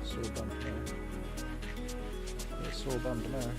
Sårband med. Det är sårband med.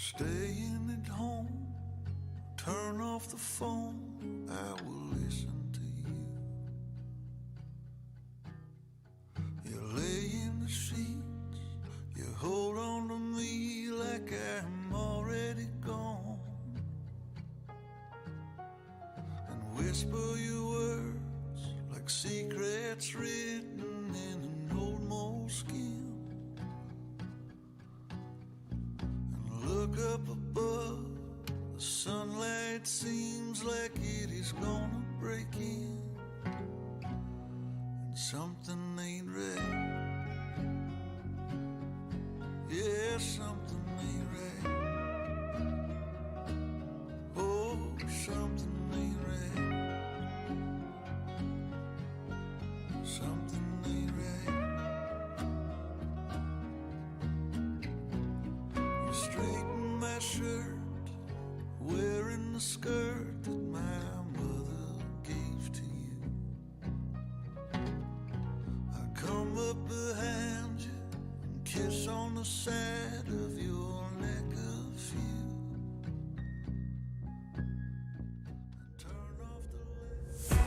Staying at home, turn off the phone, I will listen to you. You lay in the sheets, you hold on to me like I'm already gone, and whisper your words like secrets written in an old moleskin. Look up above, the sunlight seems like it is gonna break in, and something ain't right. Yeah, something ain't right. Oh, something ain't right. Something ain't right. You straighten my shirt, wearing the skirt that my mother gave to you. I come up behind you and kiss on the side of your neck a few, and turn off the light.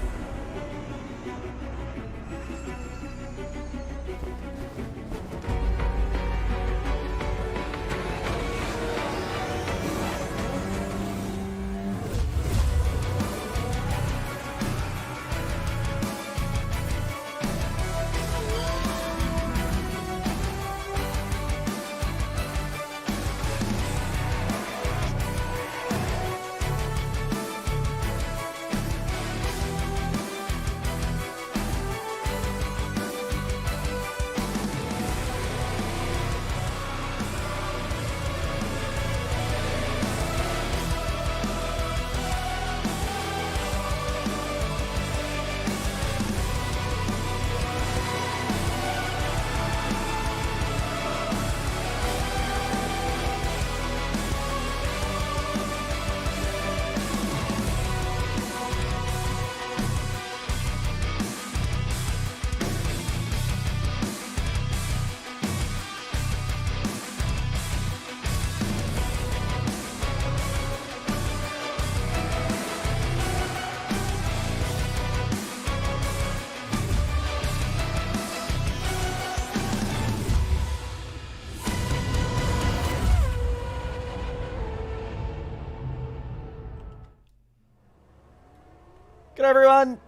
Good everyone,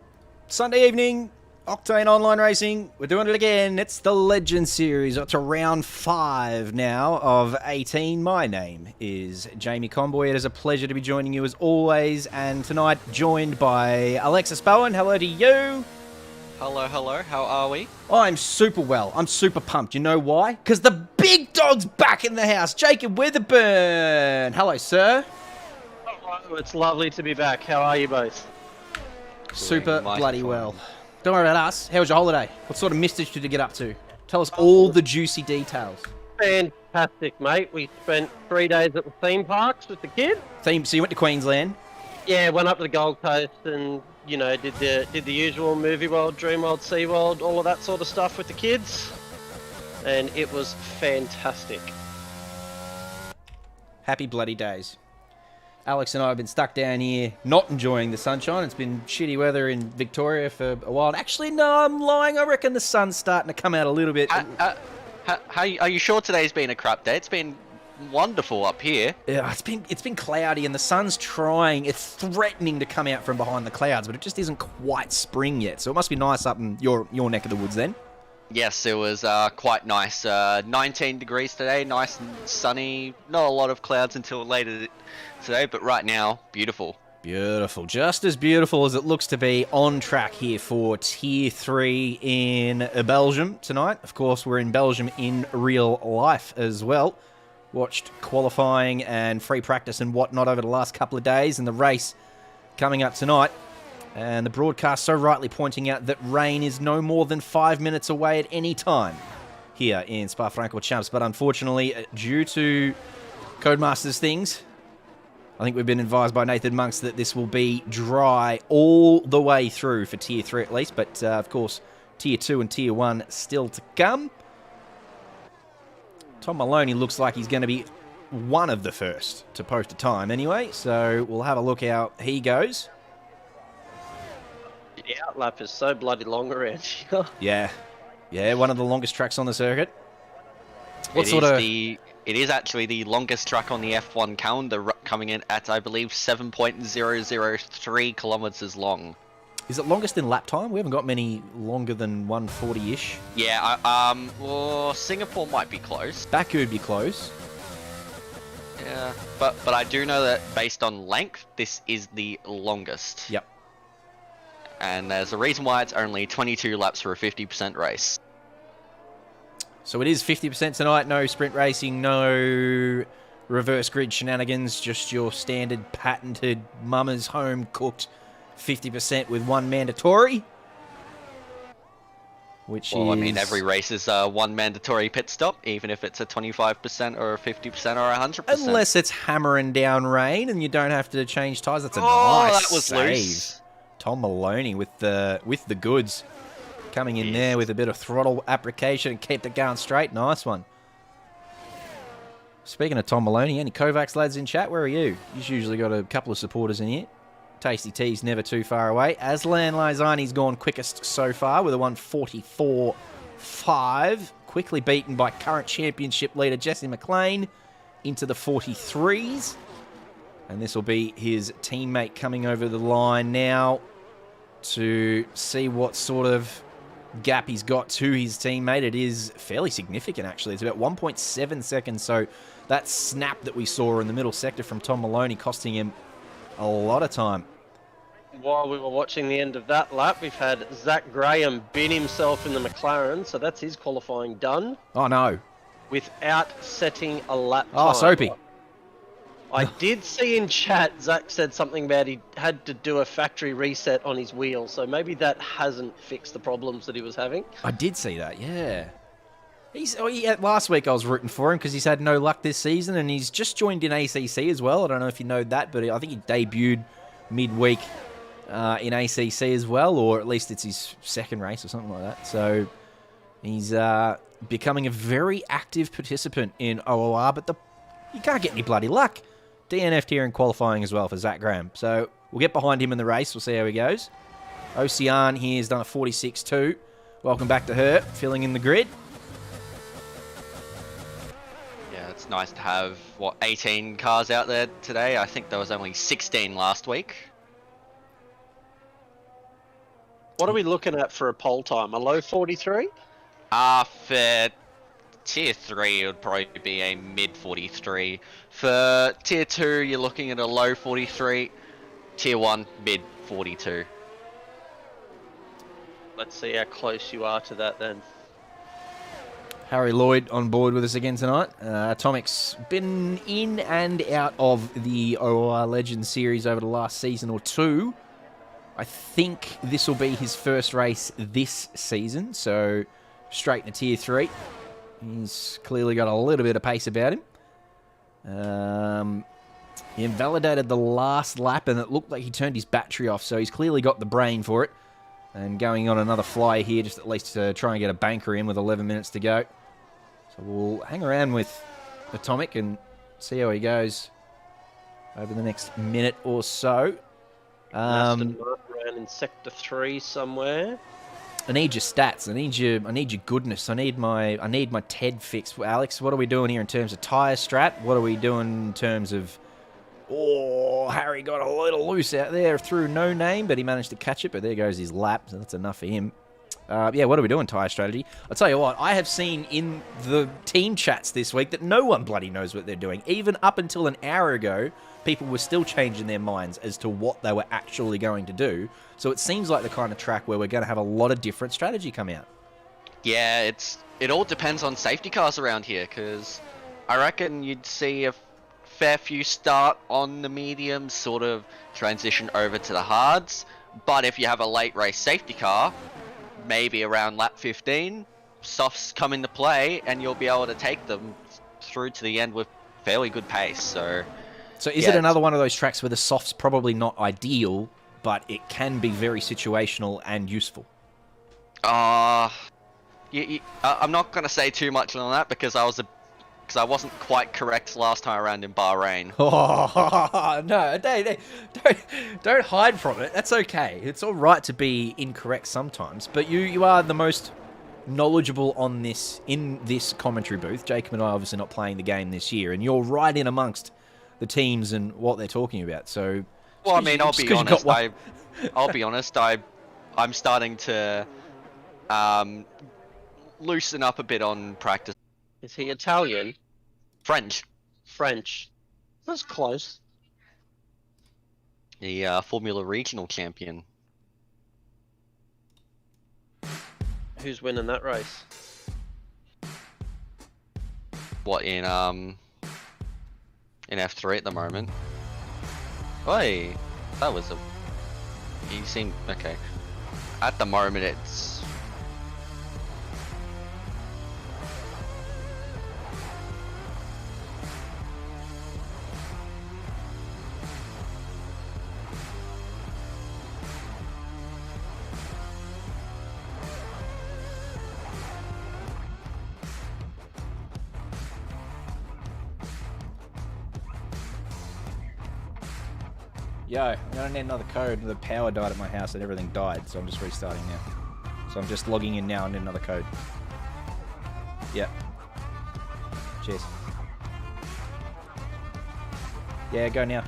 Sunday evening, Octane Online Racing, we're doing it again. It's the Legend Series, it's to round 5 now of 18. My name is Jamie Conboy. It is a pleasure to be joining you as always, and tonight joined by Alexis Bowen. Hello to you. Hello, hello, how are we? I'm super well, I'm super pumped. You know why? Because the big dog's back in the house. Jacob Witherburn. Hello, sir. Hello, it's lovely to be back. How are you both? Super bloody well. Don't worry about us. How was your holiday? What sort of mischief did you get up to? Tell us all the juicy details. Fantastic, mate. We spent 3 days at the theme parks with the kids. So you went to Queensland? Yeah, went up to the Gold Coast and, you know, did the usual Movie World, Dream World, Sea World, all of that sort of stuff with the kids. And it was fantastic. Happy bloody days. Alex and I have been stuck down here, not enjoying the sunshine. It's been shitty weather in Victoria for a while. Actually, no, I'm lying. I reckon the sun's starting to come out a little bit. Are you sure today's been a crap day? It's been wonderful up here. Yeah, it's been cloudy, and the sun's it's threatening to come out from behind the clouds, but it just isn't quite spring yet. So it must be nice up in your neck of the woods then. Yes, it was quite nice. 19 degrees today, nice and sunny. Not a lot of clouds until later today, but right now, beautiful. Beautiful. Just as beautiful as it looks to be on track here for Tier 3 in Belgium tonight. Of course, we're in Belgium in real life as well. Watched qualifying and free practice and whatnot over the last couple of days, and the race coming up tonight. And the broadcast so rightly pointing out that rain is no more than 5 minutes away at any time here in Spa-Francorchamps. But unfortunately, due to Codemaster's things, I think we've been advised by Nathan Monks that this will be dry all the way through for Tier 3 at least. But, of course, Tier 2 and Tier 1 still to come. Tom Maloney looks like he's going to be one of the first to post a time anyway, so we'll have a look how he goes. The outlap is so bloody long around here. Yeah, one of the longest tracks on the circuit. It is actually the longest track on the F1 calendar, coming in at, I believe, 7.003 kilometers long. Is it longest in lap time? We haven't got many longer than 140-ish. Yeah, well, Singapore might be close. Baku would be close. Yeah, but I do know that based on length, this is the longest. Yep. And there's a reason why it's only 22 laps for a 50% race. So it is 50% tonight. No sprint racing, no reverse grid shenanigans. Just your standard patented mama's home cooked 50% with one mandatory. Well, I mean, every race is one mandatory pit stop, even if it's a 25% or a 50% or 100%. Unless it's hammering down rain and you don't have to change tyres. That's a nice that was save. loose. Tom Maloney with the goods. Coming in there with a bit of throttle application and kept it going straight. Nice one. Speaking of Tom Maloney, any Kovacs lads in chat? Where are you? You've usually got a couple of supporters in here. Tasty T's never too far away. Aslan Lizani's gone quickest so far with a 1:44.5. Quickly beaten by current championship leader Jesse McLean into the 43s. And this will be his teammate coming over the line now to see what sort of gap he's got to his teammate. It is fairly significant, actually. It's about 1.7 seconds. So that snap that we saw in the middle sector from Tom Maloney costing him a lot of time. While we were watching the end of that lap, we've had Zach Graham bin himself in the McLaren, so that's his qualifying done. Oh, no. Without setting a lap time. Oh, Soapy. I did see in chat, Zach said something about he had to do a factory reset on his wheel, so maybe that hasn't fixed the problems that he was having. I did see that, yeah. Last week I was rooting for him because he's had no luck this season, and he's just joined in ACC as well. I don't know if you know that, but I think he debuted midweek in ACC as well, or at least it's his second race or something like that. So he's becoming a very active participant in OOR, but you can't get any bloody luck. DNF'd here in qualifying as well for Zach Graham. So we'll get behind him in the race. We'll see how he goes. Ocean here has done a 46.2. Welcome back to her, filling in the grid. Yeah, it's nice to have, 18 cars out there today. I think there was only 16 last week. What are we looking at for a pole time? A low 43? For Tier 3, it would probably be a mid 43. For Tier 2, you're looking at a low 43. Tier 1, mid 42. Let's see how close you are to that then. Harry Lloyd on board with us again tonight. Atomic's been in and out of the OOR Legends series over the last season or two. I think this will be his first race this season, so straight into Tier 3. He's clearly got a little bit of pace about him. He invalidated the last lap, and it looked like he turned his battery off, so he's clearly got the brain for it. And going on another flyer here, just at least to try and get a banker in with 11 minutes to go. So we'll hang around with Atomic and see how he goes over the next minute or so. Aston Martin around in Sector 3 somewhere. I need your stats. I need your goodness. I need my TED fix. Alex, what are we doing here in terms of tyre strat? What are we doing in terms of... Oh, Harry got a little loose out there through no name, but he managed to catch it. But there goes his lap, so that's enough for him. Yeah, what are we doing, tyre strategy? I'll tell you what, I have seen in the team chats this week that no one bloody knows what they're doing. Even up until an hour ago, people were still changing their minds as to what they were actually going to do. So it seems like the kind of track where we're going to have a lot of different strategy come out. Yeah, it all depends on safety cars around here, because I reckon you'd see a fair few start on the mediums, sort of transition over to the hards. But if you have a late race safety car, maybe around lap 15, softs come into play, and you'll be able to take them through to the end with fairly good pace. So is it another one of those tracks where the soft's probably not ideal, but it can be very situational and useful? I'm not going to say too much on that, because I was because I wasn't quite correct last time around in Bahrain. Oh, no, don't hide from it. That's okay. It's all right to be incorrect sometimes, but you are the most knowledgeable on this in this commentary booth. Jacob and I are obviously not playing the game this year, and you're right in amongst the teams and what they're talking about. So, Well, I mean, I'll be honest. I'll be honest. I'm starting to loosen up a bit on practice. Is he Italian? French. French. That's close. The Formula Regional champion. Who's winning that race? What in F3 at the moment? Oi, that was a. He seemed okay. At the moment, it's. Yo, I'm gonna need another code. The power died at my house and everything died, so I'm just restarting now. So I'm just logging in now and need another code. Yep. Cheers. Yeah, go now.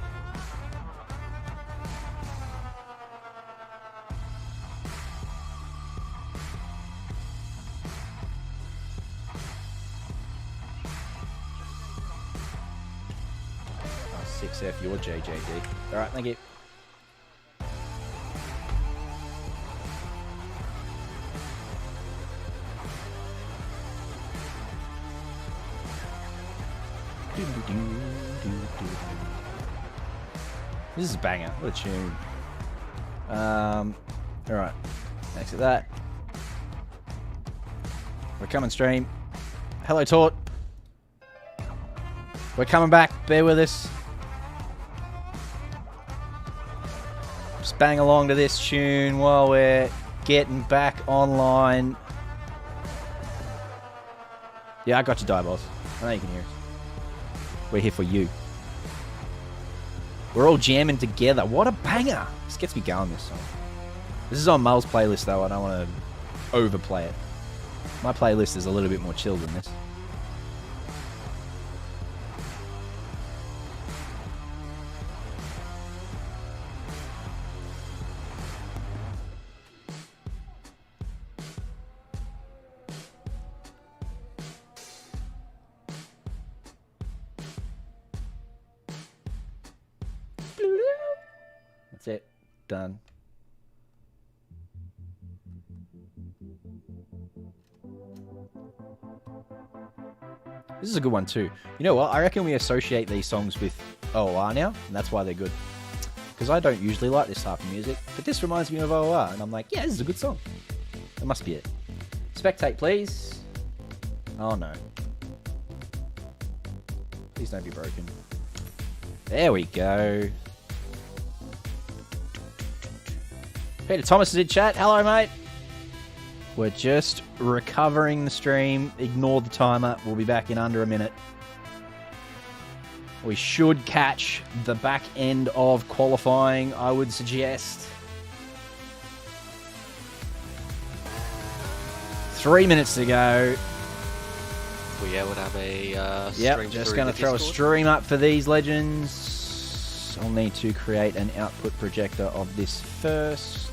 Oh, 6F, your JJD. Alright, thank you. This is a banger. What a tune. Alright. Exit that. We're coming stream. Hello, Tort. We're coming back. Bear with us. Just bang along to this tune while we're getting back online. Yeah, I got you, Diabols. I know you can hear us. We're here for you. We're all jamming together. What a banger! This gets me going, this song. This is on Mel's playlist, though. I don't want to overplay it. My playlist is a little bit more chill than this. That's it. Done. This is a good one too. You know what? I reckon we associate these songs with OOR now, and that's why they're good. Because I don't usually like this type of music, but this reminds me of OOR, and I'm like, yeah, this is a good song. That must be it. Spectate, please. Oh no. Please don't be broken. There we go. Peter Thomas is in chat. Hello, mate. We're just recovering the stream. Ignore the timer. We'll be back in under a minute. We should catch the back end of qualifying, I would suggest. 3 minutes to go. We would have a stream. Yep, just going to throw a stream up for these legends. I'll need to create an output projector of this first.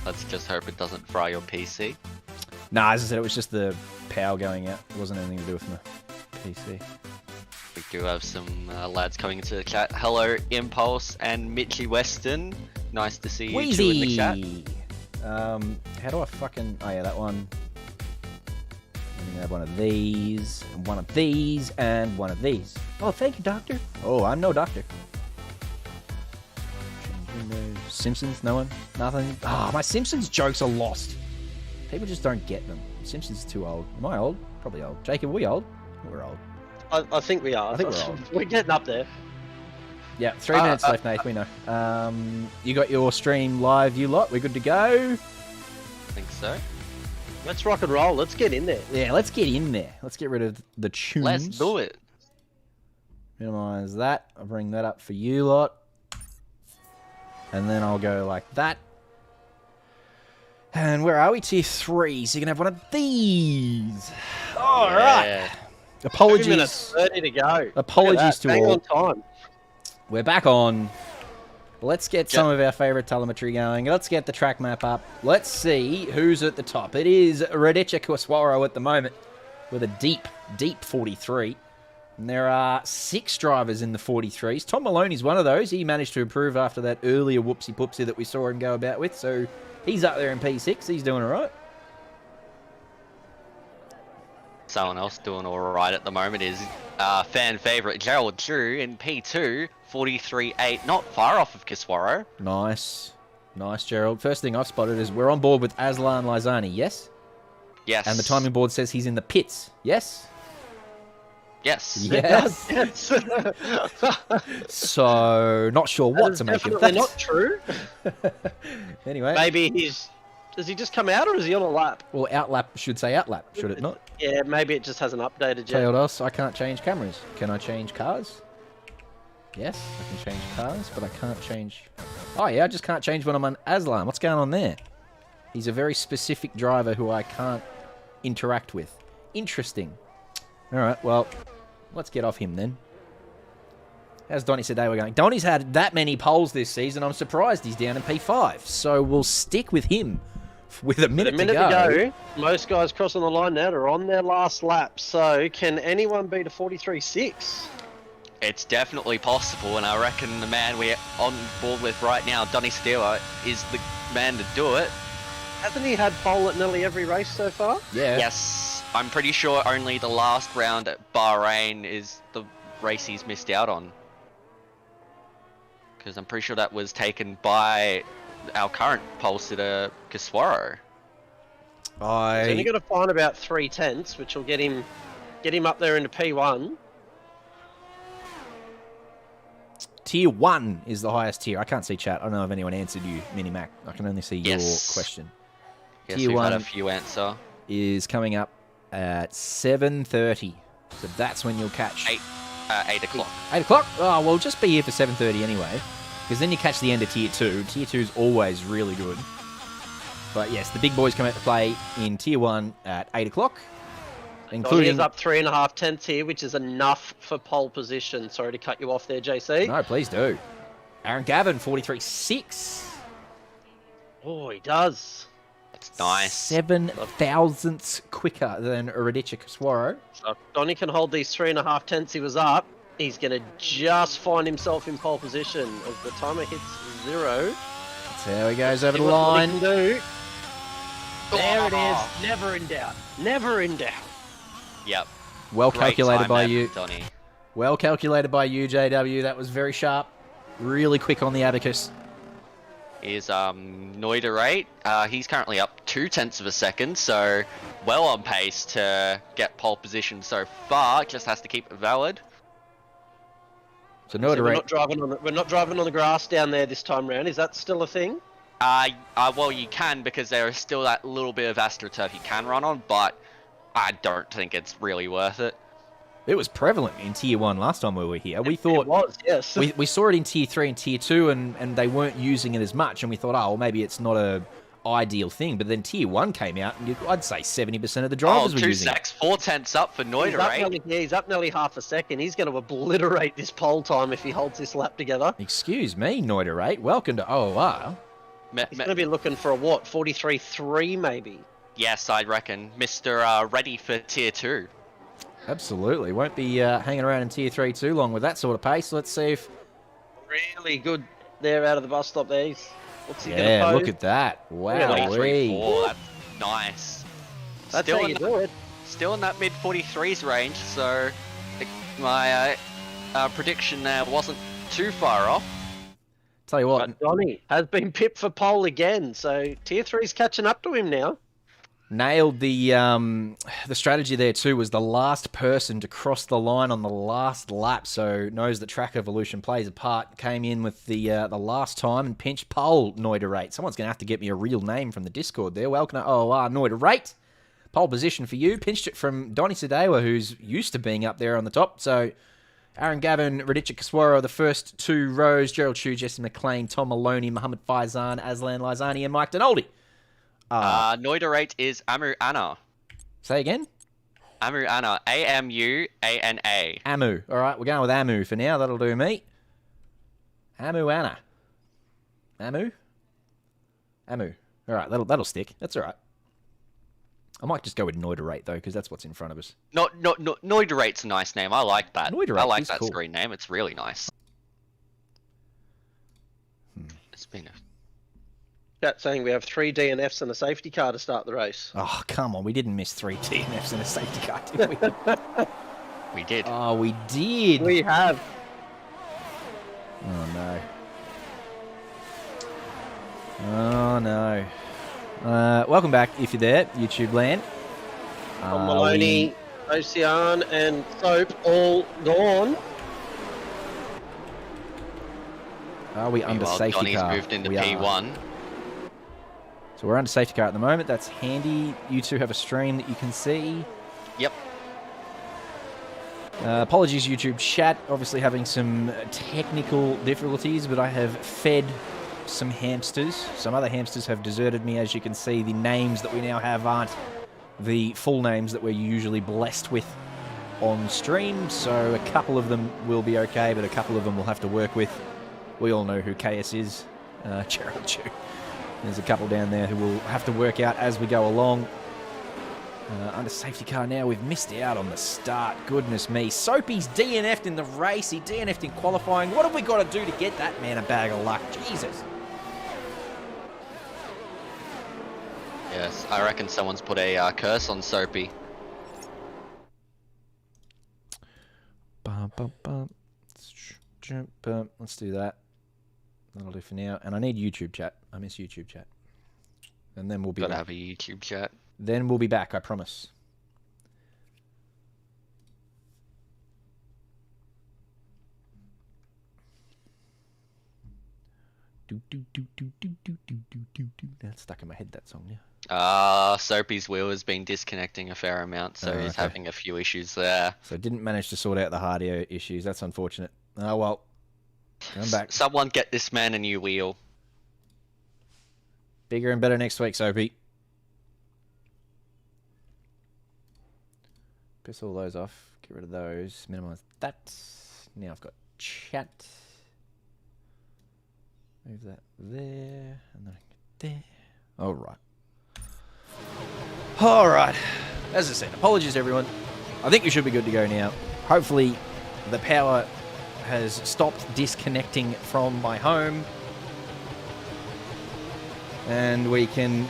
Let's just hope it doesn't fry your PC. Nah, as I said, it was just the power going out. It wasn't anything to do with my PC. We do have some lads coming into the chat. Hello, Impulse and Mitchy Weston. Nice to see you two in the chat. How do I fucking... Oh, yeah, that one. I'm going to have one of these, and one of these, and one of these. Oh, thank you, Doctor. Oh, I'm no doctor. Simpsons? No one? Nothing? Ah, my Simpsons jokes are lost. People just don't get them. Simpsons is too old. Am I old? Probably old. Jacob, are we old? We're old. I think we are. I think we're old. We're getting up there. Yeah, 3 minutes left, Nate. We know. You got your stream live, you lot. We're good to go. I think so. Let's rock and roll. Let's get in there. Yeah, let's get in there. Let's get rid of the tunes. Let's do it. Minimize that. I'll bring that up for you lot. And then I'll go like that. And where are we? Tier 3. So you can have one of these. All right. Apologies. 2 minutes 30 to go. Apologies to Bang all. on time. We're back on. Let's get some of our favourite telemetry going. Let's get the track map up. Let's see who's at the top. It is Radica Quaswaro at the moment with a deep, deep 43. And there are 6 drivers in the 43s. Tom Maloney's one of those. He managed to improve after that earlier whoopsie-poopsie that we saw him go about with. So he's up there in P6. He's doing all right. Someone else doing alright at the moment is fan favourite Gerald Drew in P2, 43.8, not far off of Kiswaro. Nice. Nice, Gerald. First thing I've spotted is we're on board with Aslan Lizani, yes? Yes. And the timing board says he's in the pits, yes? Yes. Yes. Yes. So, not sure what to make of that. Definitely not true. Anyway. Maybe does he just come out or is he on a lap? Well, outlap should say outlap, should it not? Yeah, maybe it just hasn't updated Tell you yet. what else, I can't change cameras. Can I change cars? Yes, I can change cars, but I can't change... Oh yeah, I just can't change when I'm on Aslan. What's going on there? He's a very specific driver who I can't interact with. Interesting. Alright, well, let's get off him then. How's Donny said they were going? Donny's had that many poles this season, I'm surprised he's down in P5. So we'll stick with him with a minute, to go. Most guys crossing the line now are on their last lap. So can anyone beat a 43.6? It's definitely possible, and I reckon the man we're on board with right now, Donny Steele, is the man to do it. Hasn't he had pole at nearly every race so far? Yeah. Yes, I'm pretty sure only the last round at Bahrain is the race he's missed out on. Because I'm pretty sure that was taken by our current pole sitter, Kiswaro. He's only got to find about 3/10, which will get him up there into P1. Tier 1 is the highest tier. I can't see chat. I don't know if anyone answered you, Minimac. I can only see your question. Yes, Tier we've 1 had a few answer. is coming up at 7:30. So that's when you'll catch... 8 o'clock. 8 o'clock? Oh, we'll just be here for 7:30 anyway. Because then you catch the end of Tier 2. Tier 2 is always really good. But yes, the big boys come out to play in Tier 1 at 8 o'clock. Including... He's up 3.5 here, which is enough for pole position. Sorry to cut you off there, JC. No, please do. Aaron Gavin, 43.6. Oh, he does. That's nice. 7 thousandths quicker than Radica Quaswaro. So if Donny can hold these 3.5 he was up, he's going to just find himself in pole position as the timer hits 0. That's how he goes over the See what he line. can do. There it is. Never in doubt. Never in doubt. Yep. Well Great calculated time by there, you. Donny. Well calculated by you, JW. That was very sharp. Really quick on the abacus. Is Noiderate. He's currently up 0.2 of a second, so well on pace to get pole position so far. Just has to keep it valid. So So we're Noiderate. not driving on the grass down there this time round. Is that still a thing? Well, you can because there is still that little bit of AstroTurf you can run on, but I don't think it's really worth it. It was prevalent in Tier 1 last time we were here. We thought... It was, yes. We saw it in Tier 3 and Tier 2, and they weren't using it as much, and we thought, oh, well, maybe it's not a ideal thing. But then Tier 1 came out, and I'd say 70% of the drivers were 2 using secs, 4/10 up for Noiderate. He's up nearly half a second. He's going to obliterate this pole time if he holds this lap together. it. Excuse me, Noiderate. Welcome to OOR. He's going to be looking for a what? 43.3 maybe. Yes, I reckon. Mr. Ready for Tier 2. Absolutely. Won't be hanging around in Tier 3 too long with that sort of pace. Let's see if... Really good there out of the bus stop there. What's he going to Yeah, pose? look at that. Wow. 43.4, that's nice. That's Still how in you the- do it. Still in that mid-43s range, so my prediction there wasn't too far off. Tell you what, But Donny has been pipped for pole again, so Tier 3's catching up to him now. nailed the strategy there too. Was the last person to cross the line on the last lap, so knows that track evolution plays a part. Came in with the last time and pinched pole Noiderate. Someone's going to have to get me a real name from the Discord there. Welcome to OOR Noiderate. Pole position for you. Pinched it from Donny Sadewa, who's used to being up there on the top. So Aaron Gavin, Radicha Kaswara, the first 2 rows. Gerald Chu, Jesse McLean, Tom Maloney, Mohammed Faizan, Aslan Lizani, and Mike Donaldi. Noiderate is Amu Anna. Say again? Amu Anna. A-M-U-A-N-A. Amu. All right, we're going with Amu for now. That'll do me. Amu Anna. Amu? Amu. All right, that'll stick. That's all right. I might just go with Noiderate, though, because that's what's in front of us. Noiderate's a nice name. I like that. Noiderate I like is that cool. screen name. It's really nice. It's been a... Chat saying we have 3 DNFs and a safety car to start the race. Oh, come on. We didn't miss 3 DNFs in a safety car, did we? We did. Oh, we did. We have. Oh, no. Oh, no. Welcome back, if you're there, YouTube land. Maloney, Ocean, and Soap all gone. Are we under safety Johnny's car? moved into We P1. are. So we're under safety car at the moment. That's handy. You two have a stream that you can see. Yep. Apologies, YouTube chat. Obviously having some technical difficulties, but I have fed some hamsters. Some other hamsters have deserted me. As you can see, the names that we now have aren't the full names that we're usually blessed with on stream. So a couple of them will be okay, but a couple of them we'll have to work with. We all know who KS is. Gerald Chu. There's a couple down there who we'll have to work out as we go along. Under safety car now. We've missed out on the start. Goodness me. Soapy's DNF'd in the race. He DNF'd in qualifying. What have we got to do to get that man a bag of luck? Jesus. Yes, I reckon someone's put a curse on Soapy. Let's do that. That'll do for now. And I need YouTube chat. I miss YouTube chat. And then we'll be Gotta back. have a YouTube chat. Then we'll be back, I promise. That's stuck in my head, that song now. Soapy's wheel has been disconnecting a fair amount, so he's okay. having a few issues there. So didn't manage to sort out the hardware issues. That's unfortunate. Oh well. Going back. Someone get this man a new wheel. Bigger and better next week, Soapy. Piss all those off. Get rid of those. Minimize that. Now I've got chat. Move that there. And then I can get there. Alright. Alright. As I said, apologies everyone. I think we should be good to go now. Hopefully the power has stopped disconnecting from my home. And we can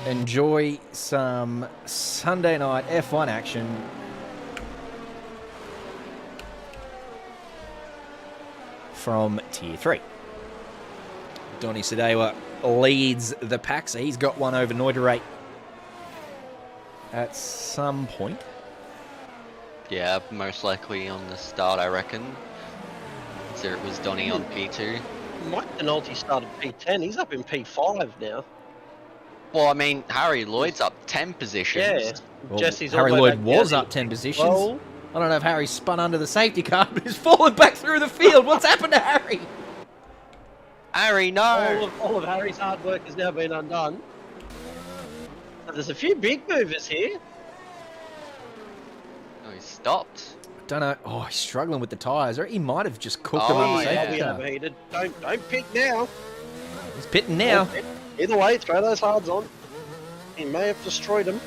enjoy some Sunday night F1 action. From Tier 3. Donny Sadewa leads the pack, so he's got one over Noiderate at some point. Yeah, most likely on the start, I reckon. So it was Donny on P2. Mike Penalty started P10. He's up in P5 now. Well, I mean, Harry Lloyd's up 10 positions. Yeah. Well, Jesse's Harry all the way Lloyd back was down up 10 positions. Well, I don't know if Harry spun under the safety car, but he's fallen back through the field. What's happened to Harry? Harry, no! all of Harry's hard work has now been undone. So there's a few big movers here. Oh, he stopped. Don't know. Oh, he's struggling with the tyres. Or he might have just cooked them on the yeah. safety We car. overheated. Don't pick now. He's pitting now. Either way, throw those hards on. He may have destroyed them.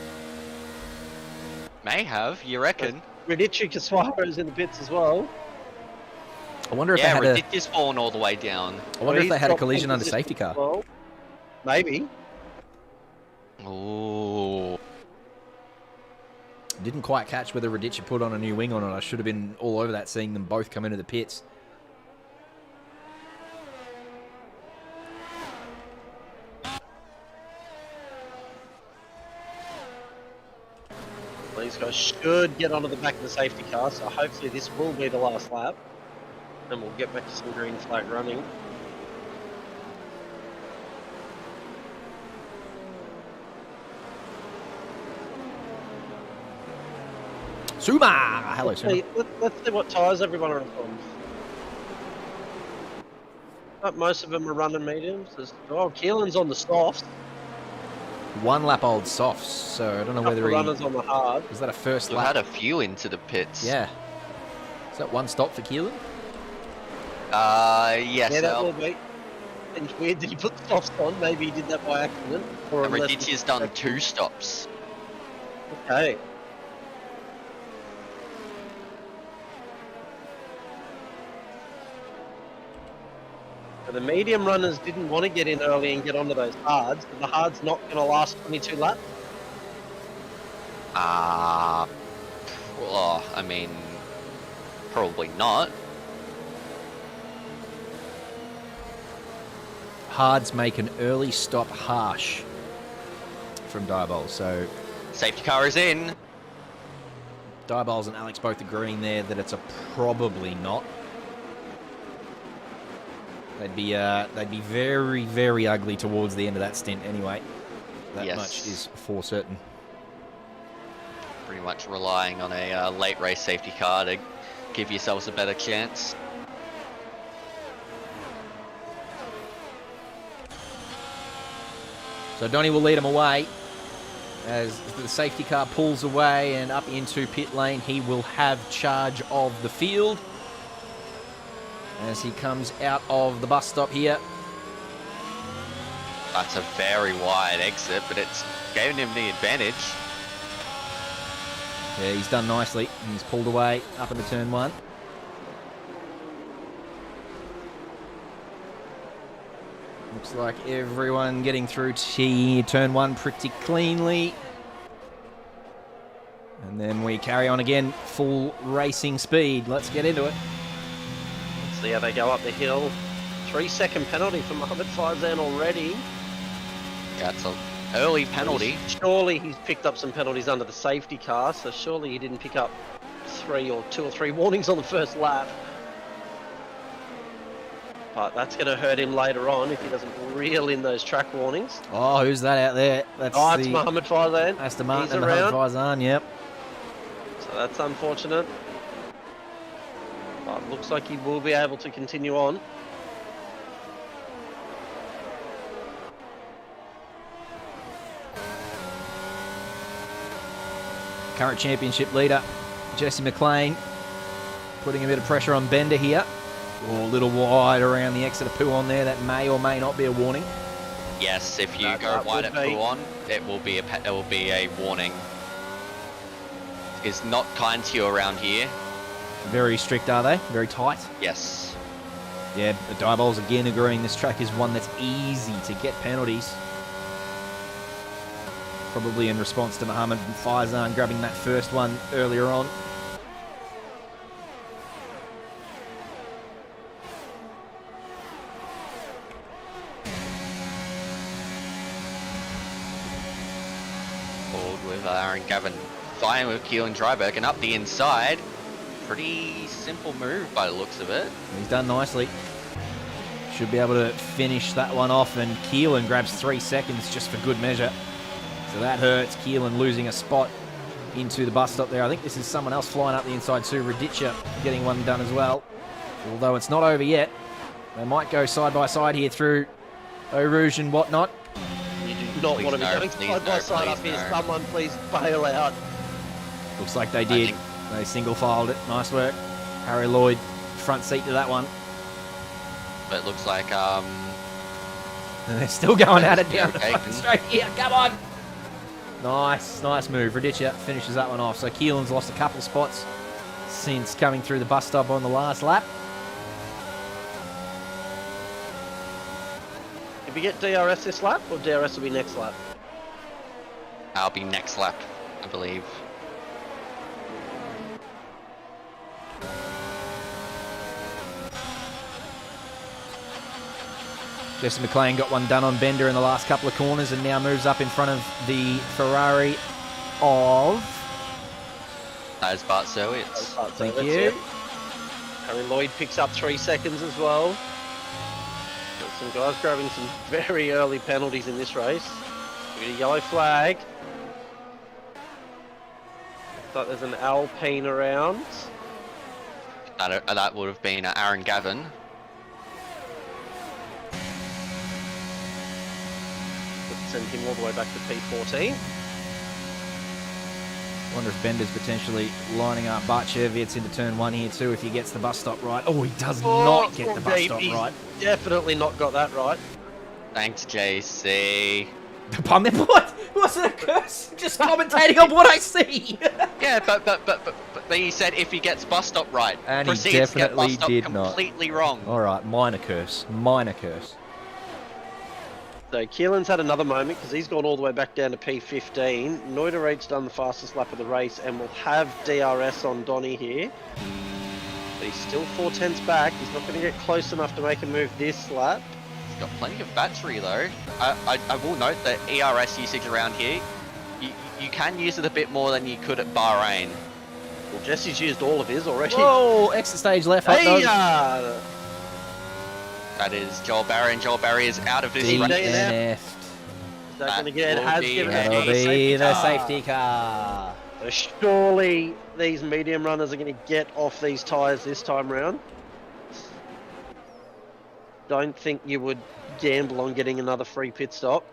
May have, you reckon? Radicha Kaswara is in the pits as well. I wonder if Yeah, they had Ridiculous fallen all the way down. I wonder if He's they had a got collision under position safety car. as well. Maybe. Ooh. Didn't quite catch whether Radicha put on a new wing or not. I should have been all over that, seeing them both come into the pits. These guys should get onto the back of the safety car, so hopefully this will be the last lap. And we'll get back to some green flag running. Suma! Hello, Suma. Let's see what tyres everyone are on. Most of them are running mediums. Keelan's on the softs. One lap old softs, so I don't know whether he... runners on the hard. Was that a first We've lap? had a few into the pits. Yeah. Is that one stop for Keelan? Yes. Yeah, that will be. And it's weird that he put the softs on. Maybe he did that by accident. Or And unless Raditya's done 2 stops. Okay. So the medium runners didn't want to get in early and get onto those hards, but the hard's not going to last 22 laps. Well, I mean, probably not. Hards make an early stop harsh from Diabols, so Safety car is in. Diabols and Alex both agreeing there that it's a probably not. They'd be very, very ugly towards the end of that stint anyway. That Yes. much is for certain. Pretty much relying on a late race safety car to give yourselves a better chance. So Donny will lead him away. As the safety car pulls away and up into pit lane, he will have charge of the field. As he comes out of the bus stop here. That's a very wide exit, but it's giving him the advantage. Yeah, he's done nicely. He's pulled away up into turn 1. Looks like everyone getting through turn 1 pretty cleanly. And then we carry on again, full racing speed. Let's get into it. Let's see how they go up the hill. 3-second penalty for Mohammed Faizan already. That's an early penalty. Surely he's picked up some penalties under the safety car, so surely he didn't pick up 2 or 3 warnings on the first lap. But that's going to hurt him later on if he doesn't reel in those track warnings. Oh, who's that out there? That's It's Mohammed Faizan. That's the Martin He's and around. Mohammed Faizan, yep. So that's unfortunate. But looks like he will be able to continue on. Current championship leader, Jesse McLean, putting a bit of pressure on Bender here. Oh, a little wide around the exit of Puon there. That may or may not be a warning. Yes, if you That go would wide at be. Puon, it will be a warning. It's not kind to you around here. Very strict, are they? Very tight. Yes. Yeah, the Diabols again agreeing this track is one that's easy to get penalties. Probably in response to Mohammed Faizan grabbing that first one earlier on. Forward with Aaron Gavin. Flying with Keelan Dryberg and up the inside. Pretty simple move by the looks of it. He's done nicely. Should be able to finish that one off, and Keelan grabs 3 seconds just for good measure. So that hurts. Keelan losing a spot into the bus stop there. I think this is someone else flying up the inside too. Raditya getting one done as well. Although it's not over yet. They might go side by side here through Eau Rouge and whatnot. You do not Please want to be no, going please side by no, side up please here. no. Someone please bail out. Looks like they did. They single filed it. Nice work. Harry Lloyd, front seat to that one. But it looks like And they're still going at it down the Okay. fucking straight here. Come on. Nice move. Raditya finishes that one off. So Keelan's lost a couple spots since coming through the bus stop on the last lap. Did we get DRS this lap, or DRS will be next lap? I'll be next lap, I believe. Jesse McLean got one done on Bender in the last couple of corners and now moves up in front of the Ferrari of... As Bart Sowitz. Thank you. Harry Lloyd picks up 3 seconds as well. Got some guys grabbing some very early penalties in this race. We get a yellow flag. So there's an Alpine around. That would have been Aaron Gavin. Would send him all the way back to P14. Wonder if Bender's potentially lining up Barchevitz into turn 1 here too if he gets the bus stop right. Oh, he does not get the bus stop He's right. definitely not got that right. Thanks, JC. What? What's it a curse? Just commentating on what I see. Yeah, but he said if he gets bus stop right, And he proceeds to get bus definitely stop did not. completely wrong. All right, minor curse. Minor curse. So Keelan's had another moment because he's gone all the way back down to P15. Noiderate's done the fastest lap of the race and will have DRS on Donny here. But he's still 4/10ths back. He's not going to get close enough to make a move this lap. He's got plenty of battery though. I will note that ERS usage around here, you can use it a bit more than you could at Bahrain. Well, Jesse's used all of his already. Whoa, exit stage left. Hot dog. Hey, That is Joel Barry, and Joel Barry is out of this race. DNF. is that going to get? will Has be given a That'll us be safety the car. safety car. So surely these medium runners are going to get off these tyres this time round. Don't think you would gamble on getting another free pit stop.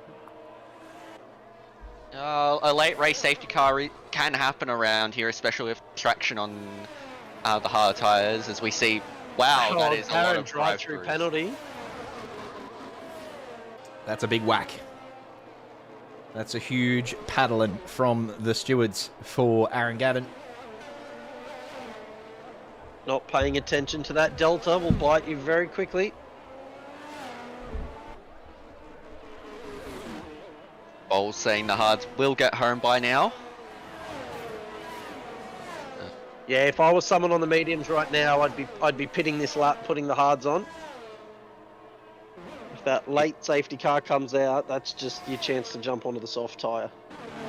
A late race safety car can happen around here, especially with traction on the hard tyres, as we see. Wow, that is a lot of drive-through drive-throughs. penalty. That's a big whack. That's a huge paddling from the stewards for Aaron Gavin. Not paying attention to that delta will bite you very quickly. Bowles saying the hards will get home by now. Yeah, if I was someone on the mediums right now, I'd be pitting this lap, putting the hards on. If that late safety car comes out, that's just your chance to jump onto the soft tyre.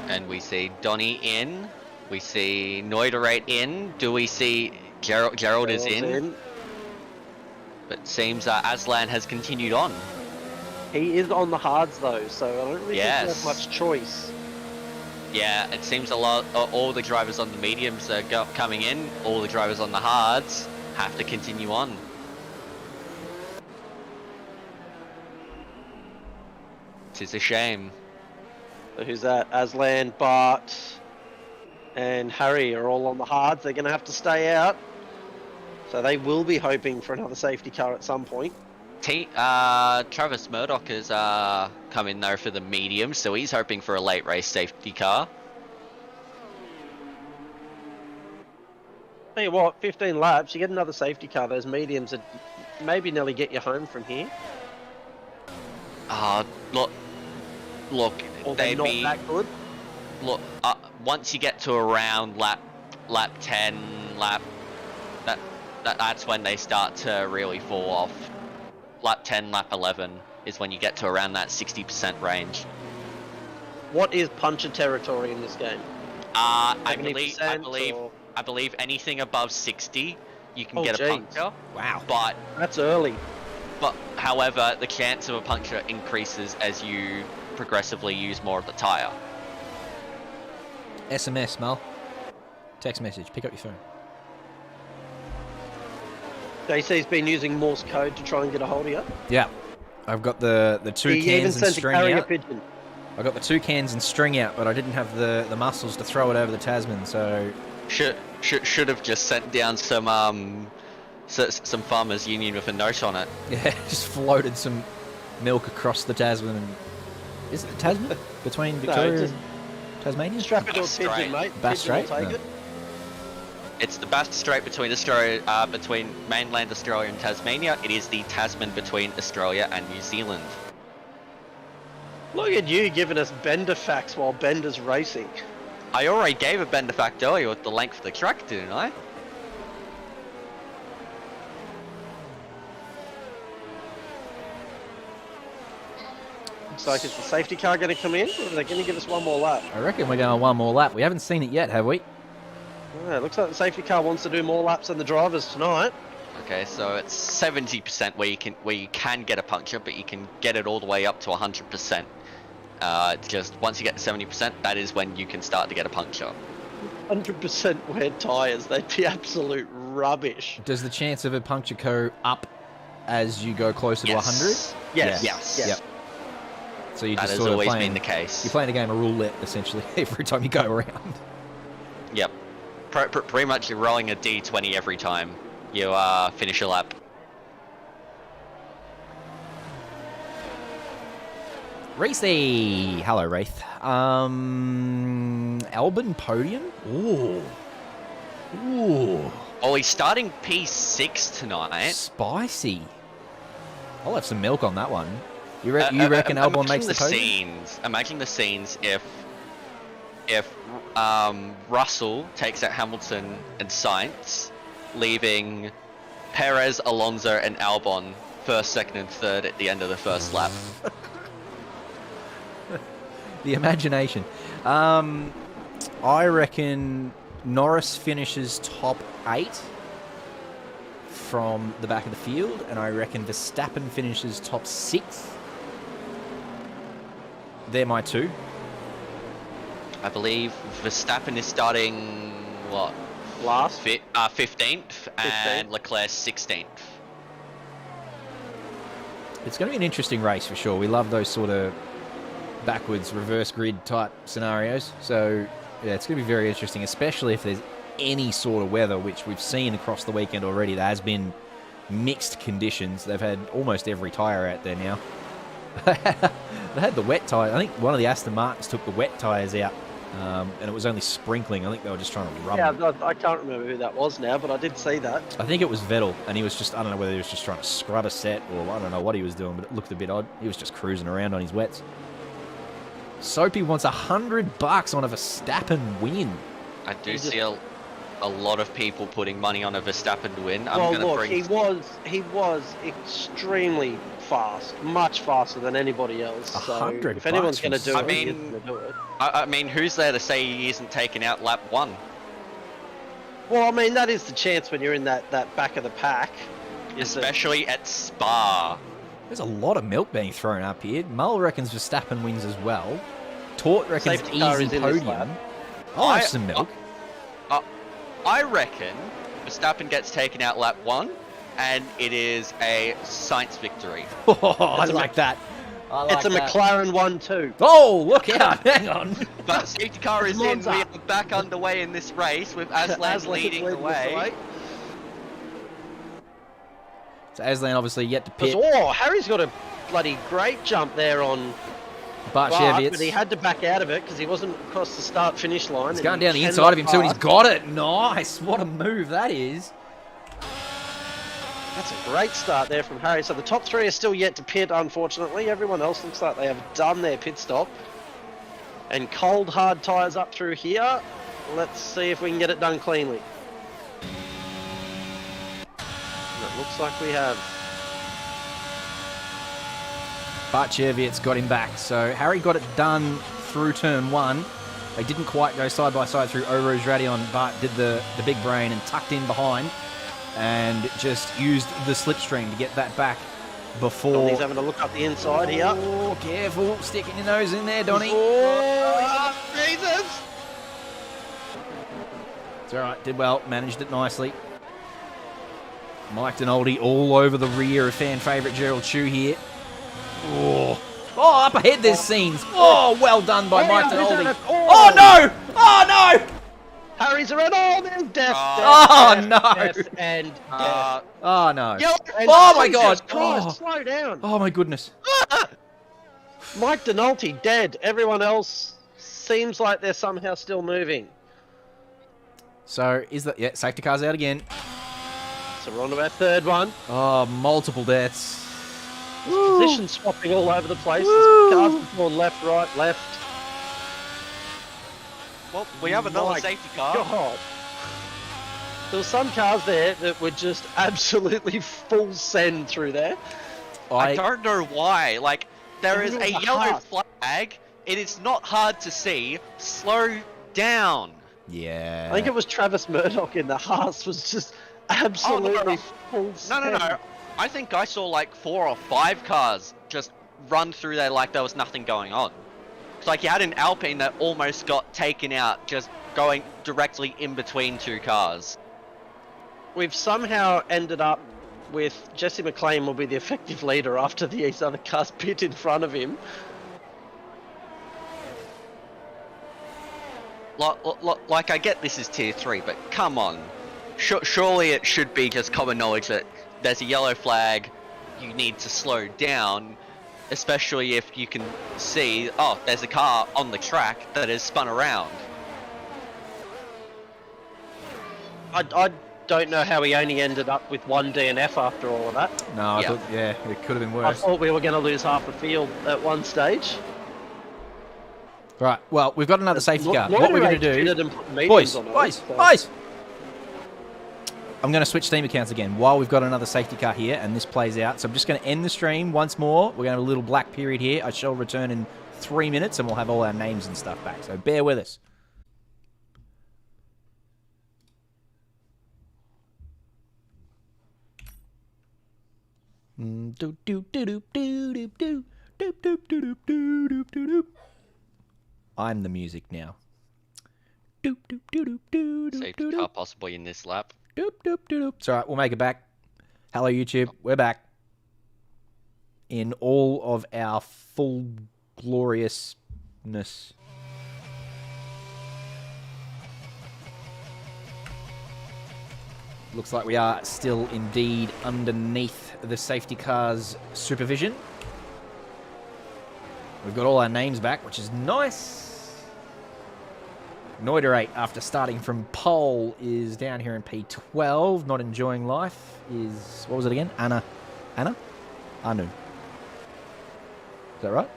And we see Donny in. We see Noiderate in. Do we see Gerald is in? But seems Aslan has continued on. He is on the hards though, so I don't really think Yes. he has much choice. Yeah, it seems a lot. All the drivers on the mediums are coming in. All the drivers on the hards have to continue on. Tis a shame. So who's that? Aslan, Bart, and Harry are all on the hards. They're going to have to stay out. So they will be hoping for another safety car at some point. Travis Murdoch has come in there for the medium, so he's hoping for a late race safety car. Tell you what, 15 laps, you get another safety car. Those mediums would maybe nearly get you home from here. Look, Or they're they'd not be that good. look. Once you get to around lap 10, that's when they start to really fall off. Lap 10, lap 11 is when you get to around that 60% range. What is puncher territory in this game? I 70% believe anything above 60, you can Oh, get a jeez. puncture. Wow. But That's early. however, the chance of a puncture increases as you progressively use more of the tire. SMS, Mel. Text message. Pick up your phone. JC's been using Morse code to try and get a hold of you. Yeah. I've got the two He even cans and sent a string carrier out. pigeon. I got the 2 cans and string out, but I didn't have the muscles to throw it over the Tasman, so Should have just sent down some farmers union with a note on it. yeah, just floated some milk across the Tasman. And is it the Tasman between Victoria just and Tasmania? Strap it to a Bass pigeon, Strait. mate. Bass Pigeon will Strait? take No. it. It's the Bass Strait between Australia, between mainland Australia and Tasmania. It is the Tasman between Australia and New Zealand. Look at you giving us Bender facts while Bender's racing. I already gave a Bender fact earlier with the length of the track, didn't I? Looks like is the safety car going to come in, or are they going to give us one more lap? I reckon we're going one more lap. We haven't seen it yet, have we? Yeah, it looks like the safety car wants to do more laps than the drivers tonight. Okay, so it's 70% where you can get a puncture, but you can get it all the way up to 100%. It's just once you get to 70%, that is when you can start to get a puncture. 100% wet tyres. They'd be absolute rubbish. Does the chance of a puncture go up as you go closer to 100? Yes. Yeah. Yes. Yep. So you're That just has sort of always playing, been the case. You're playing a game of roulette, essentially, every time you go around. Yep. Pretty much you're rolling a d20 every time you finish a lap. Racy! Hello, Wraith. Albon podium? Ooh. Oh, he's starting P6 tonight. Spicy. I'll have some milk on that one. You reckon Albon makes the podium? Imagine the scenes if Russell takes out Hamilton and Sainz, leaving Perez, Alonso, and Albon first, second, and third at the end of the first lap. The imagination. I reckon Norris finishes top 8 from the back of the field, and I reckon Verstappen finishes top 6. They're my two. I believe Verstappen is starting what? Last. 15th, and Leclerc 16th. It's going to be an interesting race for sure. We love those sort of backwards, reverse grid type scenarios. So, yeah, it's going to be very interesting, especially if there's any sort of weather, which we've seen across the weekend already. There has been mixed conditions. They've had almost every tyre out there now. They had the wet tyre. I think one of the Aston Martins took the wet tyres out, and it was only sprinkling. I think they were just trying to rub them. Yeah, I can't remember who that was now, but I did see that. I think it was Vettel, and he was just, I don't know whether he was just trying to scrub a set, or I don't know what he was doing, but it looked a bit odd. He was just cruising around on his wets. Soapy wants $100 on a Verstappen win. I do see a lot of people putting money on a Verstappen to win. He was extremely fast, much faster than anybody else. So if anyone's going to do it, he's going to do it. I mean, who's there to say he isn't taking out lap 1? Well, I mean, that is the chance when you're in that back of the pack. Especially at Spa. There's a lot of milk being thrown up here. Mull reckons Verstappen wins as well. Tort reckons Safety car easy is in this podium. lap. I'll have some milk. I reckon Verstappen gets taken out lap 1, and it is a Sainz victory. I like that. It's a McLaren 1-2. Oh, look out. Hang on. But safety car is in. We are back underway in this race with Aslan leading the way. So Aslan obviously yet to pit. Oh, Harry's got a bloody great jump there on But he had to back out of it because he wasn't across the start-finish line. He's going down the inside of him too, and he's got it. Nice. What a move that is. That's a great start there from Harry. So the top 3 are still yet to pit, unfortunately. Everyone else looks like they have done their pit stop. And cold, hard tyres up through here. Let's see if we can get it done cleanly. It looks like we have. But Cheviot's got him back. So Harry got it done through turn 1. They didn't quite go side by side through Oro's Radion. Bart did the big brain and tucked in behind and just used the slipstream to get that back before. He's having a look up the inside here. Oh, careful. Sticking your nose in there, Donny. Oh, Jesus! It's all right. Did well. Managed it nicely. Mike Denoldi all over the rear of fan favourite Gerald Chu here. Oh, up ahead there's scenes. Oh, well done by Mike Denoldi. Oh, no! Oh, no! Harry's around. Oh, there's death. No! Death and death. Oh, no. And Oh, my God. Christ, slow down. Oh, my goodness. Mike Denolti dead. Everyone else seems like they're somehow still moving. So, is that... Yeah, safety car's out again. So we're on to our third one. Oh, multiple deaths. Position swapping all over the place. Cars have gone left, right, left. Well, we have another safety car. God. There were some cars there that were just absolutely full send through there. I don't know why. Like, there is a yellow heart. flag. It is not hard to see. Slow down. Yeah. I think it was Travis Murdoch in the Haas was just absolutely full send. No. I think I saw like 4 or 5 cars just run through there like there was nothing going on. It's like you had an Alpine that almost got taken out just going directly in between two cars. We've somehow ended up with Jesse McLean will be the effective leader after these other cars pit in front of him. Like, I get this is tier 3, but come on. Surely it should be just common knowledge that there's a yellow flag, you need to slow down, especially if you can see, oh, there's a car on the track that is spun around. I don't know how he only ended up with one DNF after all of that. No, I thought, yeah, it could have been I worse. thought we were going to lose half the field at one stage. Right, well, we've got another safety car. What we're going to do... Boys, I'm going to switch Steam accounts again while we've got another safety car here and this plays out. So I'm just going to end the stream once more. We're going to have a little black period here. I shall return in 3 minutes and we'll have all our names and stuff back. So bear with us. I'm the music now. Safety car possibly in this lap. It's alright, we'll make it back. Hello YouTube, we're back. In all of our full gloriousness. Looks like we are still indeed underneath the safety car's supervision. We've got all our names back, which is nice. Noiderate, after starting from pole, is down here in P12. Not enjoying life is... What was it again? Anna? Anu. Is that right?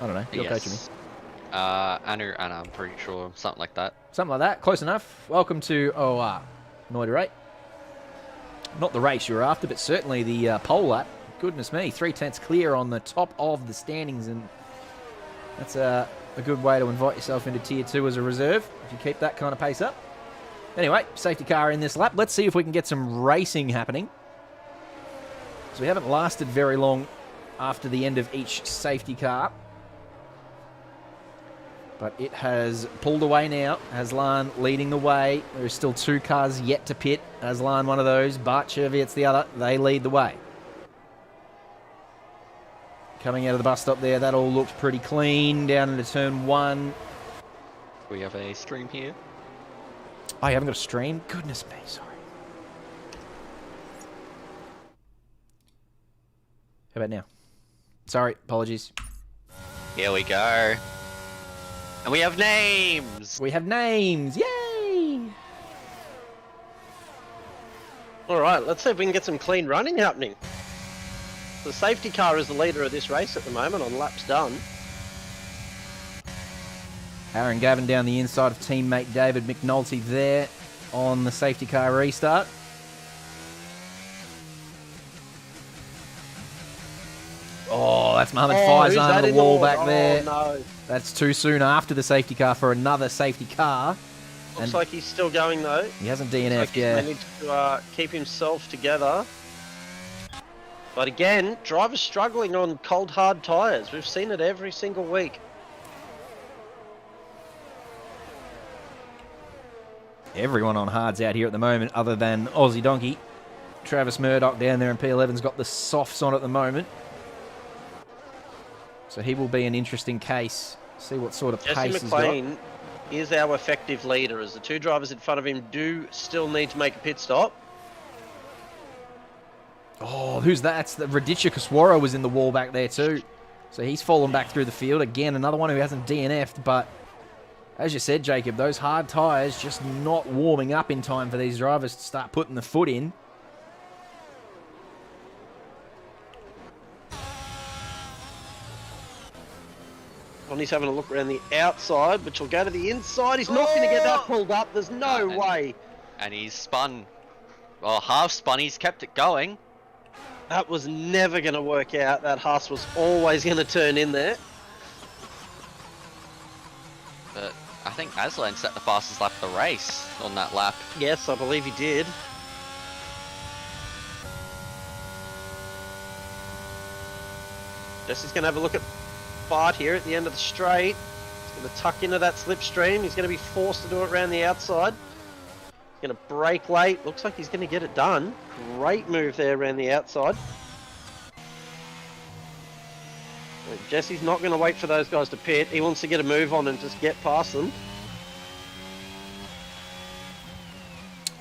I don't know. You're coaching me. Anna, I'm pretty sure. Something like that. Something like that. Close enough. Welcome to OR. Noiderate. Not the race you were after, but certainly the pole lap. Goodness me. 3/10 clear on the top of the standings, and that's a good way to invite yourself into Tier 2 as a reserve, if you keep that kind of pace up. Anyway, safety car in this lap. Let's see if we can get some racing happening. So we haven't lasted very long after the end of each safety car. But it has pulled away now. Aslan leading the way. There are still 2 cars yet to pit. Aslan one of those. Bart Cheviot's the other. They lead the way. Coming out of the bus stop there, that all looked pretty clean. Down into turn 1. We have a stream here. Oh, you haven't got a stream? Goodness me, sorry. How about now? Sorry, apologies. Here we go. And we have names! We have names! Yay! Alright, let's see if we can get some clean running happening. The safety car is the leader of this race at the moment on laps done. Aaron Gavin down the inside of teammate David McNulty there on the safety car restart. Oh, that's Mohamed Faizan on the wall back there. No. That's too soon after the safety car for another safety car. Looks like he's still going though. He hasn't DNF'd, Looks like yeah. He's managed to keep himself together. But again, drivers struggling on cold hard tyres. We've seen it every single week. Everyone on hards out here at the moment other than Aussie Donkey. Travis Murdoch down there in P11's got the softs on at the moment. So he will be an interesting case. See what sort of pace he's got. Jesse McLean is our effective leader, as the 2 drivers in front of him do still need to make a pit stop. Oh, who's that? It's the Raditya Kaswara was in the wall back there too. So he's fallen back through the field. Again, another one who hasn't DNF'd, but as you said, Jacob, those hard tyres just not warming up in time for these drivers to start putting the foot in. Bonnie's having a look around the outside, which will go to the inside. He's not going to get that pulled up. There's no way. And he's spun. Well, half spun. He's kept it going. That was never going to work out. That Haas was always going to turn in there. But I think Aslan set the fastest lap of the race on that lap. Yes, I believe he did. Jesse's going to have a look at Bart here at the end of the straight. He's Going to tuck into that slipstream. He's going to be forced to do it around the outside. He's going to brake late. Looks like he's going to get it done. Great move there around the outside. Jesse's not going to wait for those guys to pit. He wants to get a move on and just get past them.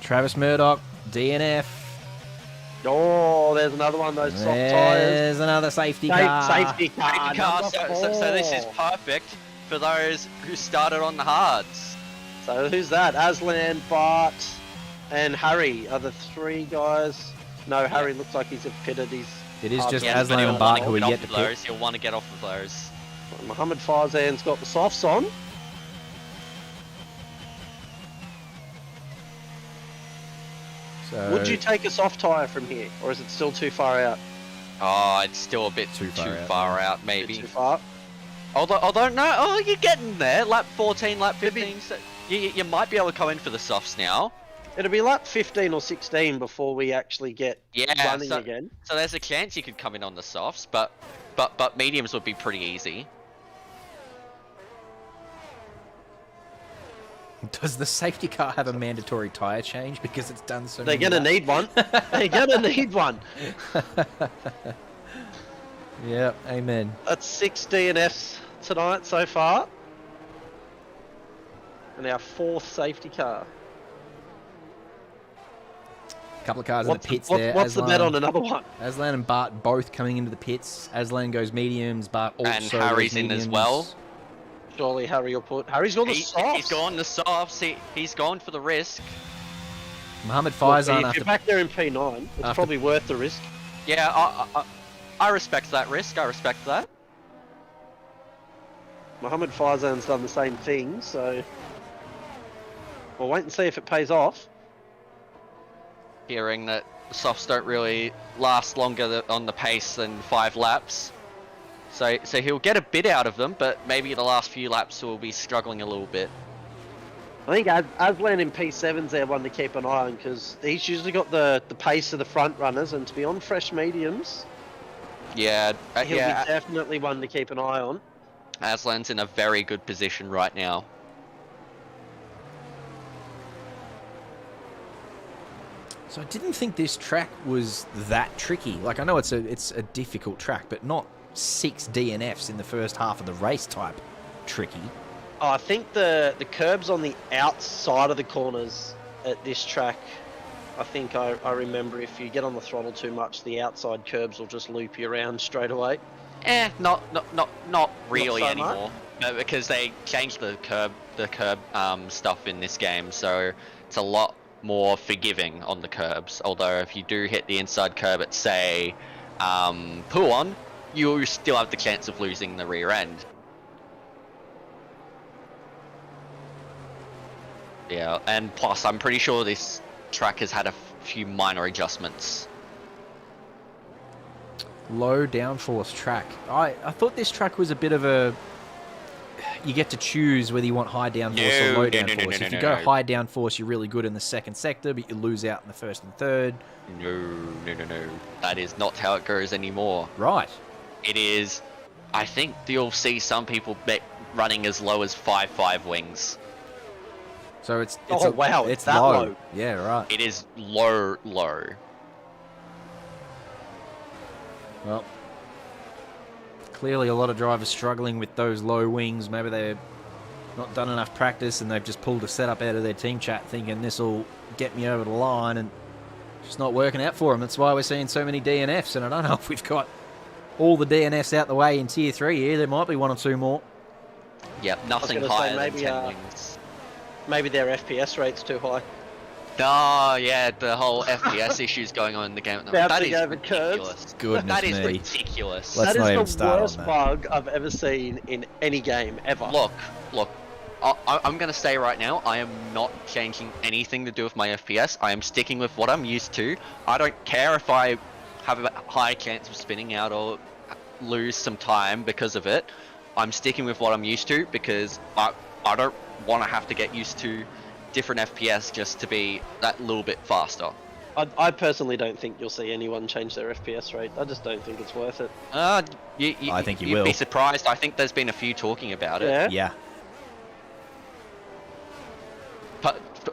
Travis Murdoch, DNF. Oh, there's another one of those soft tyres. There's another safety car. Safety car. Safety car, number so this is 4. perfect for those who started on the hards. So who's that? Aslan, Bart, and Harry are the 3 guys. No, Harry looks like he's pitted. It is just Yeah, Aslan but and Bart who are get yet off to of pit. those. You'll want to get off of those. Mohammed Farzan's got the softs on. So, Would you take a soft tyre from here, or is it still too far out? Oh, it's still a bit Too too far far, out, out, maybe. Too far. Although no, oh, you're getting there. Lap 14, lap 15. So you might be able to come in for the softs now. It'll be lap 15 or 16 before we actually get Yeah, running again. So there's a chance you could come in on the softs, but mediums would be pretty easy. Does the safety car have a mandatory tyre change because it's done so They're many going to laps? need one. They're going to need one. Yeah, amen. That's 6 DNFs tonight so far. And our 4th safety car. A couple of cars in the pits there. What's the bet on another one? Aslan and Bart both coming into the pits. Aslan goes mediums, Bart also And goes Harry's in as mediums. well. Surely Harry will put... Harry's got the softs. He's gone the softs. He's gone for the risk. Mohammed Look, Faizan if after... you're back there in P9, it's after- probably worth the risk. Yeah, I respect that risk. I respect that. Mohammed Faizan's done the same thing, so... We'll wait and see if it pays off. Hearing that the softs don't really last longer on the pace than 5 laps. So he'll get a bit out of them, but maybe the last few laps will be struggling a little bit. I think Aslan in P7's there one to keep an eye on, because he's usually got the pace of the front runners, and to be on fresh mediums, Yeah, he'll be definitely one to keep an eye on. Aslan's in a very good position right now. So I didn't think this track was that tricky. Like, I know it's a difficult track, but not 6 DNFs in the first half of the race type tricky. Oh, I think the curbs on the outside of the corners at this track, I think I remember if you get on the throttle too much, the outside curbs will just loop you around straight away. Not really so anymore. Because they changed the curb stuff in this game, so it's a lot more forgiving on the curbs. Although if you do hit the inside curb at, say, Puon, you still have the chance of losing the rear end. Yeah, and plus I'm pretty sure this track has had a few minor adjustments. Low downforce track. I thought this track was a bit of a... You get to choose whether you want high downforce or low downforce. If you go high downforce, you're really good in the second sector, but you lose out in the first and third. No. That is not how it goes anymore. Right. It is... I think you'll see some people running as low as 5.5 wings. So it's Oh, wow, it's that low. Yeah, right. It is low. Well, clearly a lot of drivers struggling with those low wings. Maybe they've not done enough practice and they've just pulled a setup out of their team chat thinking this will get me over the line, and it's just not working out for them. That's why we're seeing so many DNFs, and I don't know if we've got all the DNFs out the way in Tier 3 here. There might be 1 or 2 more. Yep, nothing gonna say higher than maybe, 10 wings. Maybe their FPS rate's too high. Oh, yeah, the whole FPS issues going on in the game. That Bouncing is over curbs. ridiculous. Goodness That is me. ridiculous. Let's That not even is the start on worst that. bug I've ever seen in any game, ever. Look. I'm going to say right now, I am not changing anything to do with my FPS. I am sticking with what I'm used to. I don't care if I have a high chance of spinning out or lose some time because of it. I'm sticking with what I'm used to because I don't want to have to get used to different FPS just to be that little bit faster. I personally don't think you'll see anyone change their FPS rate. I just don't think it's worth it. I think you you'd will. be surprised. I think there's been a few talking about it. Yeah. Yeah.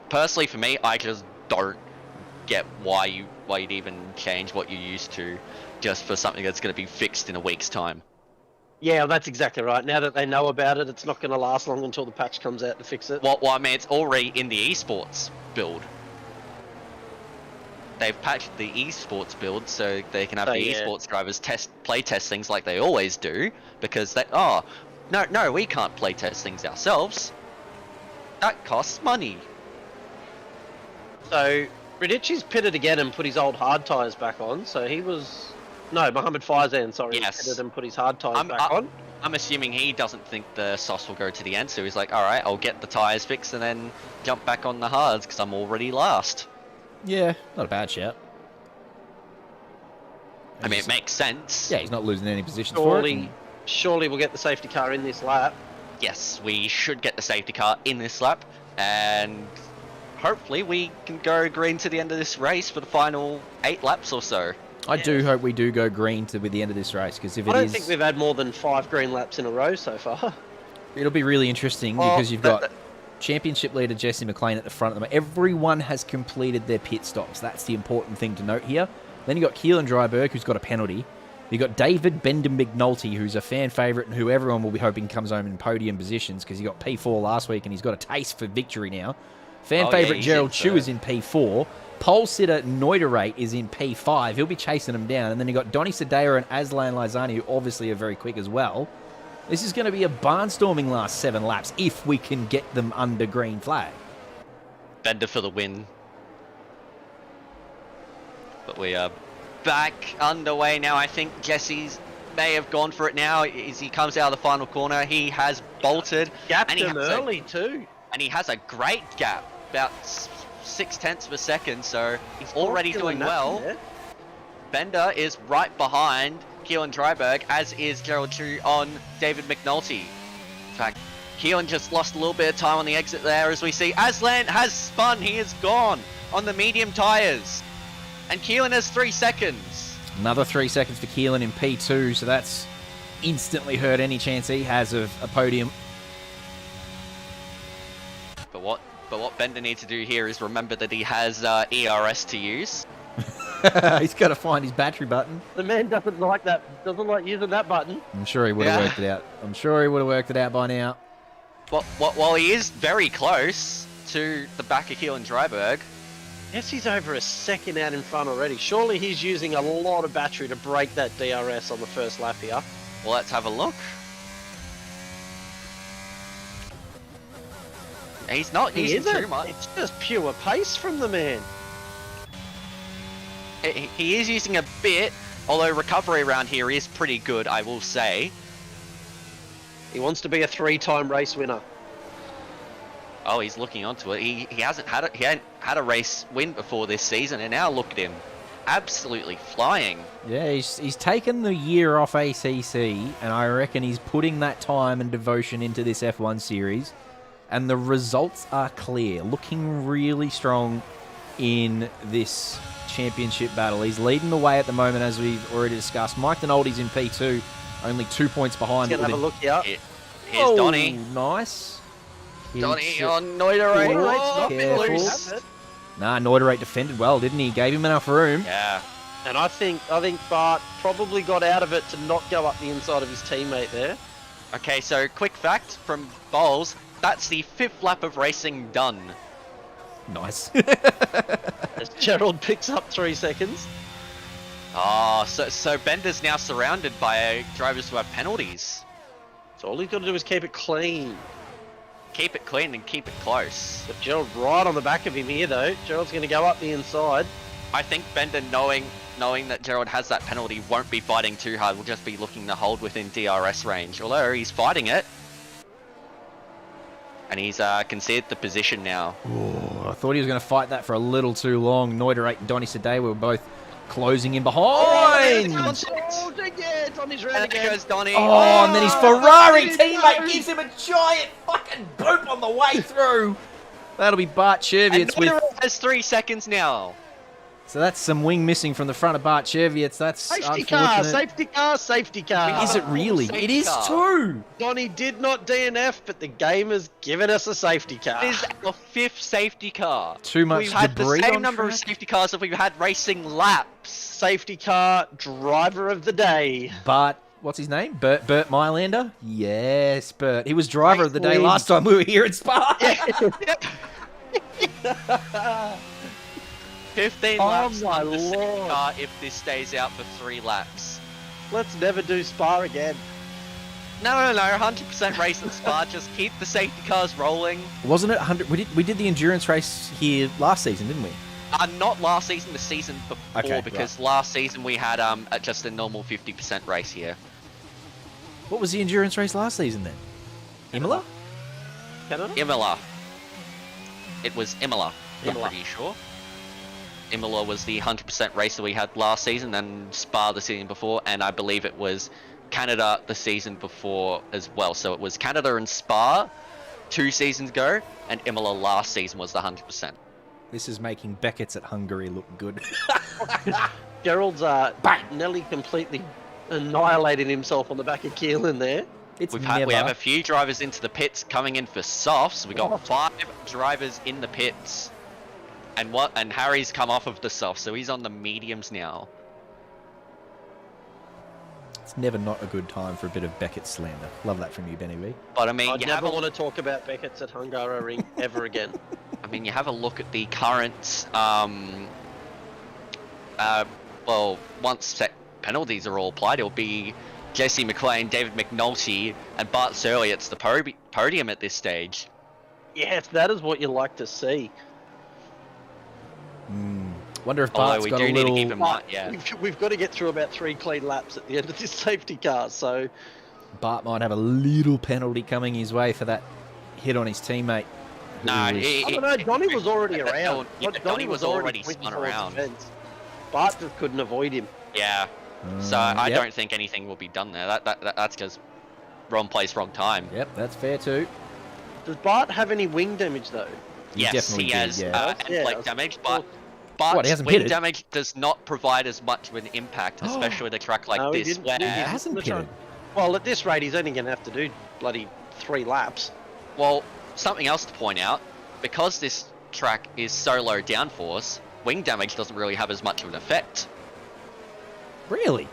personally for me, I just don't get why you'd even change what you used to just for something that's going to be fixed in a week's time. Yeah, well, that's exactly right. Now that they know about it, it's not going to last long until the patch comes out to fix it. Well, I mean, it's already in the esports build. They've patched the esports build so they can have the esports drivers play test things like they always do, because no, we can't play test things ourselves. That costs money. So Radicci's pitted again and put his old hard tyres back on. So he was... No, Mohammed Faizan, sorry, pitted and put his hard tyres back on. I'm assuming he doesn't think the sauce will go to the end, so he's like, alright, I'll get the tyres fixed and then jump back on the hards, because I'm already last. Yeah, not a bad shout. I mean, it makes sense. Yeah, he's not losing any positions for it. Surely we'll get the safety car in this lap. Yes, we should get the safety car in this lap, and hopefully we can go green to the end of this race for the final 8 laps or so. I do hope we do go green with the end of this race, because if I don't think we've had more than 5 green laps in a row so far. It'll be really interesting because you've got championship leader Jesse McLean at the front of them. Everyone has completed their pit stops. That's the important thing to note here. Then you've got Keelan Dryberg, who's got a penalty. You've got David Bender-McNulty, who's a fan favourite and who everyone will be hoping comes home in podium positions because he got P4 last week and he's got a taste for victory now. Fan favourite Gerald Chu is in P4. Pole sitter Noiderate is in P5. He'll be chasing them down. And then you've got Donny Sedera and Aslan Lizani, who obviously are very quick as well. This is going to be a barnstorming last 7 laps if we can get them under green flag. Bender for the win. But we are back underway now. I think Jesse's may have gone for it now as he comes out of the final corner. He has bolted. Gapped him early too. And he has a great gap, about 0.6 of a second, so he's already doing well. Bender is right behind Keelan Dryberg, as is Gerald Chu on David McNulty. In fact, Keelan just lost a little bit of time on the exit there, as we see Aslan has spun. He is gone on the medium tyres. And Keelan has 3 seconds. Another 3 seconds for Keelan in P2, so that's instantly hurt any chance he has of a podium. But what Bender needs to do here is remember that he has ERS to use. He's got to find his battery button. The man doesn't like that. Doesn't like using that button. I'm sure he would have worked it out. I'm sure he would have worked it out by now. Well, while he is very close to the back of Keelan Dryberg. Yes, he's over a second out in front already. Surely he's using a lot of battery to break that DRS on the first lap here. Well, let's have a look. He's not using too much. It's just pure pace from the man. He is using a bit, although recovery around here is pretty good, I will say. He wants to be a 3-time race winner. Oh, he's looking onto it. He hadn't had a race win before this season, and now look at him, absolutely flying. Yeah, he's taken the year off ACC, and I reckon he's putting that time and devotion into this F1 series, and the results are clear. Looking really strong in this championship battle. He's leading the way at the moment, as we've already discussed. Mike Denoldi's in P2, only 2 points behind. Let's have a look here. Here's Donny. Nice. Donny on Noiderate. Nah, Noiderate defended well, didn't he? Gave him enough room. Yeah. And I think Bart probably got out of it to not go up the inside of his teammate there. Okay, so quick fact from Bowles, that's the 5th lap of racing done. Nice. As Gerald picks up 3 seconds. Oh, so Bender's now surrounded by drivers who have penalties. So all he's got to do is keep it clean. Keep it clean and keep it close. But Gerald right on the back of him here, though. Gerald's going to go up the inside. I think Bender, knowing that Gerald has that penalty, won't be fighting too hard. Will just be looking to hold within DRS range. Although he's fighting it. And he's conceded the position now. Ooh, I thought he was going to fight that for a little too long. Noiderate and Donny Sedey were both closing in behind. Donny's red again. Goes Donny. Oh, and then his Ferrari teammate gives him a giant fucking boop on the way through. That'll be Bart Shervitz with... has 3 seconds now. So that's some wing missing from the front of Bart Cheviets. That's Safety car, unfortunate. safety car, safety car. Is it really? Safety It is car. too. Donny did not DNF, but the game has given us a safety car. It is our 5th safety car. Too much We've had the debris same on number of track? safety cars if we've had racing laps. Safety car, driver of the day. But what's his name? Bert Mylander? Yes, Bert. He was driver of the day Great last time we were here at Spa. 15 Oh laps my on the safety lord. car if this stays out for 3 laps. Let's never do Spa again. No, 100% race at Spa. Just keep the safety cars rolling. Wasn't it 100? We did the endurance race here last season, didn't we? Not last season, the season before, Okay, because last season we had just a normal 50% race here. What was the endurance race last season then? Imola? Canada? Imola. It was Imola, I'm Imola. pretty sure. Imola was the 100% race that we had last season, and Spa the season before, and I believe it was Canada the season before as well. So it was Canada and Spa 2 seasons ago, and Imola last season was the 100%. This is making Beckett's at Hungary look good. Gerald's nearly completely annihilated himself on the back of Keelan there. It's We never. have a few drivers into the pits coming in for softs. We got 5 drivers in the pits, and Harry's come off of the softs, so he's on the mediums now. It's never not a good time for a bit of Beckett slander. Love that from you, Benny B. But I mean, I you have never a want to talk about Beckett's at Hungaroring ever again. I mean, you have a look at the current, well, once set penalties are all applied, it'll be Jesse McLean, David McNulty, and Bart Surley. It's the podium at this stage. Yes, that is what you like to see. Wonder if Although Bart's we got do a need little. to keep in mind, yeah. We've got to get through about 3 clean laps at the end of this safety car, so Bart might have a little penalty coming his way for that hit on his teammate. who No, was- I don't know. Donny was already around. Yeah, Donny was already pointing spun towards around. the fence. Bart just couldn't avoid him. Yeah. So I yep. don't think anything will be done there. That's because wrong place, wrong time. Yep, that's fair too. Does Bart have any wing damage though? Yes, definitely he did, has yeah. and Yeah, flake damage, but What, he hasn't wing pitted? damage does not provide as much of an impact, especially with a track like No, he this, didn't- where he He hasn't Let's try- pitted. Well, at this rate, he's only going to have to do bloody 3 laps. well, something else to point out, because this track is so low downforce, wing damage doesn't really have as much of an effect. Really?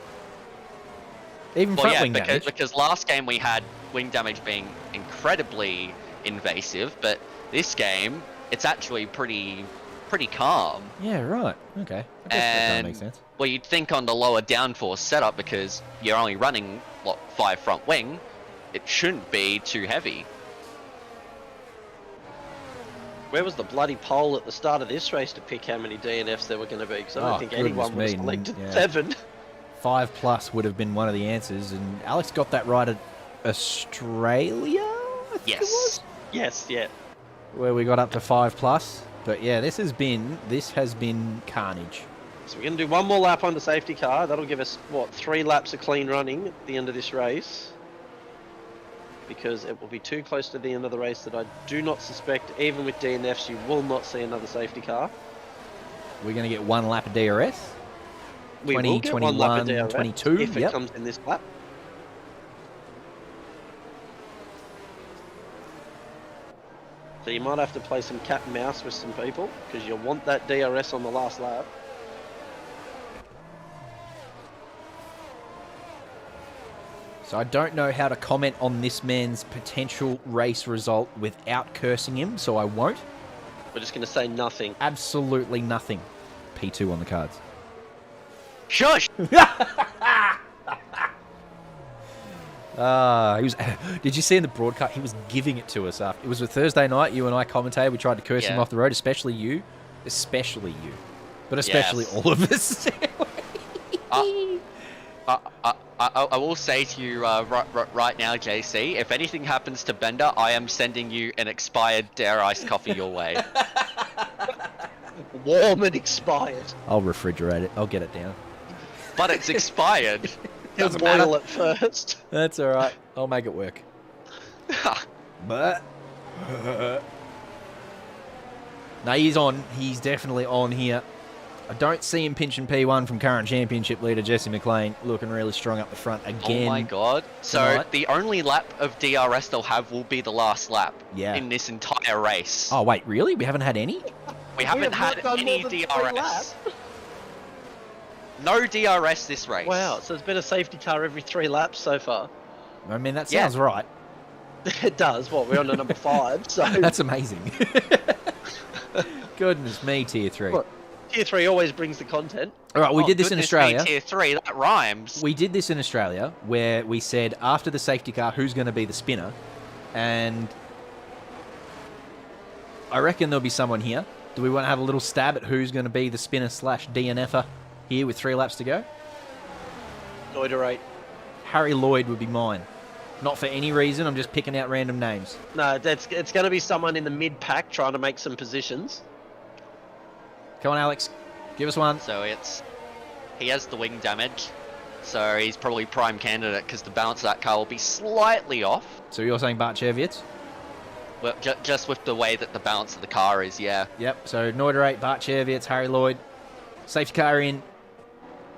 Even Well, front yeah, wing damage? because last game we had wing damage being incredibly invasive, but this game it's actually pretty calm. Yeah, right. Okay. I guess that kind And of makes sense. well, you'd think on the lower downforce setup, because you're only running 5 front wing, it shouldn't be too heavy. Where was the bloody poll at the start of this race to pick how many DNFs there were going to be? Because I don't Oh, think goodness anyone would have me, selected yeah. 7. 5+ would have been one of the answers, and Alex got that right at Australia, I think it was, Yes, yeah. where we got up to 5+. But yeah, this has been carnage. So we're going to do one more lap on the safety car. That'll give us, 3 laps of clean running at the end of this race. Because it will be too close to the end of the race that I do not suspect, even with DNFs, you will not see another safety car. We're going to get 1 lap of DRS. We 20, will get 1 lap of 21, DRS 22, if it yep. comes in this lap. So you might have to play some cat and mouse with some people, because you'll want that DRS on the last lap. So I don't know how to comment on this man's potential race result without cursing him, so I won't. We're just going to say nothing. Absolutely nothing. P2 on the cards. Shush! He was. Did you see in the broadcast? He was giving it to us after. It was a Thursday night. You and I commentated. We tried to curse him Yeah. off the road, especially you, but especially Yes. all of us. I will say to you right now, JC, if anything happens to Bender, I am sending you an expired Dare Iced coffee your way. Warm and expired. I'll refrigerate it. I'll get it down. But it's expired. He'll Doesn't boil matter. it first. That's all right. I'll make it work. But no, he's on. He's definitely on here. I don't see him pinching P1 from current championship leader Jesse McLean, looking really strong up the front again. Oh my god. So tonight. the only lap of DRS they'll have will be the last lap Yeah. in this entire race. Oh, wait, really? We haven't had any? We haven't have not had done any more than 3 DRS. laps. No DRS this race. Wow, so there's been a safety car every 3 laps so far. I mean, that Yeah. sounds right. It does. What, we're on to number 5, so... That's amazing. Goodness me, Tier 3. What? Tier 3 always brings the content. All right, we Oh, did this in goodness Australia. me, Tier 3, that rhymes. We did this in Australia where we said after the safety car, who's going to be the spinner? And I reckon there'll be someone here. Do we want to have a little stab at who's going to be the spinner / DNFer here with 3 laps to go? Loiterate. Harry Lloyd would be mine. Not for any reason, I'm just picking out random names. No, it's going to be someone in the mid-pack trying to make some positions. Come on, Alex. Give us one. So he has the wing damage. So he's probably prime candidate because the balance of that car will be slightly off. So you're saying Bart Cheviets? Well, just with the way that the balance of the car is, yeah. Yep, so Noiterate, Bart Cheviets, Harry Lloyd. Safety car in.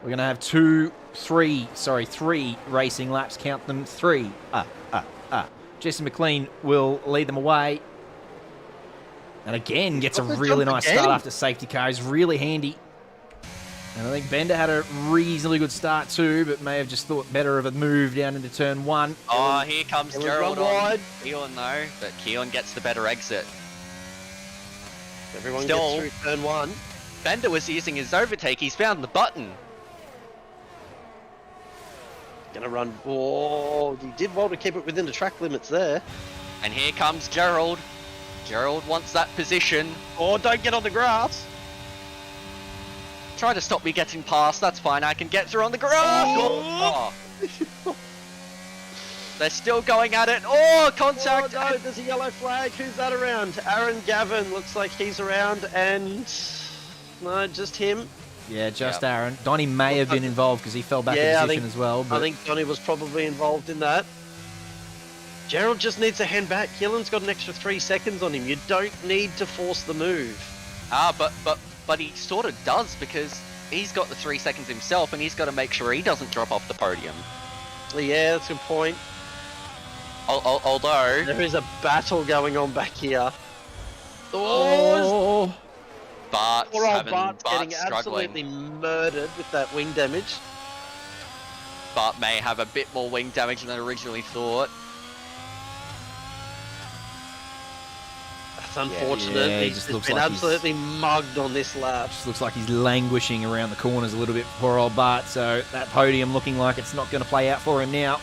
We're going to have 3 racing laps. Count them. 3. Jesse McLean will lead them away. And again, gets a really nice start after safety car. He's really handy. And I think Bender had a reasonably good start too, but may have just thought better of a move down into turn 1. Oh, here comes was Gerald run on wide. Keelan though, but Keelan gets the better exit. Everyone Still- gets through turn 1. Bender was using his overtake, he's found the button. Gonna run. Oh, he did well to keep it within the track limits there. And here comes Gerald. Gerald wants that position. Oh, don't get on the grass. Try to stop me getting past, that's fine, I can get through on the grass. Oh. They're still going at it. Oh, contact. Oh no, there's a yellow flag. Who's that around? Aaron Gavin looks like he's around, and no, just him. Yeah, just Yep. Aaron. Donnie may have been involved because he fell back Yeah, in I position think- as well. But I think Donny was probably involved in that. Gerald just needs a hand back. Keelan's got an extra 3 seconds on him. You don't need to force the move. But he sort of does because he's got the 3 seconds himself and he's got to make sure he doesn't drop off the podium. Yeah, that's a good point. Although, There is a battle going on back here. oh, Bart's Poor old Bart's getting struggling. absolutely murdered with that wing damage. Bart may have a bit more wing damage than I originally thought. That's unfortunate. yeah, he he's just just looks been like he's- absolutely mugged on this lap. just looks like he's languishing around the corners a little bit for poor old Bart. So that podium looking like it's not going to play out for him now.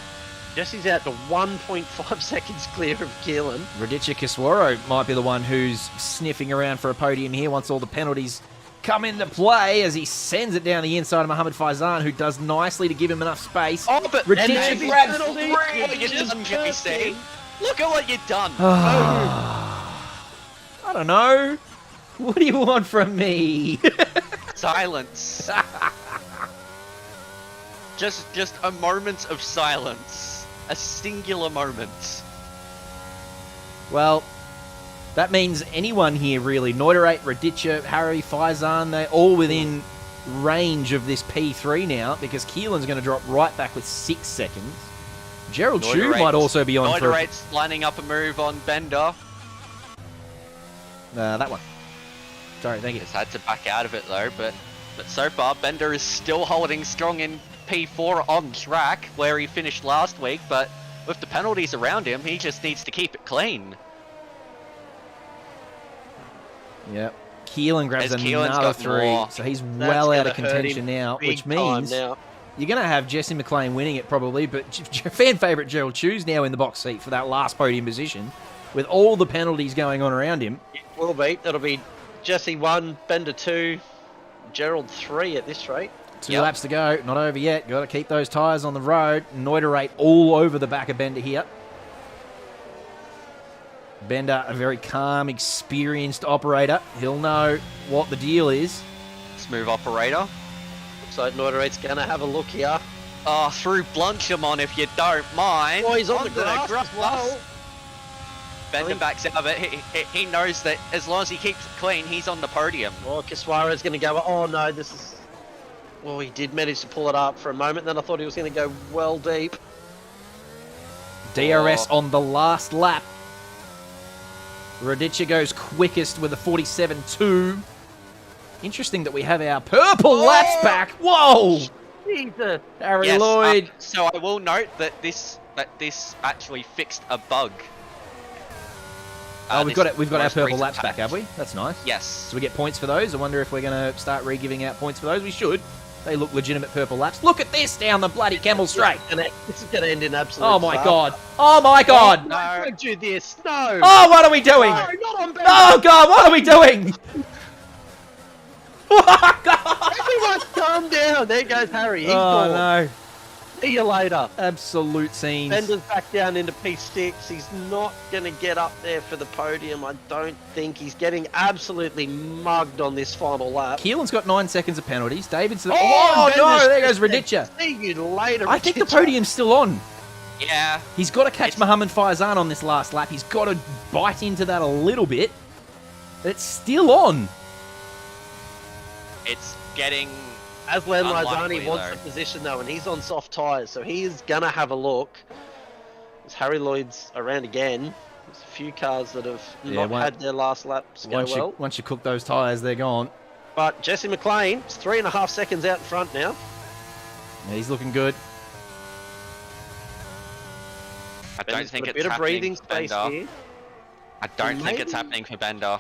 Jesse's out to 1.5 seconds clear of Keelan. Radicia Kiswaro might be the one who's sniffing around for a podium here once all the penalties come into play as he sends it down the inside of Mohammed Faizan, who does nicely to give him enough space. Oh, but Radicia maybe grabs penalty. Look at what you've done, JC. Look at what you've done. I don't know. What do you want from me? Silence. just a moment of silence. A singular moment. Well, that means anyone here really. Noiterate, Radicia, Harry, Faizan, they're all within range of this P3 now because Keelan's going to drop right back with 6 seconds. Gerald Chu might also be on for Noiterate's lining up a move on Bender. that one. Sorry, thank you. Just had to back out of it though, but so far Bender is still holding strong in P4 on track where he finished last week, but with the penalties around him, he just needs to keep it clean. Yep. Keelan grabs As Keelan's another got 3, more. so he's That's well out gonna of hurt contention him now, big which time means now. you're going to have Jesse McLean winning it probably, but fan favourite Gerald Chu's now in the box seat for that last podium position with all the penalties going on around him. It will be. That'll be Jesse 1, Bender 2, Gerald 3 at this rate. 2 laps to go, not over yet. Got to keep those tyres on the road. Noiterate all over the back of Bender here. Bender, a very calm, experienced operator. He'll know what the deal is. Smooth operator. Looks like Noiterate's going to have a look here. Through Blunchamon if you don't mind. Oh, he's on the Onto grass as well. Bender backs out of it. He knows that as long as he keeps it clean, he's on the podium. Oh, Kiswara's going to go. Oh no, this is. Well, he did manage to pull it up for a moment. Then I thought he was going to go well deep. DRS on the last lap. Radica goes quickest with a 47.2. Interesting that we have our purple laps back. Whoa! Jesus. Harry Lloyd. So I will note that this actually fixed a bug. We've got our purple laps back, have we? That's nice. Yes. So we get points for those. I wonder if we're going to start re-giving out points for those. We should. They look legitimate purple laps. Look at this down the bloody Camel Straight. This is going to end in absolute. Oh my god. Oh my god. No. Don't do this. No. Oh, what are we doing? No, not on Bender. Oh god, what are we doing? Oh god. Everyone calm down. There goes Harry. He's Oh gone. no. See you later. Absolute scenes. Bender's back down into P6. He's not going to get up there for the podium. I don't think he's getting absolutely mugged on this final lap. Keelan's got 9 seconds of penalties. David's... Oh, Oh, no, Bender's there goes just Radica. See you later, I think the Radica. podium's still on. Yeah. He's got to catch Mohammed Faizan on this last lap. He's got to bite into that a little bit. It's still on. It's getting... Aslan unlikely, Lizani wants though. the position though, and he's on soft tyres, so he is gonna have a look. As Harry Lloyd's around again. There's a few cars that have not had their last laps go well. Once you cook those tyres, they're gone. But Jesse McLean is 3.5 seconds out in front now. Yeah, he's looking good. I don't Bender's think got a it's bit of happening breathing for space Bender. here. I don't think it's Maybe- happening for Bender.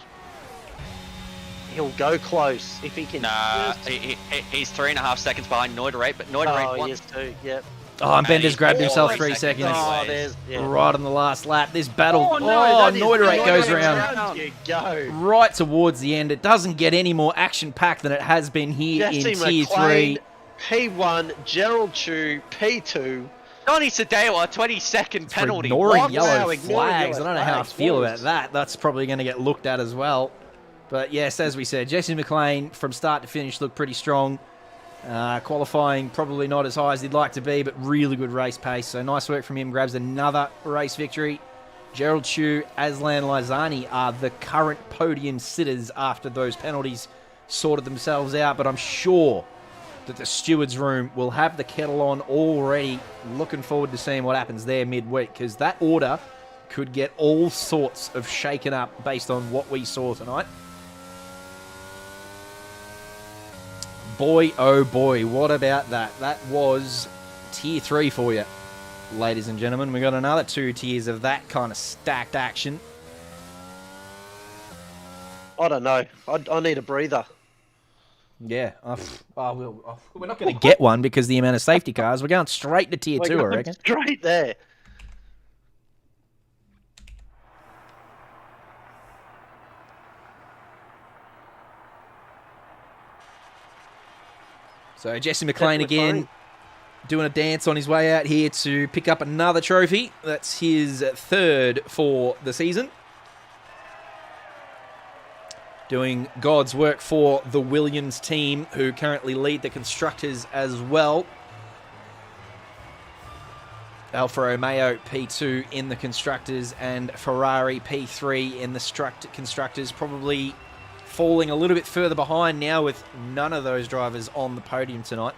He'll go close if he can. Nah, just- he's 3.5 seconds behind Noiderate, but Noiderate Oh, he wants is too. Yep. Oh, and Bender's grabbed himself 3 3 seconds. Oh, anyways. there's. Yeah. Right on the last lap. This battle... Oh, no, that is- Noiderate goes Noiderate around round you go. right towards the end. It doesn't get any more action-packed than it has been here Jesse in Tier McLean, 3. P1, Gerald Chu, P2. Donny Sadewa, 20-second penalty. Ignoring What? yellow Wow, ignoring flags. yellow I don't know how I flags. feel What about is- that. That's probably going to get looked at as well. But yes, as we said, Jesse McLean from start to finish looked pretty strong. Qualifying probably not as high as he'd like to be, but really good race pace. So nice work from him. Grabs another race victory. Gerald Chu, Aslan Lizani are the current podium sitters after those penalties sorted themselves out. But I'm sure that the stewards' room will have the kettle on already. Looking forward to seeing what happens there midweek, because that order could get all sorts of shaken up based on what we saw tonight. Boy, oh boy, what about that? That was Tier 3 for you, ladies and gentlemen. We got another 2 tiers of that kind of stacked action. I don't know. I need a breather. Yeah, we're not going to get one because of the amount of safety cars. We're going straight to Tier 2, I We're reckon. straight there. So Jesse McLean Jesse again, McLean. doing a dance on his way out here to pick up another trophy. That's his 3rd for the season. Doing God's work for the Williams team, who currently lead the constructors as well. Alfa Romeo P2 in the constructors and Ferrari P3 in the constructors. Probably falling a little bit further behind now with none of those drivers on the podium tonight.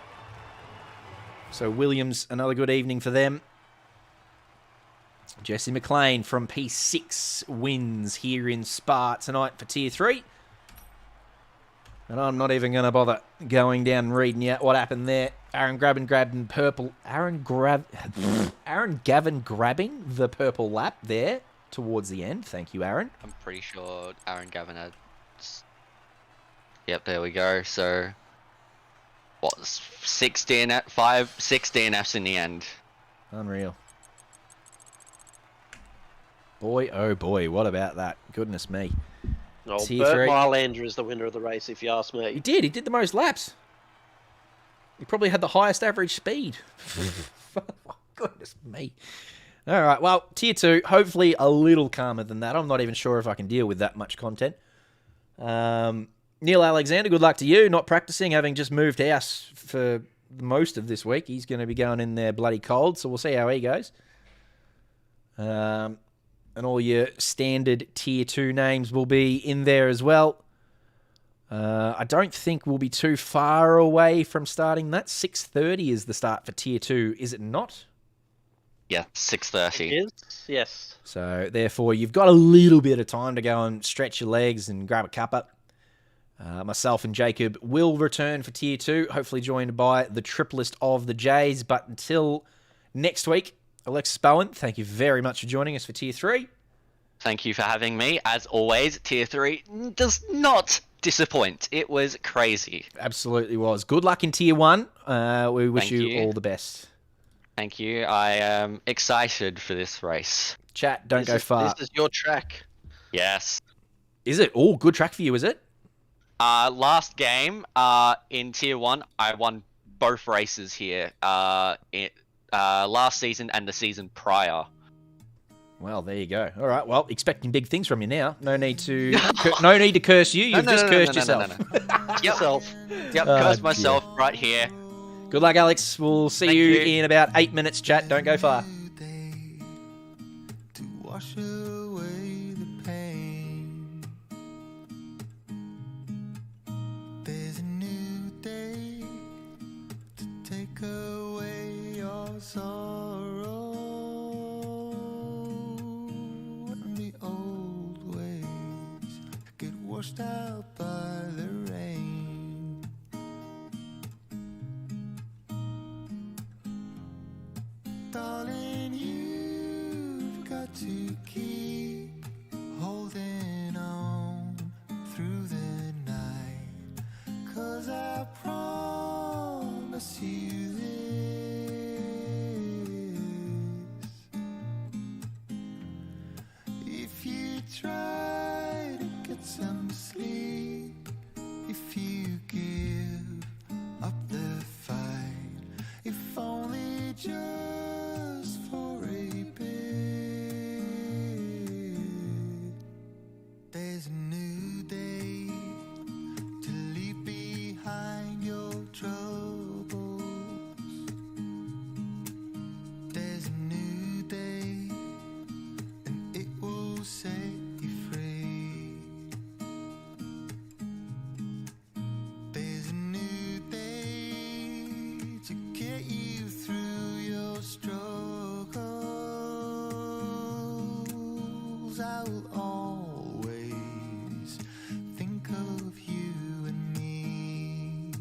So Williams, another good evening for them. Jesse McLean from P6 wins here in Spa tonight for Tier 3. And I'm not even going to bother going down and reading out what happened there. Aaron Gavin grabbing grabbing the purple lap there towards the end. Thank you, Aaron. I'm pretty sure Aaron Gavin had... Yep, there we go. So, what, 6 DNFs in the end. Unreal. Boy, oh boy, what about that? Goodness me. Oh, Tier Bert 3. Mylander is the winner of the race, if you ask me. He did the most laps. He probably had the highest average speed. Goodness me. All right, well, Tier 2, hopefully a little calmer than that. I'm not even sure if I can deal with that much content. Neil Alexander, good luck to you. Not practicing, having just moved house for most of this week. He's going to be going in there bloody cold, so we'll see how he goes. And all your standard Tier 2 names will be in there as well. I don't think we'll be too far away from starting that. 6:30 is the start for Tier 2, is it not? Yeah, 6:30. Is? Yes. So, therefore, you've got a little bit of time to go and stretch your legs and grab a cuppa. Myself and Jacob will return for Tier 2, hopefully joined by the triplest of the Jays. But until next week, Alexis Bowen, thank you very much for joining us for Tier 3. Thank you for having me. As always, Tier 3 does not disappoint. It was crazy. Absolutely was. Good luck in Tier 1. We wish Thank you all the best. Thank you. I am excited for this race. Chat, don't go far. This is your track. Yes. Is it? Oh, good track for you, is it? Last game, in Tier 1, I won both races here. Last season and the season prior. Well, there you go. All right. Well, expecting big things from you now. No need to no need to curse you. You've just cursed yourself. Yourself. Yep, Oh, curse myself right here. Good luck, Alex. We'll see Thank you you. in about 8 minutes, chat. Don't go far. To wash away the pain. There's a new day to take away your sorrow, and the old ways get washed out by the rain. Darling, you've got to keep holding on through the night, 'cause I promise you this: if you try to get some sleep, if you give up the fight, if only just for a bit, there's a new day to leave behind your troubles. There's a new day, and it will set you free. There's a new day to get you through your struggles. I will always think of you and me.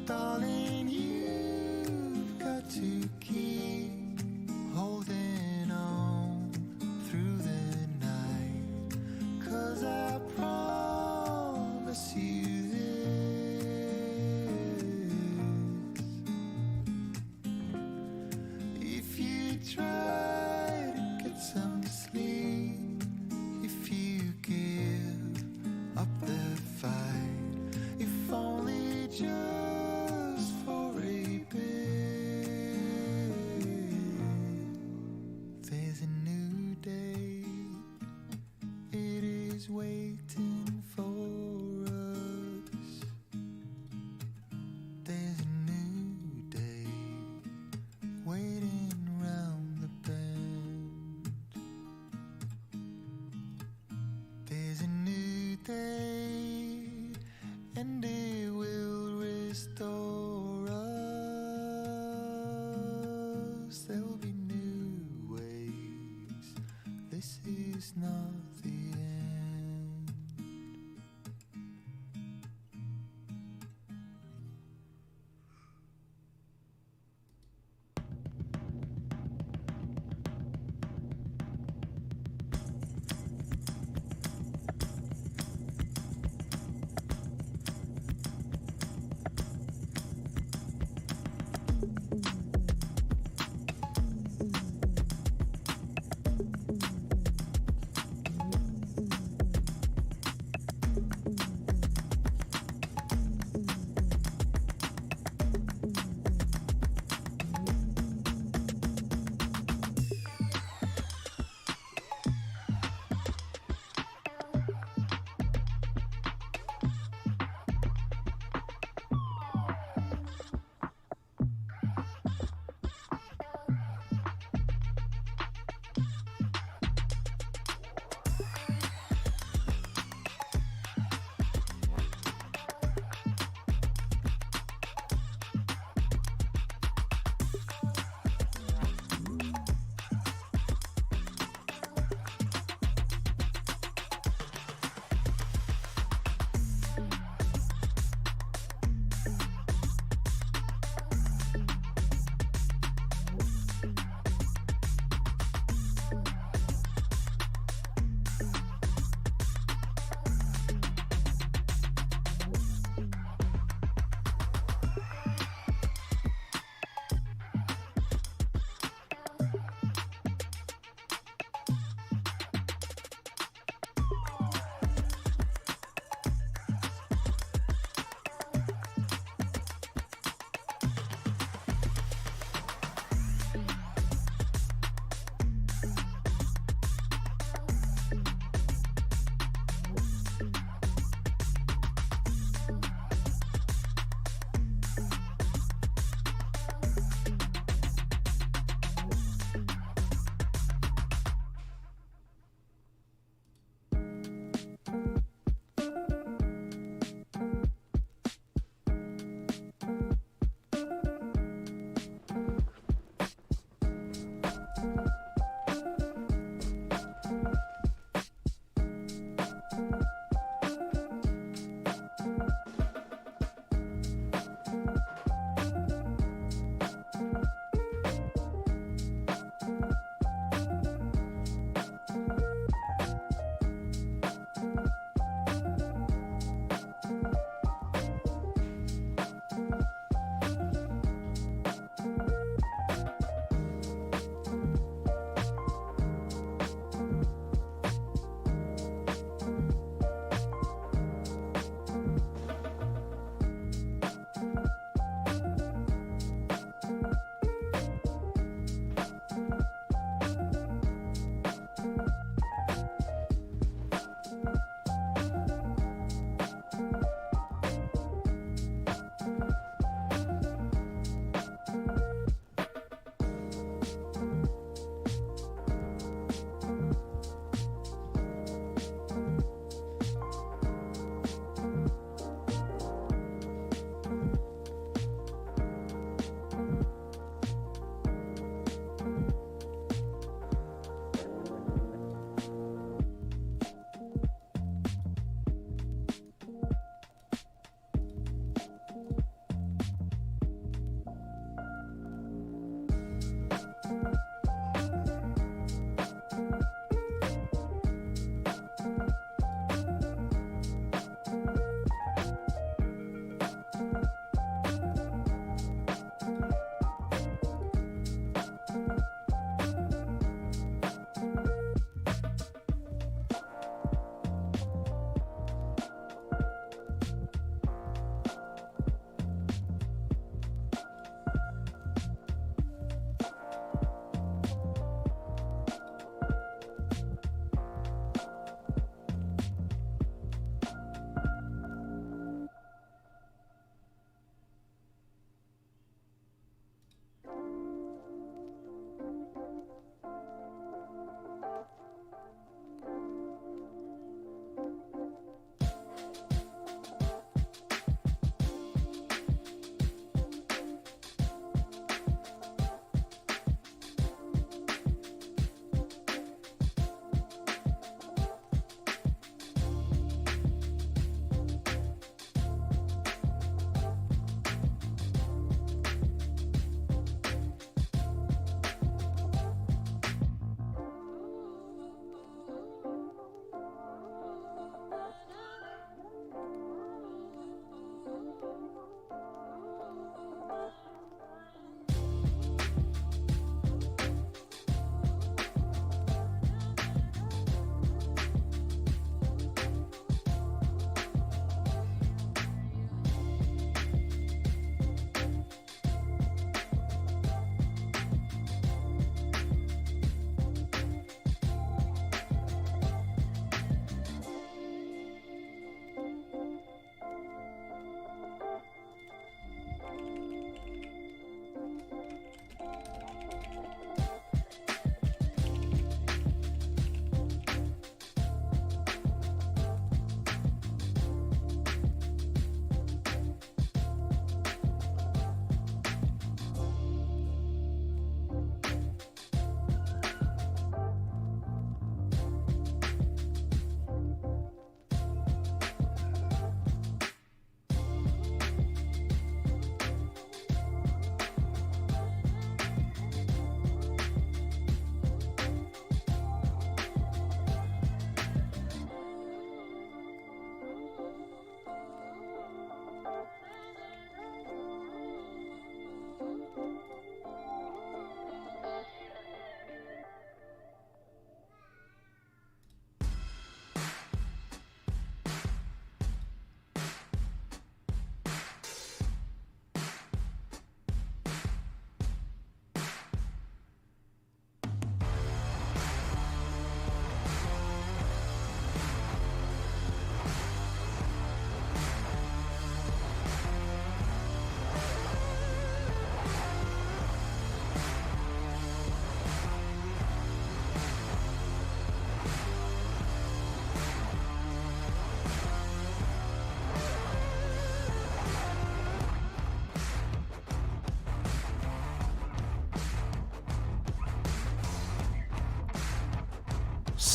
Darling, you've got to keep holding on through the night, 'cause I promise you this: if you try to get some sleep, if you give up the fight, if only just for a bit, there's a new day. It is waiting for us. There's a new day waiting round the bend. There's a new day, and it will restore us. There'll be new ways. This is not the end.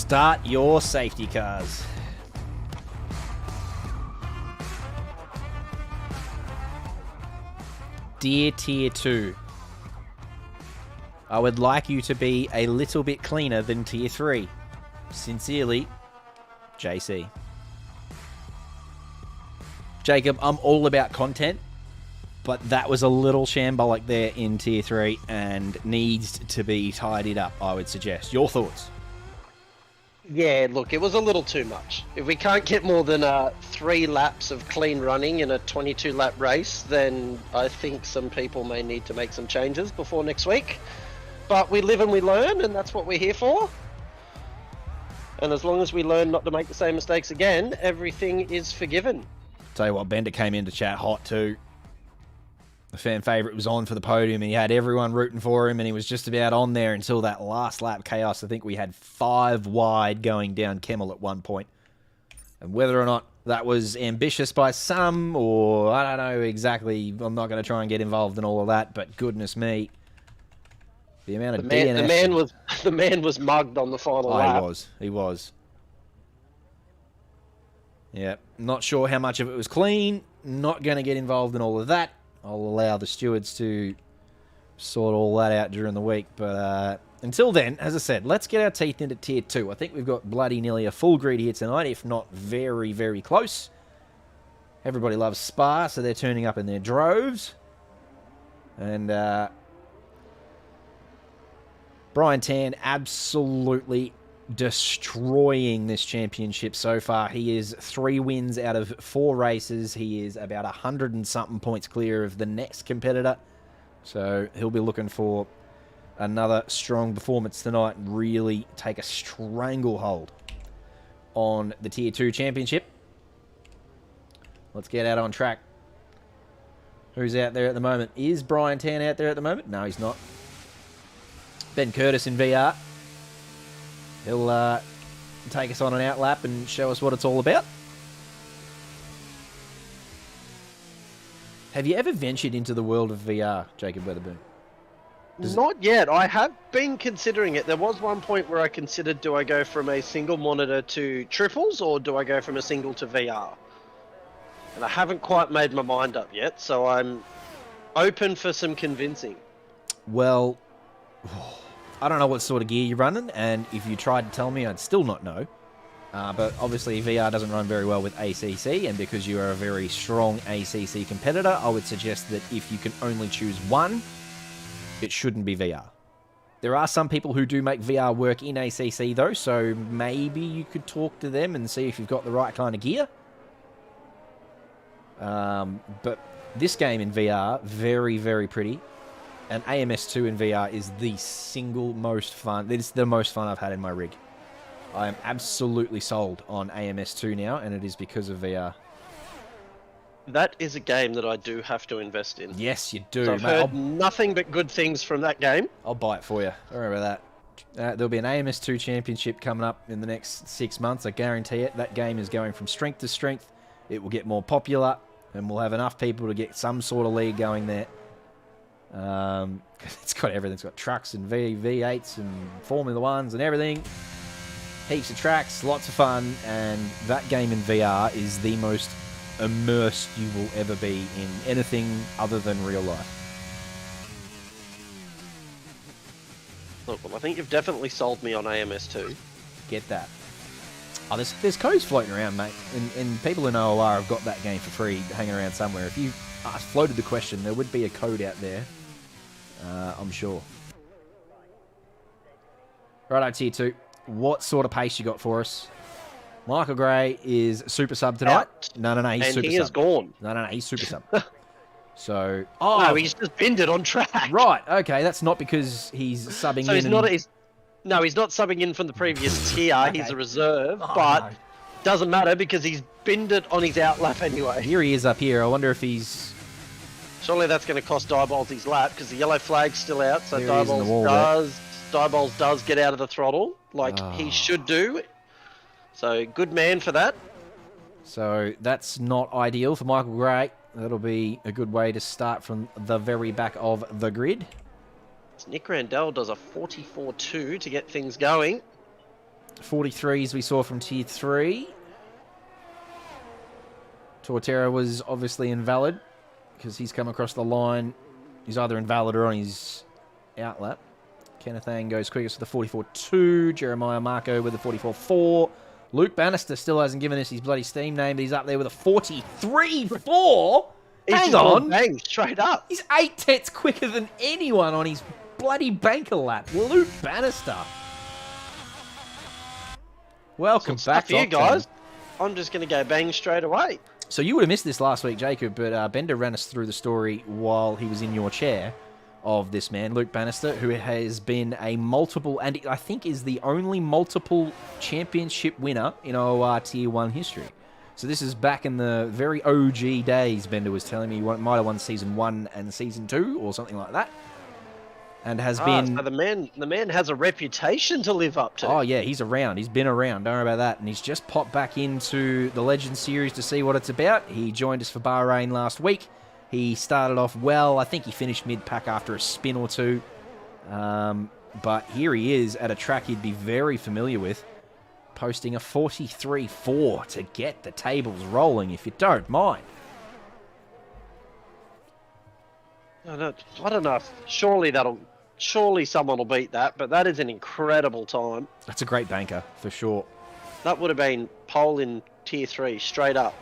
Start your safety cars. Dear Tier 2, I would like you to be a little bit cleaner than Tier 3. Sincerely, JC. Jacob, I'm all about content, but that was a little shambolic there in Tier 3 and needs to be tidied up, I would suggest. Your thoughts? Yeah, look, it was a little too much. If we can't get more than 3 laps of clean running in a 22-lap race, then I think some people may need to make some changes before next week. But we live and we learn, and that's what we're here for. And as long as we learn not to make the same mistakes again, everything is forgiven. Tell you what, Bender came into chat hot too. The fan favourite was on for the podium, and he had everyone rooting for him, and he was just about on there until that last lap chaos. I think we had 5 wide going down Kemmel at one point. And whether or not that was ambitious by some, or I don't know exactly, I'm not going to try and get involved in all of that, but goodness me. The amount of DNF... The man was mugged on the final lap. He was. Yeah, not sure how much of it was clean. Not going to get involved in all of that. I'll allow the stewards to sort all that out during the week. But until then, as I said, let's get our teeth into Tier 2. I think we've got bloody nearly a full grid here tonight, if not very, very close. Everybody loves Spa, so they're turning up in their droves. And Brian Tan absolutely destroying this championship so far. He is 3 wins out of 4 races. He is about 100 and something points clear of the next competitor. So he'll be looking for another strong performance tonight and really take a stranglehold on the Tier 2 championship. Let's get out on track. Who's out there at the moment? Is Brian Tan out there at the moment? No, he's not. Ben Curtis in VR. He'll take us on an outlap and show us what it's all about. Have you ever ventured into the world of VR, Jacob Weatherburn? Not yet. I have been considering it. There was one point where I considered, do I go from a single monitor to triples, or do I go from a single to VR? And I haven't quite made my mind up yet, so I'm open for some convincing. Well, I don't know what sort of gear you're running, and if you tried to tell me, I'd still not know. But obviously VR doesn't run very well with ACC, and because you are a very strong ACC competitor, I would suggest that if you can only choose one, it shouldn't be VR. There are some people who do make VR work in ACC though, so maybe you could talk to them and see if you've got the right kind of gear. But this game in VR, very, very pretty. And AMS2 in VR is the single most fun. It's the most fun I've had in my rig. I am absolutely sold on AMS2 now, and it is because of VR. That is a game that I do have to invest in. Yes, you do. So I've heard nothing but good things from that game. I'll buy it for you. Don't worry about that. There'll be an AMS2 championship coming up in the next 6 months. I guarantee it. That game is going from strength to strength. It will get more popular, and we'll have enough people to get some sort of league going there. It's got everything. It's got trucks and V8s and Formula Ones and everything. Heaps of tracks, lots of fun, and that game in VR is the most immersed you will ever be in anything other than real life. Look, well, I think you've definitely sold me on AMS2. Get that. Oh, there's codes floating around, mate, and people in OOR have got that game for free hanging around somewhere. If you floated the question, there would be a code out there. I'm sure. Righto, Tier 2. What sort of pace you got for us? Michael Gray is super sub tonight. Out. No, he's and super he sub. is gone. No, he's super sub. So, no, he's just binned it on track. Right, okay, that's not because he's subbing so in. He's not subbing in from the previous tier. Okay. He's a reserve, but doesn't matter because he's binned it on his outlap anyway. Here he is up here. I wonder if he's. Surely that's going to cost Diebold his lap because the yellow flag's still out. So Diebold does get out of the throttle like he should do. So good man for that. So that's not ideal for Michael Gray. That'll be a good way to start from the very back of the grid. Nick Randell does a 44.2 to get things going. 43s we saw from Tier 3. Torterra was obviously invalid because he's come across the line. He's either invalid or on his outlap. Kenneth Ang goes quickest with the 44.2. Jeremiah Marco with the 44.4. Luke Bannister still hasn't given us his bloody Steam name, but he's up there with a 43.4. Hang on. Bang, straight up. He's 8/10 quicker than anyone on his bloody banker lap. Luke Bannister. Welcome back to you guys. I'm just going to go bang straight away. So you would have missed this last week, Jacob, but Bender ran us through the story while he was in your chair of this man, Luke Bannister, who has been a multiple, and I think is the only multiple championship winner in OR Tier 1 history. So this is back in the very OG days, Bender was telling me. He might have won Season 1 and Season 2 or something like that. And has been... So the man has a reputation to live up to. Oh, yeah, he's around. He's been around. Don't worry about that. And he's just popped back into the Legends series to see what it's about. He joined us for Bahrain last week. He started off well. I think he finished mid-pack after a spin or two. But here he is at a track he'd be very familiar with, posting a 43.4 to get the tables rolling, if you don't mind. I don't know. Surely someone will beat that, but that is an incredible time. That's a great banker, for sure. That would have been pole in Tier 3, straight up.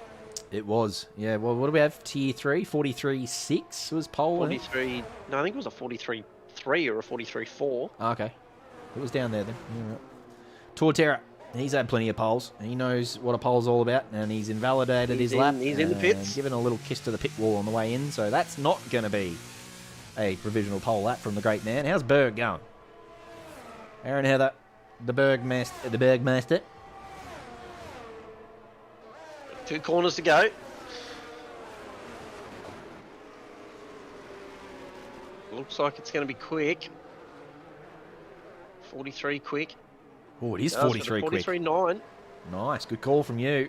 It was. Yeah, well, what do we have? Tier 3? 43.6 was pole? 43... No, I think it was a 43.3 or a 43.4. Okay. It was down there then. Yeah, right. Torterra. He's had plenty of poles. He knows what a pole's all about, and he's invalidated his lap. He's in the pits. Given a little kiss to the pit wall on the way in, so that's not going to be a provisional pole lap from the great man. How's Berg going? Aaron Heather, the Bergmaster. 2 corners to go. Looks like it's going to be quick. 43 quick. Oh, it is 43 quick. 43.9. Nice, good call from you.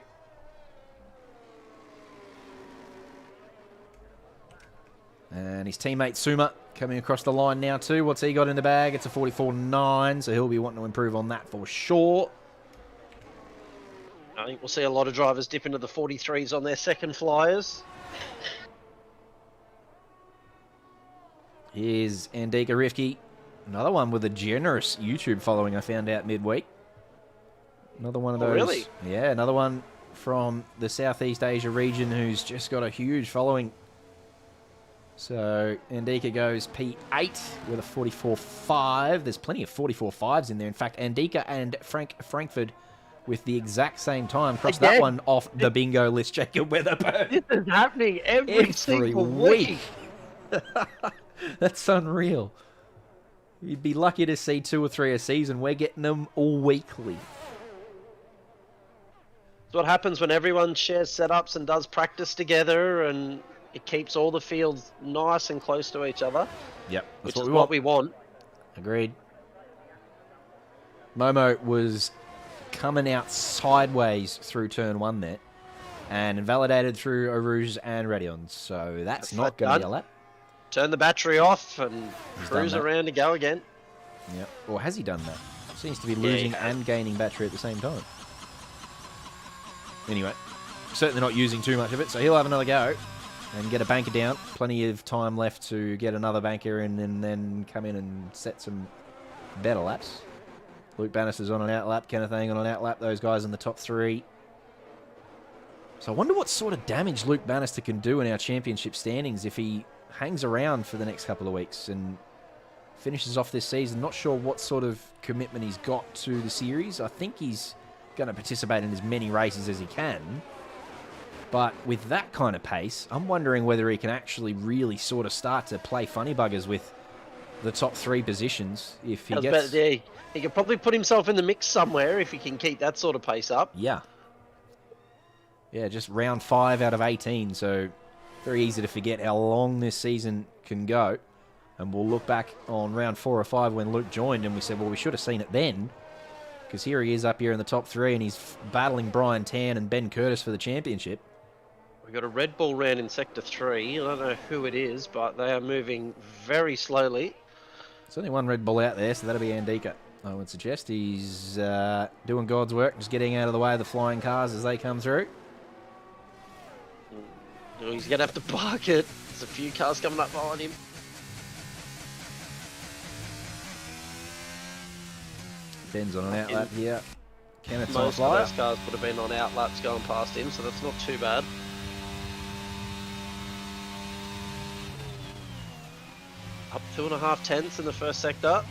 And his teammate Suma coming across the line now too. What's he got in the bag? It's a 44.9, so he'll be wanting to improve on that for sure. I think we'll see a lot of drivers dip into the 43s on their second flyers. Here's Andika Rifke. Another one with a generous YouTube following, I found out midweek. Another one of those. Really? Yeah, another one from the Southeast Asia region who's just got a huge following. So Andika goes P8 with a 44.5. There's plenty of 44.5s in there. In fact, Andika and Frank Frankfurt with the exact same time. Cross that one off the bingo list, Jacob Weatherburn. This is happening every single week. That's unreal. You'd be lucky to see 2 or 3 a season. We're getting them all weekly. It's what happens when everyone shares setups and does practice together, and it keeps all the fields nice and close to each other. Yep, which is what we want. Agreed. Momo was coming out sideways through turn 1 there, and invalidated through Orouge and Radions. So that's not going to be a lap. Turn the battery off and cruise around and go again. Yep. Or has he done that? Seems to be losing and gaining battery at the same time. Anyway, certainly not using too much of it, so he'll have another go and get a banker down. Plenty of time left to get another banker in and then come in and set some better laps. Luke Bannister's on an outlap, Kenneth Ang on an outlap, those guys in the top 3. So I wonder what sort of damage Luke Bannister can do in our championship standings if he hangs around for the next couple of weeks and finishes off this season. Not sure what sort of commitment he's got to the series. I think he's going to participate in as many races as he can. But with that kind of pace, I'm wondering whether he can actually really sort of start to play funny buggers with the top 3 positions. If he gets... he could probably put himself in the mix somewhere if he can keep that sort of pace up. Yeah. Yeah, just round 5 out of 18, so very easy to forget how long this season can go. And we'll look back on round 4 or 5 when Luke joined and we said, well, we should have seen it then. Because here he is up here in the top 3 and he's battling Brian Tan and Ben Curtis for the championship. We've got a Red Bull round in Sector 3. I don't know who it is, but they are moving very slowly. There's only one Red Bull out there, so that'll be Andika. I would suggest he's doing God's work, just getting out of the way of the flying cars as they come through. Oh, he's going to have to park it. There's a few cars coming up behind him. Ben's on an outlap here. Kenneth's on a Most of flyer. those cars would have been on outlaps going past him, so that's not too bad. Up 2.5 tenths in the first sector.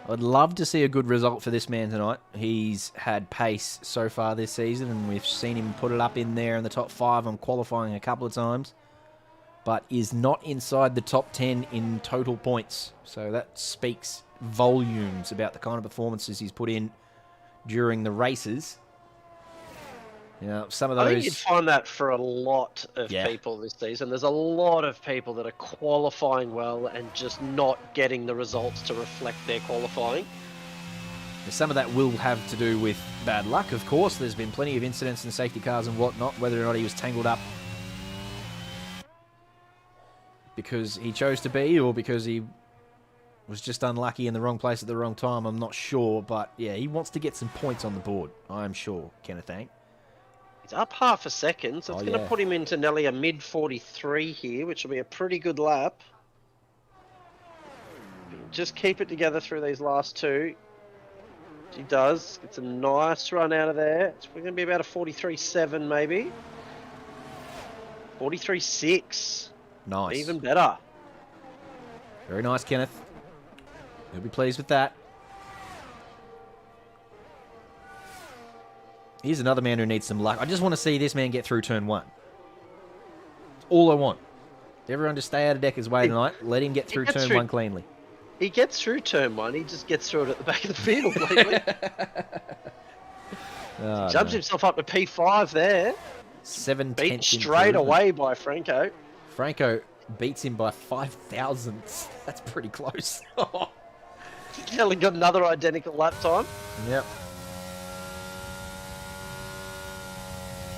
I'd love to see a good result for this man tonight. He's had pace so far this season, and we've seen him put it up in there in the top 5 on qualifying a couple of times, but is not inside the top 10 in total points. So that speaks volumes about the kind of performances he's put in during the races. You know, some of those... I think you'd find that for a lot of people this season. There's a lot of people that are qualifying well and just not getting the results to reflect their qualifying. Some of that will have to do with bad luck, of course. There's been plenty of incidents in safety cars and whatnot, whether or not he was tangled up because he chose to be or because he was just unlucky in the wrong place at the wrong time. I'm not sure, but yeah, he wants to get some points on the board, I'm sure, Kenneth Ang. He's up half a second, so it's going to put him into nearly a mid 43 here, which will be a pretty good lap. Just keep it together through these last two. He does. It's a nice run out of there. It's going to be about a 43.7 maybe. 43.6. Nice. Even better. Very nice, Kenneth. He'll be pleased with that. Here's another man who needs some luck. I just want to see this man get through turn 1. That's all I want. Everyone just stay out of Decker's way tonight. Let him get through turn 1 cleanly. He gets through turn 1. He just gets through it at the back of the field lately. Jumps himself up to P5 there. 7 Beat straight away by Franco. Franco beats him by 5 thousandths. That's pretty close. Nearly got another identical lap time. Yep.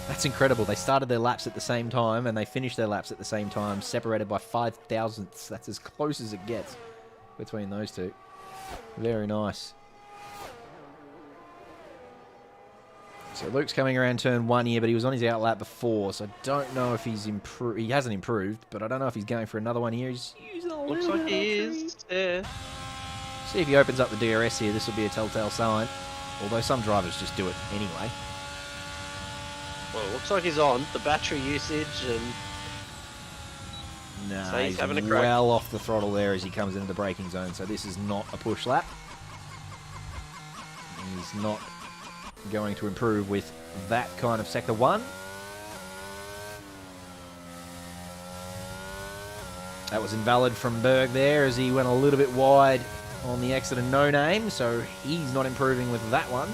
That's incredible. They started their laps at the same time and they finished their laps at the same time, separated by 5 thousandths. That's as close as it gets between those two. Very nice. So Luke's coming around turn 1 here, but he was on his outlap before, so I don't know if he's improved. He hasn't improved, but I don't know if he's going for another one here. He's using a Looks little like bit he of is. Yeah. See if he opens up the DRS here. This will be a telltale sign. Although some drivers just do it anyway. Well, looks like he's on. The battery usage and... No, So he's having a crack. well off the throttle there as he comes into the braking zone. So this is not a push lap. He's not going to improve with that kind of sector 1. That was invalid from Berg there as he went a little bit wide on the exit of No Name. So he's not improving with that one.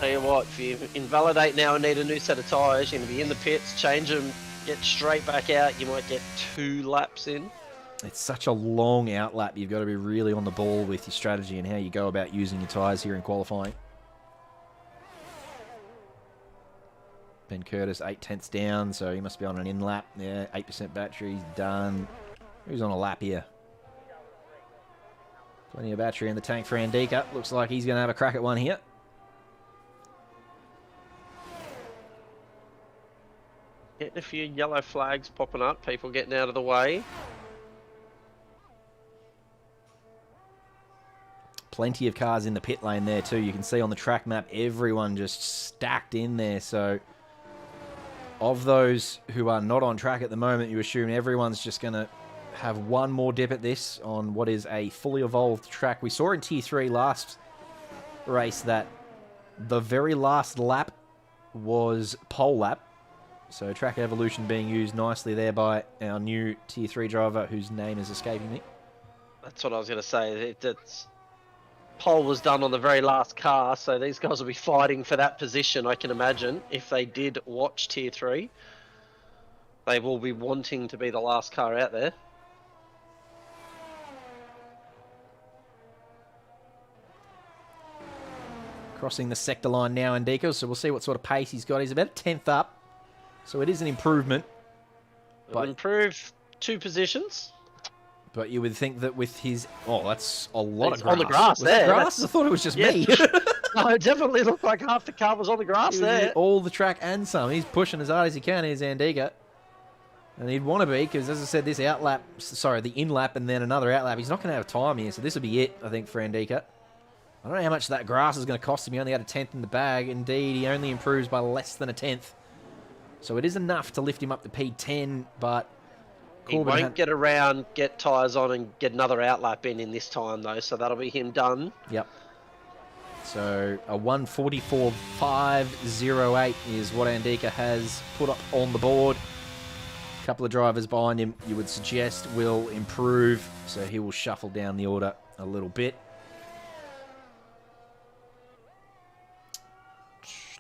Tell you what, if you invalidate now and need a new set of tyres, you're going to be in the pits, change them, get straight back out. You might get 2 laps in. It's such a long outlap. You've got to be really on the ball with your strategy and how you go about using your tyres here in qualifying. Ben Curtis, 8 tenths down, so he must be on an in lap. Yeah, 8% battery, he's done. Who's on a lap here? Plenty of battery in the tank for Andika. Looks like he's going to have a crack at one here. Getting a few yellow flags popping up, people getting out of the way. Plenty of cars in the pit lane there too. You can see on the track map, everyone just stacked in there. So of those who are not on track at the moment, you assume everyone's just going to have one more dip at this on what is a fully evolved track. We saw in Tier 3 last race that the very last lap was pole lap. So track evolution being used nicely there by our new Tier 3 driver whose name is escaping me. That's what I was going to say. It's pole was done on the very last car, so these guys will be fighting for that position, I can imagine. If they did watch Tier 3, they will be wanting to be the last car out there. Crossing the sector line now, Indiko, so we'll see what sort of pace he's got. He's about a 10th up, so it is an improvement. But improve 2 positions. But you would think that with his... Oh, that's a lot It's of grass. on the grass Was that there. grass? I thought it was just me. No, it definitely looked like half the car was on the grass He was there. in all the track and some. He's pushing as hard as he can. Here's Andika. And he'd want to be, because as I said, this outlap... Sorry, the in-lap and then another outlap. He's not going to have time here, so this will be it, I think, for Andika. I don't know how much that grass is going to cost him. He only had a 10th in the bag. Indeed, he only improves by less than a 10th. So it is enough to lift him up to P10, but... He won't get around, get tyres on, and get another outlap in this time, though, so that'll be him done. Yep. So a 1:44.508 is what Andika has put up on the board. A couple of drivers behind him, you would suggest, will improve, so he will shuffle down the order a little bit.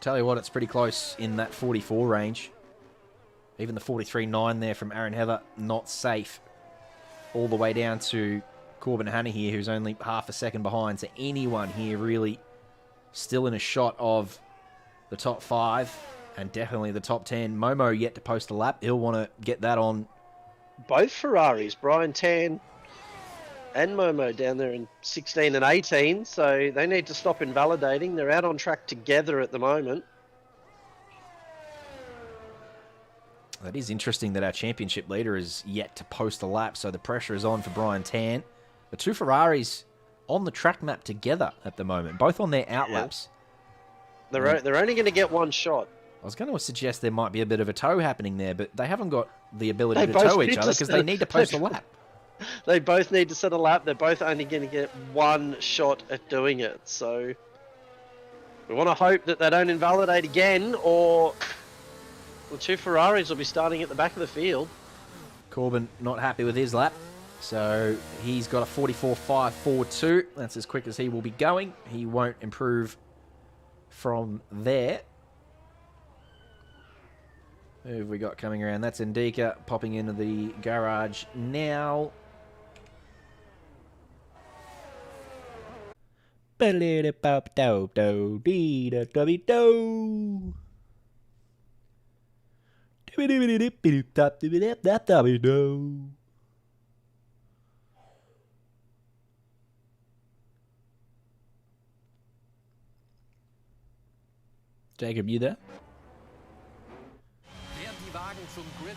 Tell you what, it's pretty close in that 44 range. Even the 43.9 there from Aaron Heather, not safe. All the way down to Corbin Hanna here, who's only half a second behind. So anyone here really still in a shot of the top 5 and definitely the top 10. Momo yet to post a lap. He'll want to get that on. Both Ferraris, Brian Tan and Momo down there in 16 and 18, so they need to stop invalidating. They're out on track together at the moment. That is interesting that our championship leader is yet to post a lap, so the pressure is on for Brian Tan. The two Ferraris on the track map together at the moment, both on their outlaps. Yeah. They're only going to get one shot. I was going to suggest there might be a bit of a tow happening there, but they haven't got the ability to tow each other because they need to post a lap. They both need to set a lap. They're both only going to get one shot at doing it, so we want to hope that they don't invalidate again, or the two Ferraris will be starting at the back of the field. Corbin not happy with his lap, so he's got a 44.542. That's as quick as he will be going. He won't improve from there. Who have we got coming around? That's Indika popping into the garage now. Jacob, you there?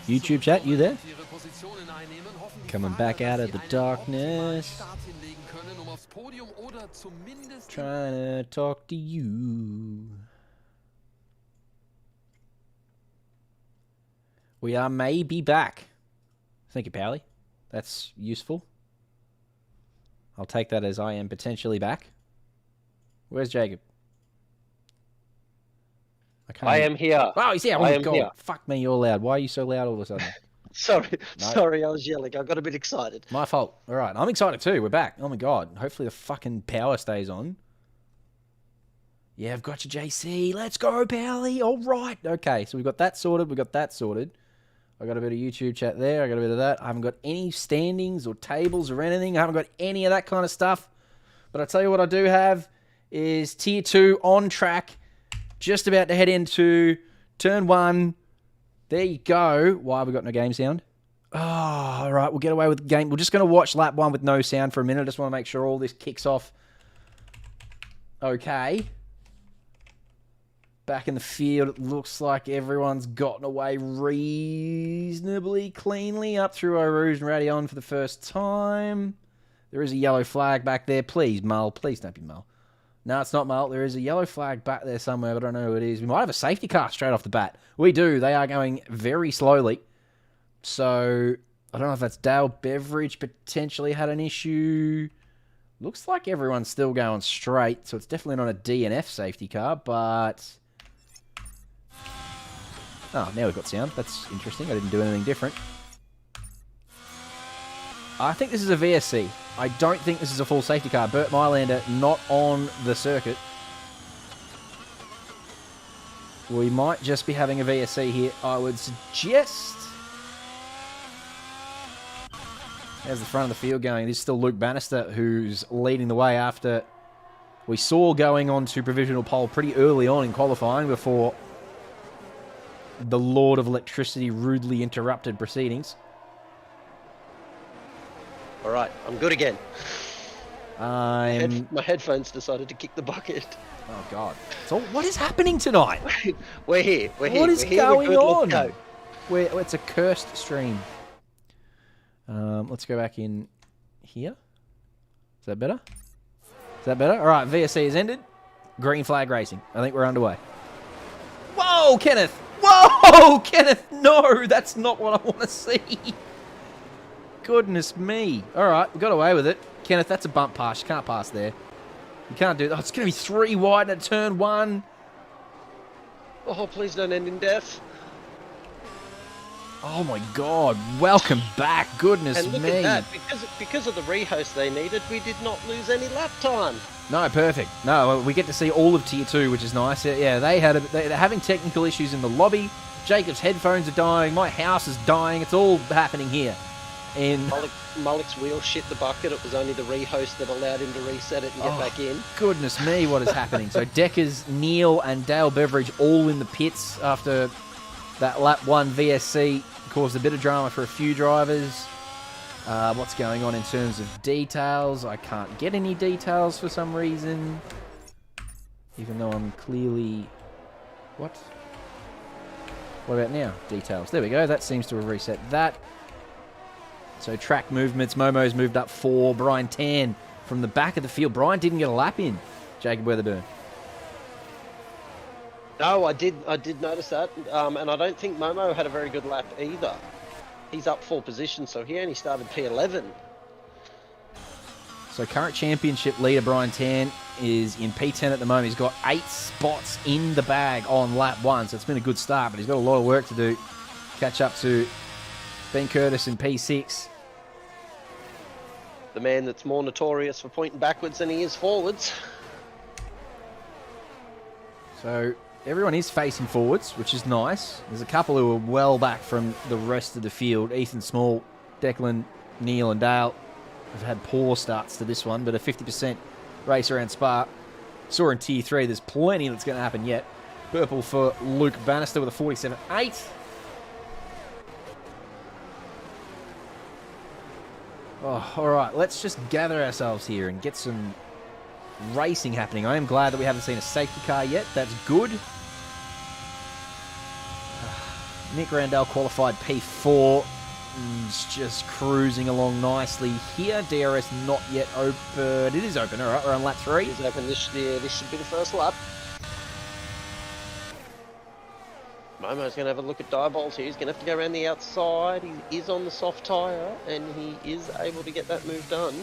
YouTube chat, you there? Coming back out of the darkness. Trying to talk to you. We are maybe back. Thank you, Pally. That's useful. I'll take that as I am potentially back. Where's Jacob? I am here. Oh, he's here. Oh, I my am God. here. Fuck me, you're loud. Why are you so loud all of a sudden? Sorry, I was yelling. I got a bit excited. My fault. All right, I'm excited too. We're back. Oh my God. Hopefully the fucking power stays on. Yeah, I've got you, JC. Let's go, Pally. All right. Okay, so we've got that sorted. We got that sorted. I got a bit of YouTube chat there. I got a bit of that. I haven't got any standings or tables or anything. I haven't got any of that kind of stuff. But I tell you what I do have is Tier 2 on track. Just about to head into Turn 1. There you go. Why have we got no game sound? Oh, all right. We'll get away with the game. We're just going to watch lap 1 with no sound for a minute. I just want to make sure all this kicks off okay. Back in the field, it looks like everyone's gotten away reasonably cleanly up through O'Rouge and Radion for the first time. There is a yellow flag back there. Please, Mull. Please don't be Mull. No, it's not Mull. There is a yellow flag back there somewhere, but I don't know who it is. We might have a safety car straight off the bat. We do. They are going very slowly. So, I don't know if that's Dale Beveridge potentially had an issue. Looks like everyone's still going straight, so it's definitely not a DNF safety car, but... Oh, now we've got sound. That's interesting. I didn't do anything different. I think this is a VSC. I don't think this is a full safety car. Burt Mylander not on the circuit. We might just be having a VSC here. I would suggest... There's the front of the field going. This is still Luke Bannister who's leading the way after we saw going on to provisional pole pretty early on in qualifying before the Lord of Electricity rudely interrupted proceedings. All right, I'm good again. I'm... My headphones decided to kick the bucket. Oh, God. So what is happening tonight? We're here. We're here. What is We're here. going We're good. on? Let's go. It's a cursed stream. Let's go back in here. Is that better? Is that better? All right, VSC has ended. Green flag racing. I think we're underway. Whoa, Kenneth! Whoa, Kenneth! No, that's not what I want to see. Goodness me. All right, we got away with it. Kenneth, that's a bump pass. You can't pass there. You can't do that. Oh, it's going to be 3 wide at turn 1. Oh, please don't end in death. Oh my God! Welcome back. Goodness And look me. at that. Because of the rehost they needed, we did not lose any lap time. No, perfect. No, we get to see all of Tier 2, which is nice. Yeah, they're having technical issues in the lobby. Jacob's headphones are dying. My house is dying. It's all happening here. And Mullick's wheel shit the bucket. It was only the rehost that allowed him to reset it and get back in. Goodness me, what is happening? So Deckers, Neil, and Dale Beveridge all in the pits after that lap 1 VSC caused a bit of drama for a few drivers. What's going on in terms of details? I can't get any details for some reason. Even though I'm clearly... What? What about now? Details. There we go. That seems to have reset that. So track movements. Momo's moved up 4. Brian Tan from the back of the field. Brian didn't get a lap in. Jacob Weatherburn. No, I did notice that, and I don't think Momo had a very good lap either. He's up 4 positions, so he only started P11. So current championship leader Brian Tan is in P10 at the moment. He's got 8 spots in the bag on lap 1, so it's been a good start, but he's got a lot of work to do. Catch up to Ben Curtis in P6. The man that's more notorious for pointing backwards than he is forwards. So everyone is facing forwards, which is nice. There's a couple who are well back from the rest of the field. Ethan Small, Declan, Neil and Dale have had poor starts to this one, but a 50% race around Spa. Saw in Tier 3, there's plenty that's going to happen yet. Purple for Luke Bannister with a 47.8. Oh, all right, let's just gather ourselves here and get some racing happening. I am glad that we haven't seen a safety car yet. That's good. Nick Randall qualified P4. He's just cruising along nicely here. DRS not yet open. It is open. All right, we're on lap 3. He's open this should be the first lap. Momo's going to have a look at Diabol's here. He's going to have to go around the outside. He is on the soft tyre, and he is able to get that move done.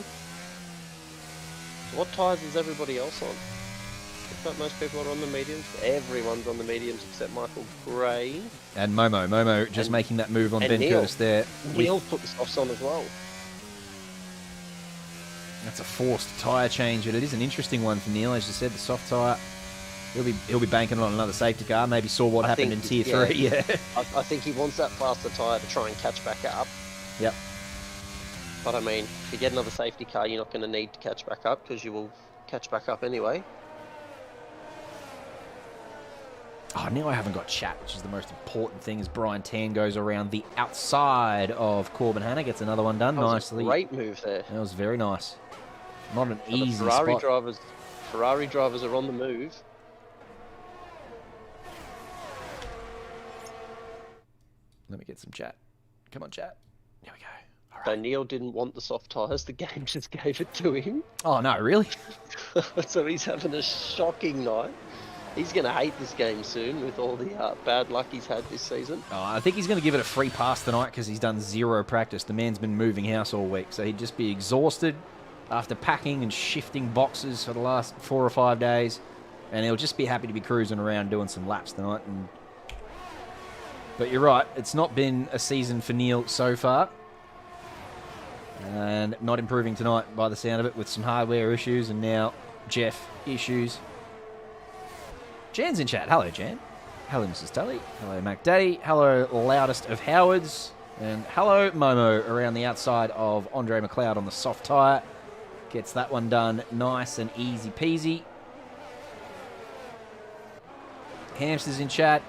So what tyres is everybody else on? Looks like most people are on the mediums. Everyone's on the mediums except Michael Gray. And Momo just making that move on Ben Neil. Curtis there. Neil put the softs on as well. That's a forced tyre change, but it is an interesting one for Neil. As you said, the soft tyre. He'll be banking on another safety car. Maybe saw what happened in Tier 3. Yeah. I think he wants that faster tyre to try and catch back up. Yep. But I mean, if you get another safety car, you're not going to need to catch back up because you will catch back up anyway. Oh, now I haven't got chat, which is the most important thing, as Brian Tan goes around the outside of Corbin Hanna. Gets another one done nicely. Great move there. That was very nice. Not an So easy the Ferrari spot. Ferrari drivers are on the move. Let me get some chat. Come on, chat. Here we go. All So right. Neil didn't want the soft tyres. The game just gave it to him. Oh, no, really? So he's having a shocking night. He's going to hate this game soon with all the bad luck he's had this season. Oh, I think he's going to give it a free pass tonight because he's done 0 practice. The man's been moving house all week, so he'd just be exhausted after packing and shifting boxes for the last 4 or 5 days, and he'll just be happy to be cruising around doing some laps tonight. But you're right, it's not been a season for Neil so far, and not improving tonight by the sound of it, with some hardware issues and now Jeff issues. Jan's in chat. Hello, Jan. Hello, Mrs. Tully. Hello, Mac Daddy. Hello, loudest of Howards. And hello, Momo, around the outside of Andre McLeod on the soft tyre. Gets that one done nice and easy peasy. Hamster's in chat.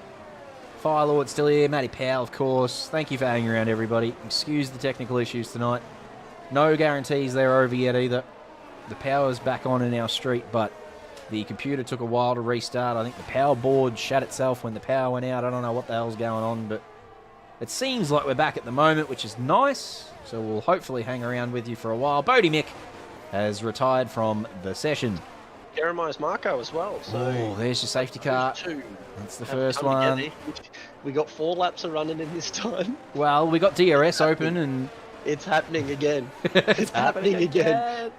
Firelord still here. Matty Powell, of course. Thank you for hanging around, everybody. Excuse the technical issues tonight. No guarantees they're over yet either. The power's back on in our street, but the computer took a while to restart. I think the power board shut itself when the power went out. I don't know what the hell's going on, but it seems like we're back at the moment, which is nice. So we'll hopefully hang around with you for a while. Bodie Mick has retired from the session. Jeremiah's Marco as well. So Oh, there's your safety car. two That's the have first come one. together. We got 4 laps of running in this time. Well, we got DRS open and It's happening again. it's happening again.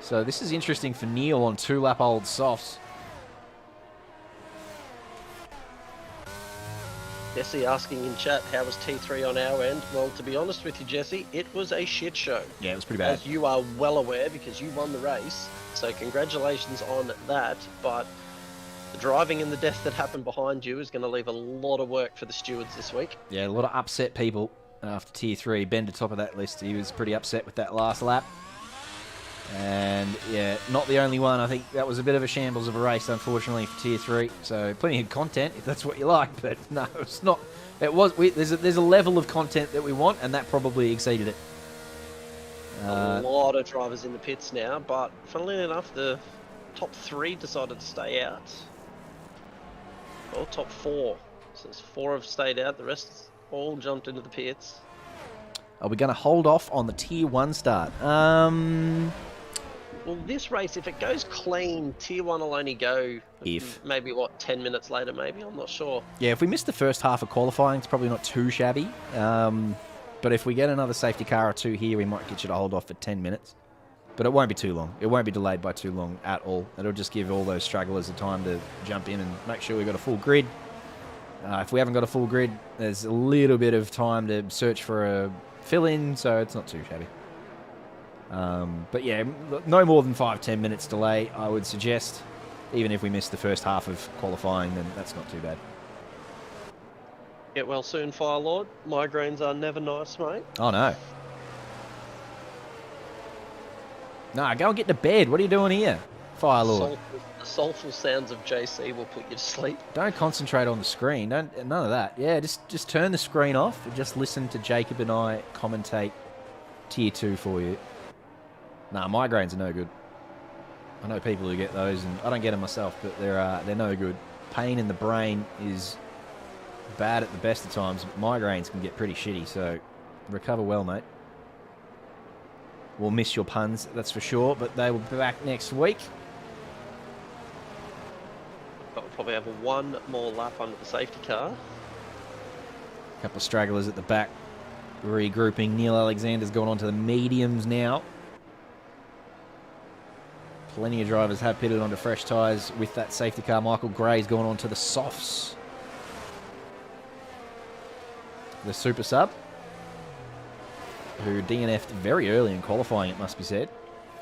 So this is interesting for Neil on 2-lap-old softs. Jesse asking in chat, how was T3 on our end? Well, to be honest with you, Jesse, it was a shit show. Yeah, it was pretty bad. As you are well aware, because you won the race. So congratulations on that. But the driving and the death that happened behind you is going to leave a lot of work for the stewards this week. Yeah, a lot of upset people after Tier 3. Ben to top of that list. He was pretty upset with that last lap. And, yeah, not the only one. I think that was a bit of a shambles of a race, unfortunately, for Tier 3. So, plenty of content, if that's what you like. But, no, it's not. It was. There's a level of content that we want, and that probably exceeded it. A lot of drivers in the pits now, but funnily enough, the top 3 decided to stay out. Well, top 4. So, 4 have stayed out. The rest all jumped into the pits. Are we going to hold off on the Tier 1 start? Well, this race, if it goes clean, Tier 1 will only go maybe, 10 minutes later, maybe? I'm not sure. Yeah, if we miss the first half of qualifying, it's probably not too shabby. But if we get another safety car or 2 here, we might get you to hold off for 10 minutes. But it won't be too long. It won't be delayed by too long at all. It'll just give all those strugglers the time to jump in and make sure we've got a full grid. If we haven't got a full grid, there's a little bit of time to search for a fill-in, so it's not too shabby. But yeah, no more than 5-10 minutes delay, I would suggest. Even if we miss the first half of qualifying, then that's not too bad. Get well soon, Firelord. Migraines are never nice, mate. Oh, no. Nah, go and get to bed. What are you doing here, Firelord? The soulful sounds of JC will put you to sleep. Don't concentrate on the screen. None of that. Yeah, just turn the screen off and just listen to Jacob and I commentate Tier 2 for you. Nah, migraines are no good. I know people who get those, and I don't get them myself, but they're no good. Pain in the brain is bad at the best of times. Migraines can get pretty shitty, so recover well, mate. We'll miss your puns, that's for sure, but they will be back next week. But we'll probably have one more lap under the safety car. A couple of stragglers at the back regrouping. Neil Alexander's gone on to the mediums now. Plenty of drivers have pitted onto fresh tyres with that safety car. Michael Gray's gone on to the softs. The super sub, who DNF'd very early in qualifying, it must be said.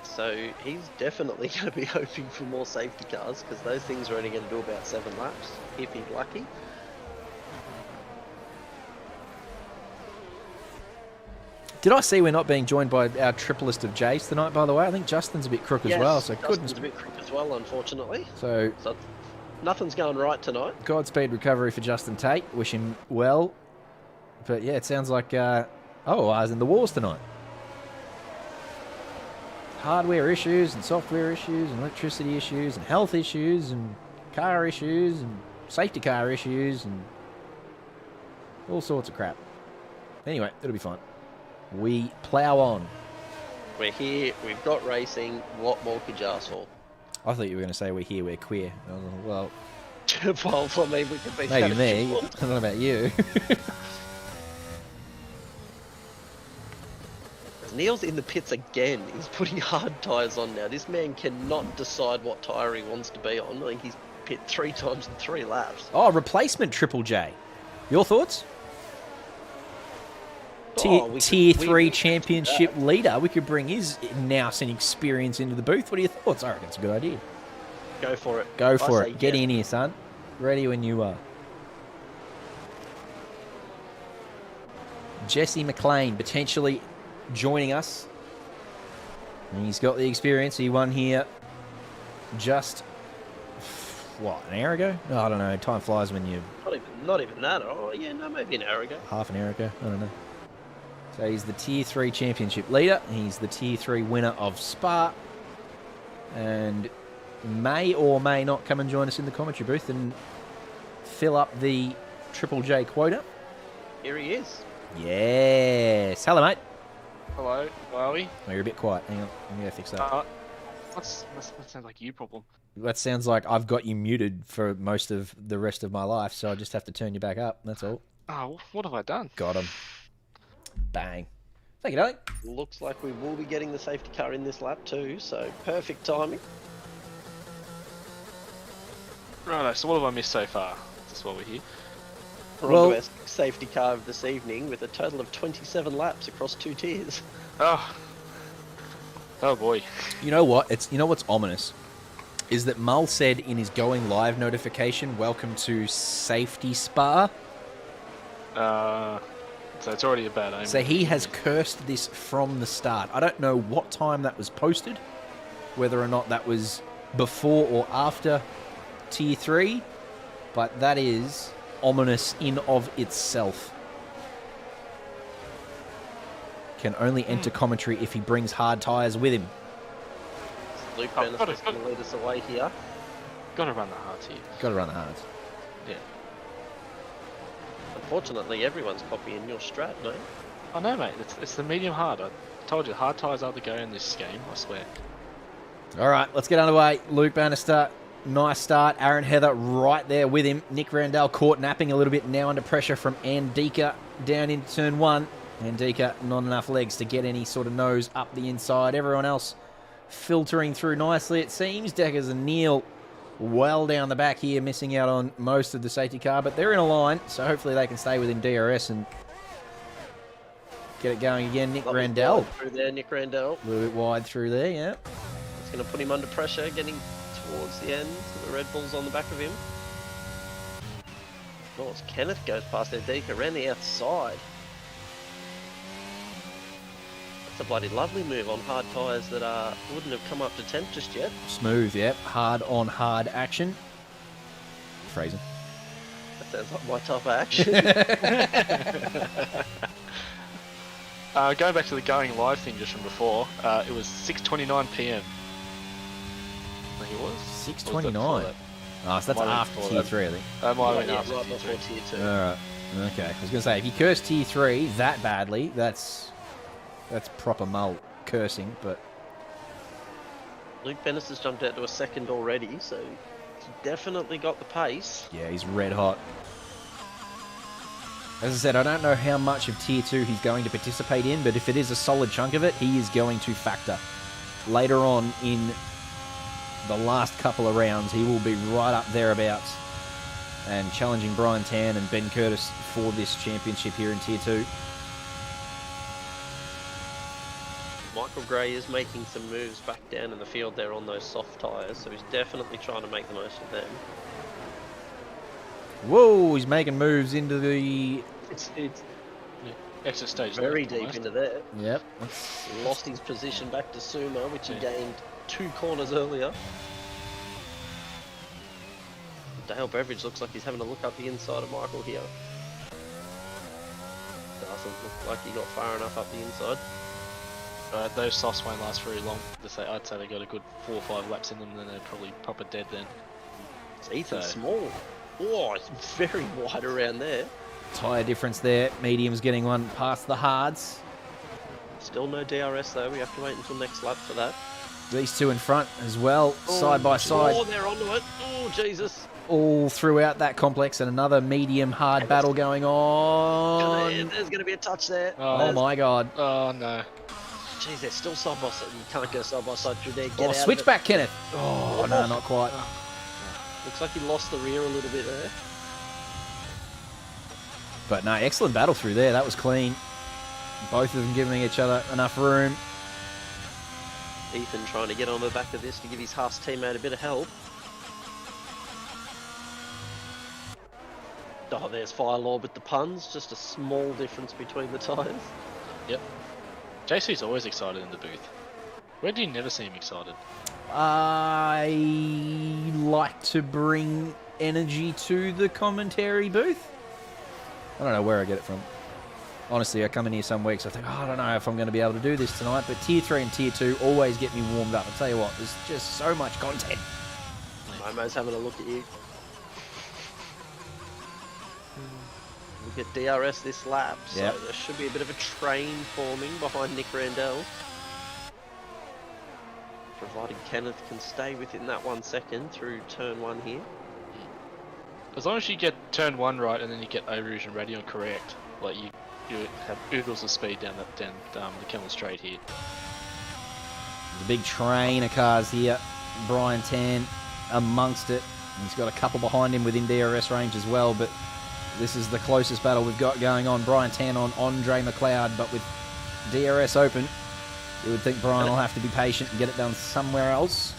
So he's definitely going to be hoping for more safety cars, because those things are only going to do about 7 laps, if he's lucky. Did I see we're not being joined by our triplest of Jays tonight, by the way? I think Justin's a bit crook as well. So Justin's a bit crook as well, unfortunately. So nothing's going right tonight. Godspeed recovery for Justin Tate. Wish him well. But yeah, it sounds like, I was in the wars tonight. Hardware issues and software issues and electricity issues and health issues and car issues and safety car issues and all sorts of crap. Anyway, it'll be fine. We plough on. We're here, we've got racing, what more could you ask for? I thought you were going to say we're here, we're queer. Well, well, for me, we could be maybe me. I don't know about you. Neil's in the pits again. He's putting hard tyres on now. This man cannot decide what tyre he wants to be on. I think he's pit 3 times in 3 laps. Oh, replacement Triple J. Your thoughts? Tier 3 championship leader. We could bring his nous and experience into the booth. What are your thoughts? I reckon it's a good idea. Go for it. Go for it. Get in here, son. Ready when you are. Jesse McLean potentially joining us. And he's got the experience. He won here just, an hour ago? No, I don't know. Time flies when you... Not even that. Oh, yeah, no, maybe an hour ago. Half an hour ago? I don't know. So he's the Tier 3 championship leader. He's the Tier 3 winner of Spa. And may or may not come and join us in the commentary booth and fill up the Triple J quota. Here he is. Yes. Hello, mate. Hello, how are we? Oh, you're a bit quiet. Hang on. I'm going to fix that. That sounds like you problem. That sounds like I've got you muted for most of the rest of my life, so I just have to turn you back up. That's all. Oh, what have I done? Got him. Bang. Thank you, darling. Looks like we will be getting the safety car in this lap too, so perfect timing. Righto, so what have I missed so far? That's what we're here. We're on to our safety car of this evening with a total of 27 laps across 2 tiers. Oh boy. You know what? You know what's ominous? Is that Mull said in his going live notification, welcome to Safety Spa. So it's already a bad aim. So he has cursed this from the start. I don't know what time that was posted, whether or not that was before or after Tier 3, but that is ominous in of itself. Can only enter commentary if he brings hard tyres with him. Luke Bennett is going to lead us away here. Gotta run the hearts here. Gotta run the hards. Yeah. Unfortunately, everyone's copying your strat, mate. I know, mate. It's the medium hard. I told you, hard tyres are the go in this game, I swear. All right, let's get underway. Luke Bannister, nice start. Aaron Heather right there with him. Nick Randall caught napping a little bit, now under pressure from Andika down into turn 1. Andika, not enough legs to get any sort of nose up the inside. Everyone else filtering through nicely, it seems. Deckers and Neil well down the back here, missing out on most of the safety car, but they're in a line, so hopefully they can stay within DRS and get it going again. Nick Randall. Through there, Nick Randall. A little bit wide through there, yeah. It's going to put him under pressure, getting towards the end. The Red Bull's on the back of him. Oh, as Kenneth goes past Andika, around the outside. That's a bloody lovely move on hard tyres that wouldn't have come up to temp just yet. Smooth, yep. Hard on hard action. Phrasing. That sounds like my type of action. Going back to the going live thing just from before, it was 6:29 PM. I think it was. 6:29. Oh, so that's after Tier 3, I think. That might have been Yeah, after right Tier before 3. Tier 2. Alright. Okay. I was going to say, if you curse Tier 3 that badly, that's proper Mull cursing, but... Luke Bennis has jumped out to a second already, so he's definitely got the pace. Yeah, he's red hot. As I said, I don't know how much of Tier 2 he's going to participate in, but if it is a solid chunk of it, he is going to factor. Later on in the last couple of rounds, he will be right up thereabouts and challenging Brian Tan and Ben Curtis for this championship here in Tier 2. Michael Gray is making some moves back down in the field there on those soft tyres, so he's definitely trying to make the most of them. Whoa, he's making moves into the... It's exit stage. Very deep into there. Yep. Lost his position back to Suma, which he Yeah. gained 2 corners earlier. Dale Beveridge looks like he's having a look up the inside of Michael here. Doesn't look like he got far enough up the inside. Those softs won't last very long. I'd say they got a good 4 or 5 laps in them, and then they're probably proper dead then. It's Ethan So- Small. Oh, it's very wide around there. Tyre difference there. Medium's getting one past the hards. Still no DRS though, we have to wait until next lap for that. These two in front as well, side by side, Oh, they're onto it. Oh, Jesus. all throughout that complex, and another medium-hard battle going on. There's going to be a touch there. Oh my god. Oh no. Jeez, they're still side by side. You can't go side by side through there. Get Oh, out switch of it. back, Kenneth. Oh, no, not quite. Looks like he lost the rear a little bit there. But no, excellent battle through there. That was clean. Both of them giving each other enough room. Ethan trying to get on the back of this to give his Haas teammate a bit of help. Oh, there's Firelaw with the puns. Just a small difference between the tyres. Yep. JC's always excited in the booth. Where do you never see him excited? I like to bring energy to the commentary booth. I don't know where I get it from. Honestly, I come in here some weeks, I think, I don't know if I'm going to be able to do this tonight, but Tier 3 and Tier 2 always get me warmed up. I'll tell you what, there's just so much content. Momo's having a look at you. Look at DRS this lap, so Yep. there should be a bit of a train forming behind Nick Randell. Provided Kenneth can stay within that 1 second through turn 1 here. As long as you get turn 1 right and then you get Eau Rouge and Radion correct, like you have oodles of speed down the Camel Straight here. There's a big train of cars here. Brian Tan amongst it. He's got a couple behind him within DRS range as well, but this is the closest battle we've got going on. Brian Tan on Andre McLeod, but with DRS open, you would think Brian will have to be patient and get it done somewhere else.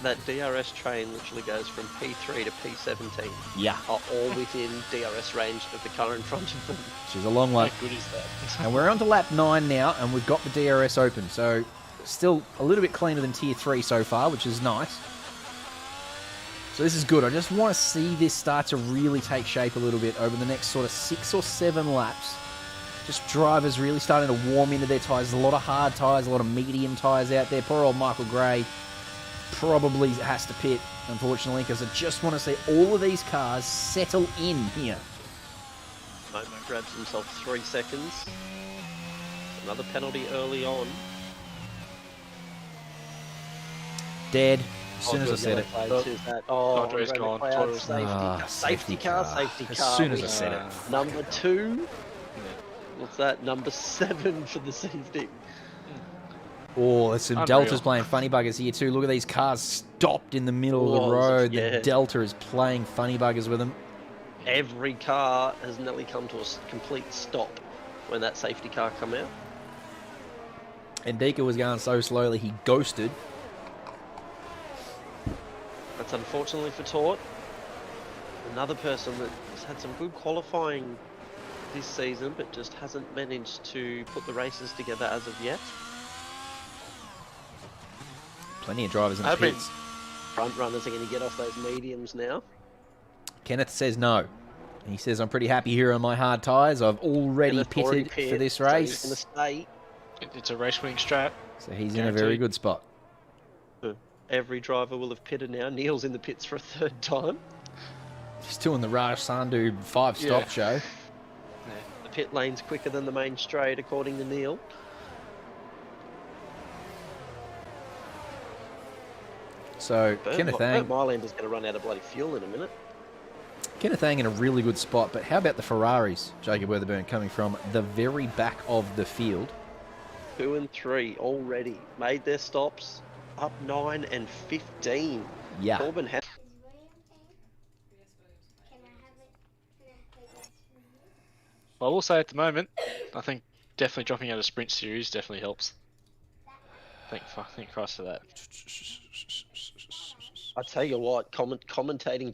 That DRS train literally goes from P3 to P17. Yeah. Are all within DRS range of the car in front of them. Which is a long way. How good is that? And we're on to lap 9 now, and we've got the DRS open, so still a little bit cleaner than Tier 3 so far, which is nice. So this is good. I just want to see this start to really take shape a little bit over the next sort of 6 or 7 laps. Just drivers really starting to warm into their tyres. A lot of hard tyres, a lot of medium tyres out there. Poor old Michael Gray probably has to pit, unfortunately, because I just want to see all of these cars settle in here. Momo grabs himself 3 seconds. Another penalty early on. Dead. As soon as I said it. Who's that? Oh, Andre's Andre gone. McLeod, Torres. safety car. Safety car. As soon as I said it. Number 2. What's that? Number 7 for the safety. Oh, there's some Unreal. Deltas playing funny buggers here too. Look at these cars stopped in the middle of the Oh, road. yeah. The Delta is playing funny buggers with them. Every car has nearly come to a complete stop when that safety car come out. And Dika was going so slowly he ghosted. That's unfortunately for Tort. Another person that has had some good qualifying this season, but just hasn't managed to put the races together as of yet. Plenty of drivers in the I've been- pits. Front runners are going to get off those mediums now. Kenneth says no. He says, I'm pretty happy here on my hard tyres. I've already Kenneth already pitted for this so he's race. going to stay. It's a race-winning strat. So he's in a very good spot. Every driver will have pitted now. Neil's in the pits for a 3rd time. He's doing the Raj Sandhu 5-stop Yeah. show. The pit lane's quicker than the main straight, according to Neil. So Kenneth Ang, Mylander's going to run out of bloody fuel in a minute. Kenneth Ang in a really good spot, but how about the Ferraris, Jacob Weatherburn, coming from the very back of the field? 2 and 3 already made their stops. Up 9 and 15. Yeah. Corbin has. Well, I will say at the moment, I think definitely dropping out of sprint series definitely helps. Thank Christ for that. I tell you what, commentating,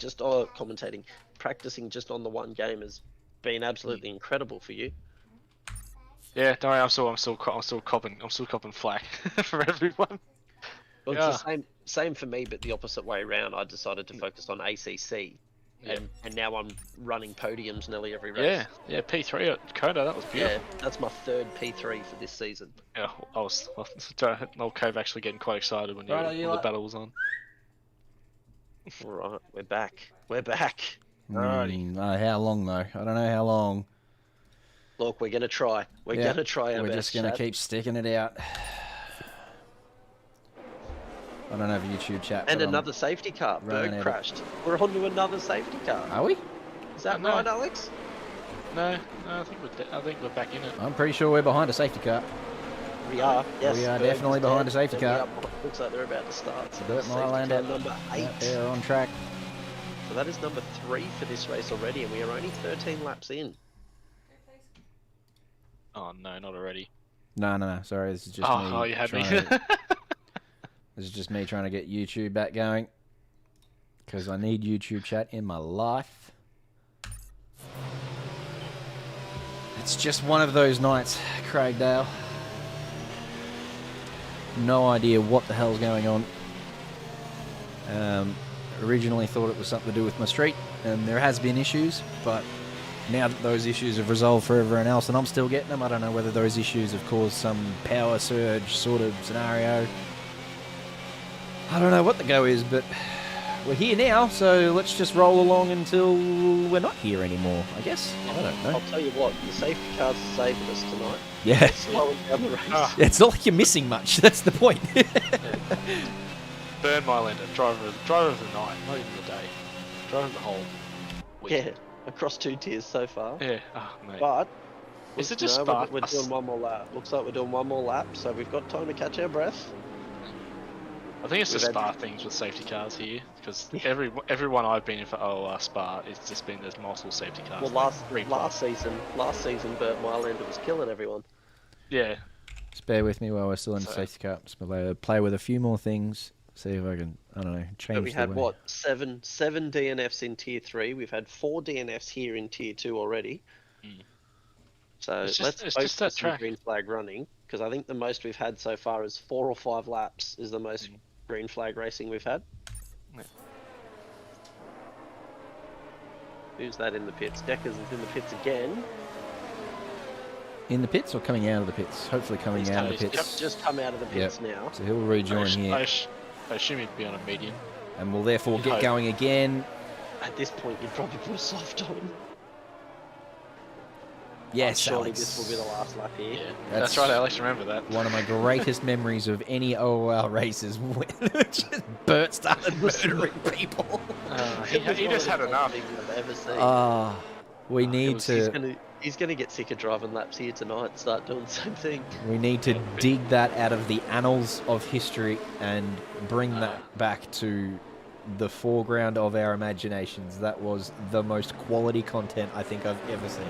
practicing just on the one game has been absolutely incredible for you. Yeah, don't worry, I'm still copping flack for everyone. Well, Yeah. it's the same for me, but the opposite way around. I decided to focus on ACC, and now I'm running podiums nearly every race. Yeah, P3 at Coda, that was beautiful. Yeah, that's my 3rd P3 for this season. Yeah, old Cove actually getting quite excited when the battle was on. All right, we're back. We're back. How long, though? I don't know how long. Look, we're gonna try. We're gonna try our We're best. just going to Chad. keep sticking it out. I don't have a YouTube chat. And but I'm another safety car. running Berg out of- crashed. We're on to another safety car. Are we? Is that No. right, Alex? No, I think we're back in it. I'm pretty sure we're behind a safety car. We are. Yes. We are Berg definitely is behind dead, a safety and we car. are- Looks like they're about to start. So Bert safety Mylander. car number 8. Yep, they're on track. So that is number 3 for this race already, and we are only 13 laps in. Oh no, not already. No. Sorry, this is just me. Oh, you had me. trying to- This is just me trying to get YouTube back going. Because I need YouTube chat in my life. It's just one of those nights, Craigdale. No idea what the hell's going on. Originally thought it was something to do with my street, and there has been issues, but now that those issues have resolved for everyone else, and I'm still getting them, I don't know whether those issues have caused some power surge sort of scenario. I don't know what the go is, but we're here now, so let's just roll along until we're not here anymore, I guess. I don't know. I'll tell you what, the safety cars are saving us tonight. Yeah. Slowing down the race. It's not like you're missing much, that's the point. Burn Mylander, driver of the night, not even the day. Driver of the whole week. Yeah, across 2 tiers so far. Yeah, oh, mate. But Is it just no, Spark? we're doing one more lap. Looks like we're doing one more lap, so we've got time to catch our breath. I think it's the We've had- Spa things with safety cars here, because everyone I've been in for OOR Spa, it's just been there's multiple safety cars. Well, like last season, Bert Mylander was killing everyone. Yeah, Just bear with me while we're still in the safety car. Just play with a few more things, see if I can, I don't know, change But we the had way. what seven DNFs in tier 3. We've had 4 DNFs here in tier 2 already. So It's let's just focus that on track. green flag running, because I think the most we've had so far is 4 or 5 laps is the most green flag racing we've had. Yeah. Who's that in the pits? Deckers is in the pits again. In the pits or coming out of the pits? Hopefully coming He's out of the he's pits. just come out of the pits now. So he'll rejoin here, I assume he'd be on a medium. and we'll therefore You'd get hope. going again. At this point, you'd probably put a soft on him. Yes, Surely Alex. this will be the last lap here. Yeah, That's- that's right, Alex. Remember that. One of my greatest memories of any OOL races when just Bert started murdering people. He It was just one of had the enough. best things I've ever seen. We need was- to He's gonna get sick of driving laps here tonight and start doing the same thing. dig that out of the annals of history and bring that back to the foreground of our imaginations. That was the most quality content I think I've ever seen.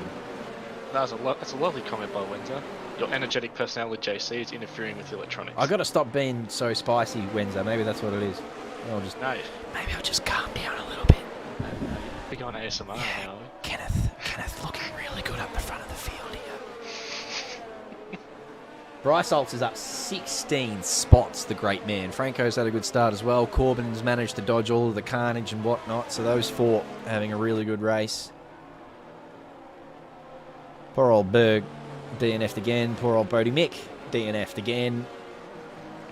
That's a lovely comment by Windsor. Your energetic personality, JC, is interfering with the electronics. I got to stop being so spicy, Wednesday. Maybe that's what it is. No, Maybe I'll just calm down a little bit. we're going ASMR now. Are we? Kenneth looking really good up the front of the field here. Bryce Oltz is up 16 spots, the great man. Franco's had a good start as well. Corbin's managed to dodge all of the carnage and whatnot, so those 4 having a really good race. Poor old Berg DNF'd again. Poor old Bodie Mick DNF'd again.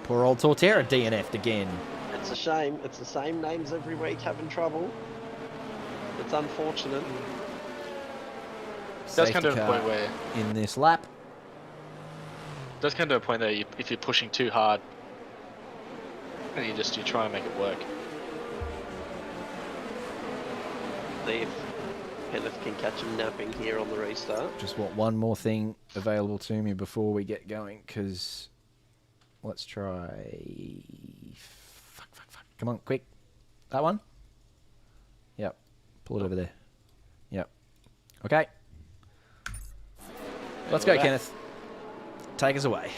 Poor old Torterra DNF'd again. It's a shame. It's the same names every week having trouble. It's unfortunate. That's kind Safety of a car point where in this lap. That's kind of a point there. If you're pushing too hard, and you're trying to make it work. See if Kenneth can catch him napping here on the restart. Just want one more thing available to me before we get going, because let's try. Fuck. Come on, quick. That one? Yep. Pull it over there. Yep. Okay. Let's go, back. Kenneth. Take us away.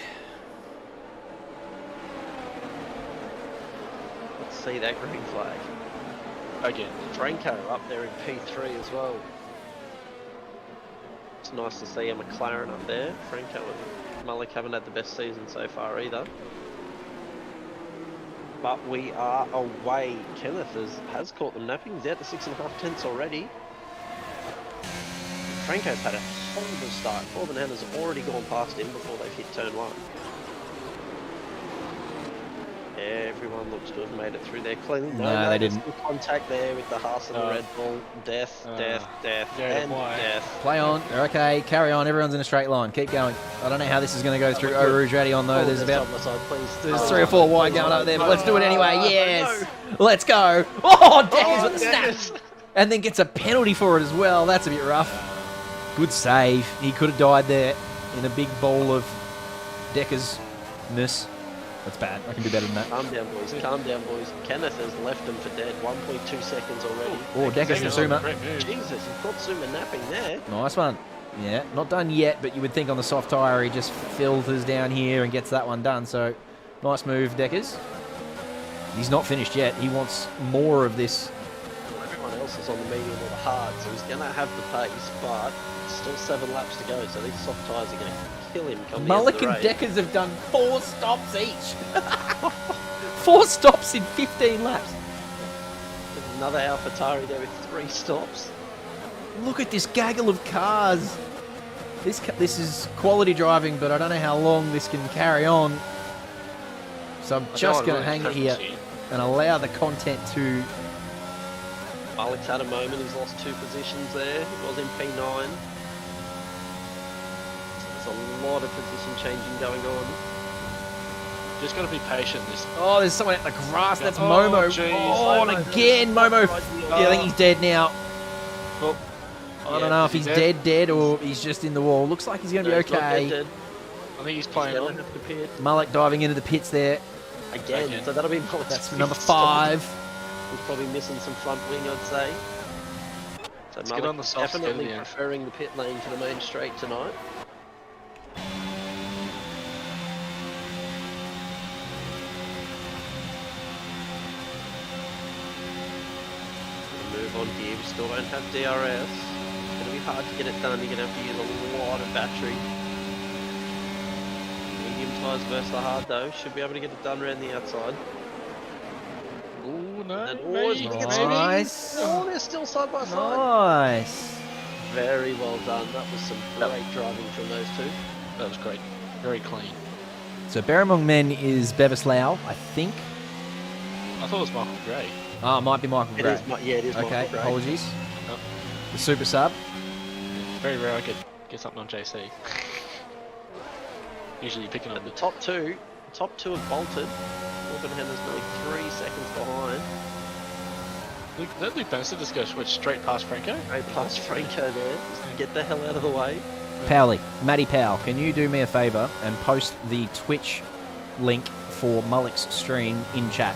Let's see that green flag. Again, Franco up there in P3 as well. It's nice to see a McLaren up there. Franco and Mullick haven't had the best season so far either. But we are away. Kenneth has caught them napping. He's out to 6.5 tenths already. Franco's had a horrible start. Corbin Hanna's already gone past him before they've hit turn 1. Everyone looks to have made it through there cleanly. No, they there's didn't. some contact there with the Haas and the Red Bull. Death, yeah, and why? death. Play on. Okay, carry on. Everyone's in a straight line. Keep going. I don't know how this is going to go through Eau Rouge Radion, though. There's about... There's 3 or 4 wide going up there, but let's do it anyway. Yes! Let's go. Oh, Deckers with the snap! And then gets a penalty for it as well. That's a bit rough. Good save. He could have died there in a big bowl of Deckers-ness. That's bad. I can do better than that. Calm down, boys. Calm down, boys. Kenneth has left them for dead. 1.2 seconds already. Oh, Deckers and Suma. Great move. Jesus, he caught Suma napping there. Nice one. Yeah, not done yet, but you would think on the soft tyre he just filters down here and gets that one done. So, nice move, Deckers. He's not finished yet. He wants more of this. Everyone else is on the medium or the hard, so he's going to have the pace, but still 7 laps to go, so these soft tyres are going to kill him come the end of Mullick the and race. Deckers have done 4 stops each. 4 stops in 15 laps. There's another AlphaTauri there with 3 stops. Look at this gaggle of cars. This is quality driving, but I don't know how long this can carry on. So I'm just going to hang it here and allow the content to... Malik's had a moment, he's lost 2 positions there. He was in P9. So there's a lot of position changing going on. Just got to be patient. Oh, there's someone out in the grass. That's Oh, Momo. jeez. Oh, and again, Momo. Yeah, I think he's dead now. Well, I don't know if he's dead, or he's just in the wall. Looks like he's going to be He's not okay. dead. I think he's playing on. Malik diving into the pits there. Again, so that'll be Malik's That's fifth number stop. 5. He's probably missing some front wing, I'd say. So Let's get on the soft definitely skin, yeah. preferring the pit lane to the main straight tonight. Move on here, we still don't have DRS. It's going to be hard to get it done, you're going to have to use a lot of battery. Medium tyres versus the hard though, should be able to get it done around the outside. Oh, no. And Maybe. Nice. Oh, they're still side by side. Nice. Very well done, that was some great driving from those two. That was great. Very clean. So bear among men is Bevis Lau, I think. I thought it was Michael Gray. Oh, it might be Michael It Gray. is, yeah, it is Okay, Michael Gray. apologies. Yep. The super sub. Very rare I get something on JC. Usually you're picking on The the top two have bolted. Wolverhampton's nearly 3 seconds behind. That Luke Bannister just goes straight past Franco. Right past Franco there. Just get the hell out of the way. Powley, Matty Powell, can you do me a favour and post the Twitch link for Malik's stream in chat?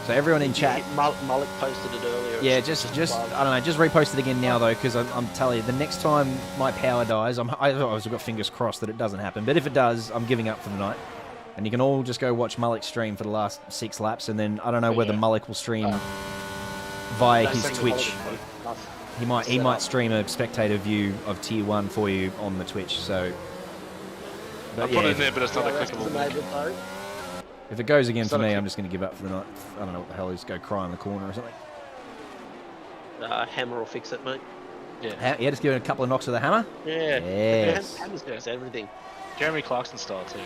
So everyone in chat, Malik posted it earlier. yeah, It's just above. I don't know, just repost it again now though, because I'm telling you, the next time my power dies, I've got fingers crossed that it doesn't happen, but if it does, I'm giving up for the night. And you can all just go watch Malik's stream for the last 6 laps, and then I don't know whether Malik will stream via his Twitch. He might stream a spectator view of Tier 1 for you on the Twitch. So, I put it in there, but it's not a clickable link. If it goes again It's for not a me, click- I'm just going to give up for the night. I don't know what the hell is. Go cry in the corner or something. Hammer will fix it, mate. Yeah. Yeah, just give it a couple of knocks with the hammer. Yeah. Yes. Hammer's fix everything. Jeremy Clarkson style too.